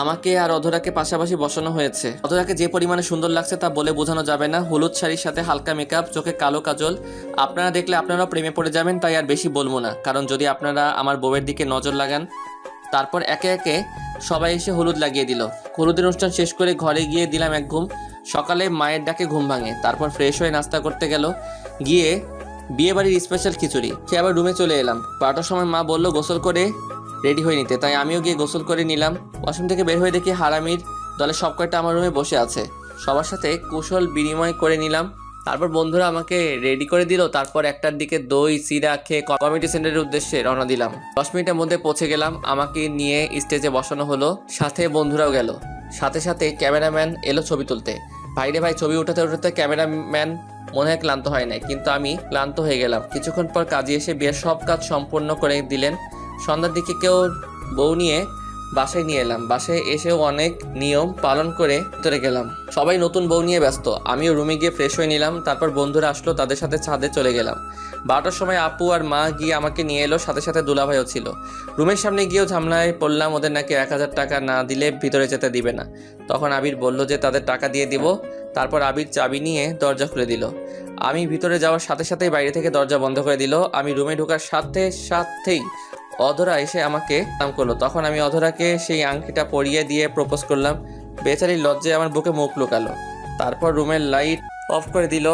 আমাকে আর অধরাকে পাশাপাশি বসানো হয়েছে। অধরাকে যে পরিমাণে সুন্দর লাগছে তা বলে বোঝানো যাবে না। হলুদ শাড়ির সাথে হালকা মেকআপ, চোখে কালো কাজল। আপনারা দেখলে আপনারাও প্রেমে পড়ে যাবেন, তাই আর বেশি বলবো না, কারণ যদি আপনারা আমার বউয়ের দিকে নজর লাগান। তারপর একে একে সবাই এসে হলুদ লাগিয়ে দিল। হলুদের অনুষ্ঠান শেষ করে ঘরে গিয়ে দিলাম এক ঘুম। সকালে মায়ের ডাকে ঘুম ভাঙে। তারপর ফ্রেশ হয়ে নাস্তা করতে গেল, গিয়ে বিয়ে বাড়ির স্পেশাল খিচুড়ি খেয়ে আবার রুমে চলে এলাম। 12টার সময় মা বললো গোসল করে রেডি হয়ে নিতে, তাই আমিও গিয়ে গোসল করে নিলাম। ওয়াশরুম থেকে বের হয়ে দেখি হারামির দলে সব কয়টা আমার রুমে বসে আছে। সবার সাথে কুশল বিনিময় করে নিলাম। তারপর বন্ধুরা আমাকে রেডি করে দিল। তারপর 1টার দিকে দই চিরা খেয়ে কমিউনিটি সেন্টারের উদ্দেশ্যে রওনা দিলাম। 10 মিনিটের মধ্যে পৌঁছে গেলাম। আমাকে নিয়ে স্টেজে বসানো হলো, সাথে বন্ধুরাও গেল। সাথে সাথে ক্যামেরাম্যান এলো ছবি তুলতে। ভাইরে ভাই, ছবি উঠাতে উঠাতে ক্যামেরাম্যান মনে হয় ক্লান্ত হয় নাই, কিন্তু আমি ক্লান্ত হয়ে গেলাম। কিছুক্ষণ পর কাজী এসে বিয়ের সব কাজ সম্পূর্ণ করে দিলেন। সন্ধ্যার দিকে কেউ বউ নিয়ে বাসায় নিয়ে এলাম। বাসায় এসেও অনেক নিয়ম পালন করে ভিতরে গেলাম। সবাই নতুন বউ নিয়ে ব্যস্ত। আমিও রুমে গিয়ে ফ্রেশ হয়ে নিলাম। তারপর বন্ধুরা আসলো, তাদের সাথে ছাদে চলে গেলাম। 12টার সময় আপু আর মা গিয়ে আমাকে নিয়ে এলো, সাথে সাথে দুলাভাইও ছিল। রুমের সামনে গিয়েও ঝামেলায় পড়লাম। ওদের নাকি 1000 টাকা না দিলে ভিতরে যেতে দিবে না। তখন আবির বলল যে তাদের টাকা দিয়ে দিব। তারপর আবির চাবি নিয়ে দরজা খুলে দিল। আমি ভিতরে যাওয়ার সাথে সাথেই বাইরে থেকে দরজা বন্ধ করে দিল। আমি রুমে ঢোকার সাথে সাথেই অধরা এসে আমাকে নাম করলো। তখন আমি অধরাকে সেই আংটিটা পরিয়ে দিয়ে প্রপোজ করলাম। বেচারি লজ্জায় আমার বুকে মুখ লুকালো। তারপর রুমের লাইট অফ করে দিল।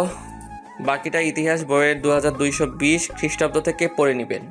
বাকিটা ইতিহাস বইয়ের 2220 খ্রিস্টাব্দ থেকে পড়ে নেবেন।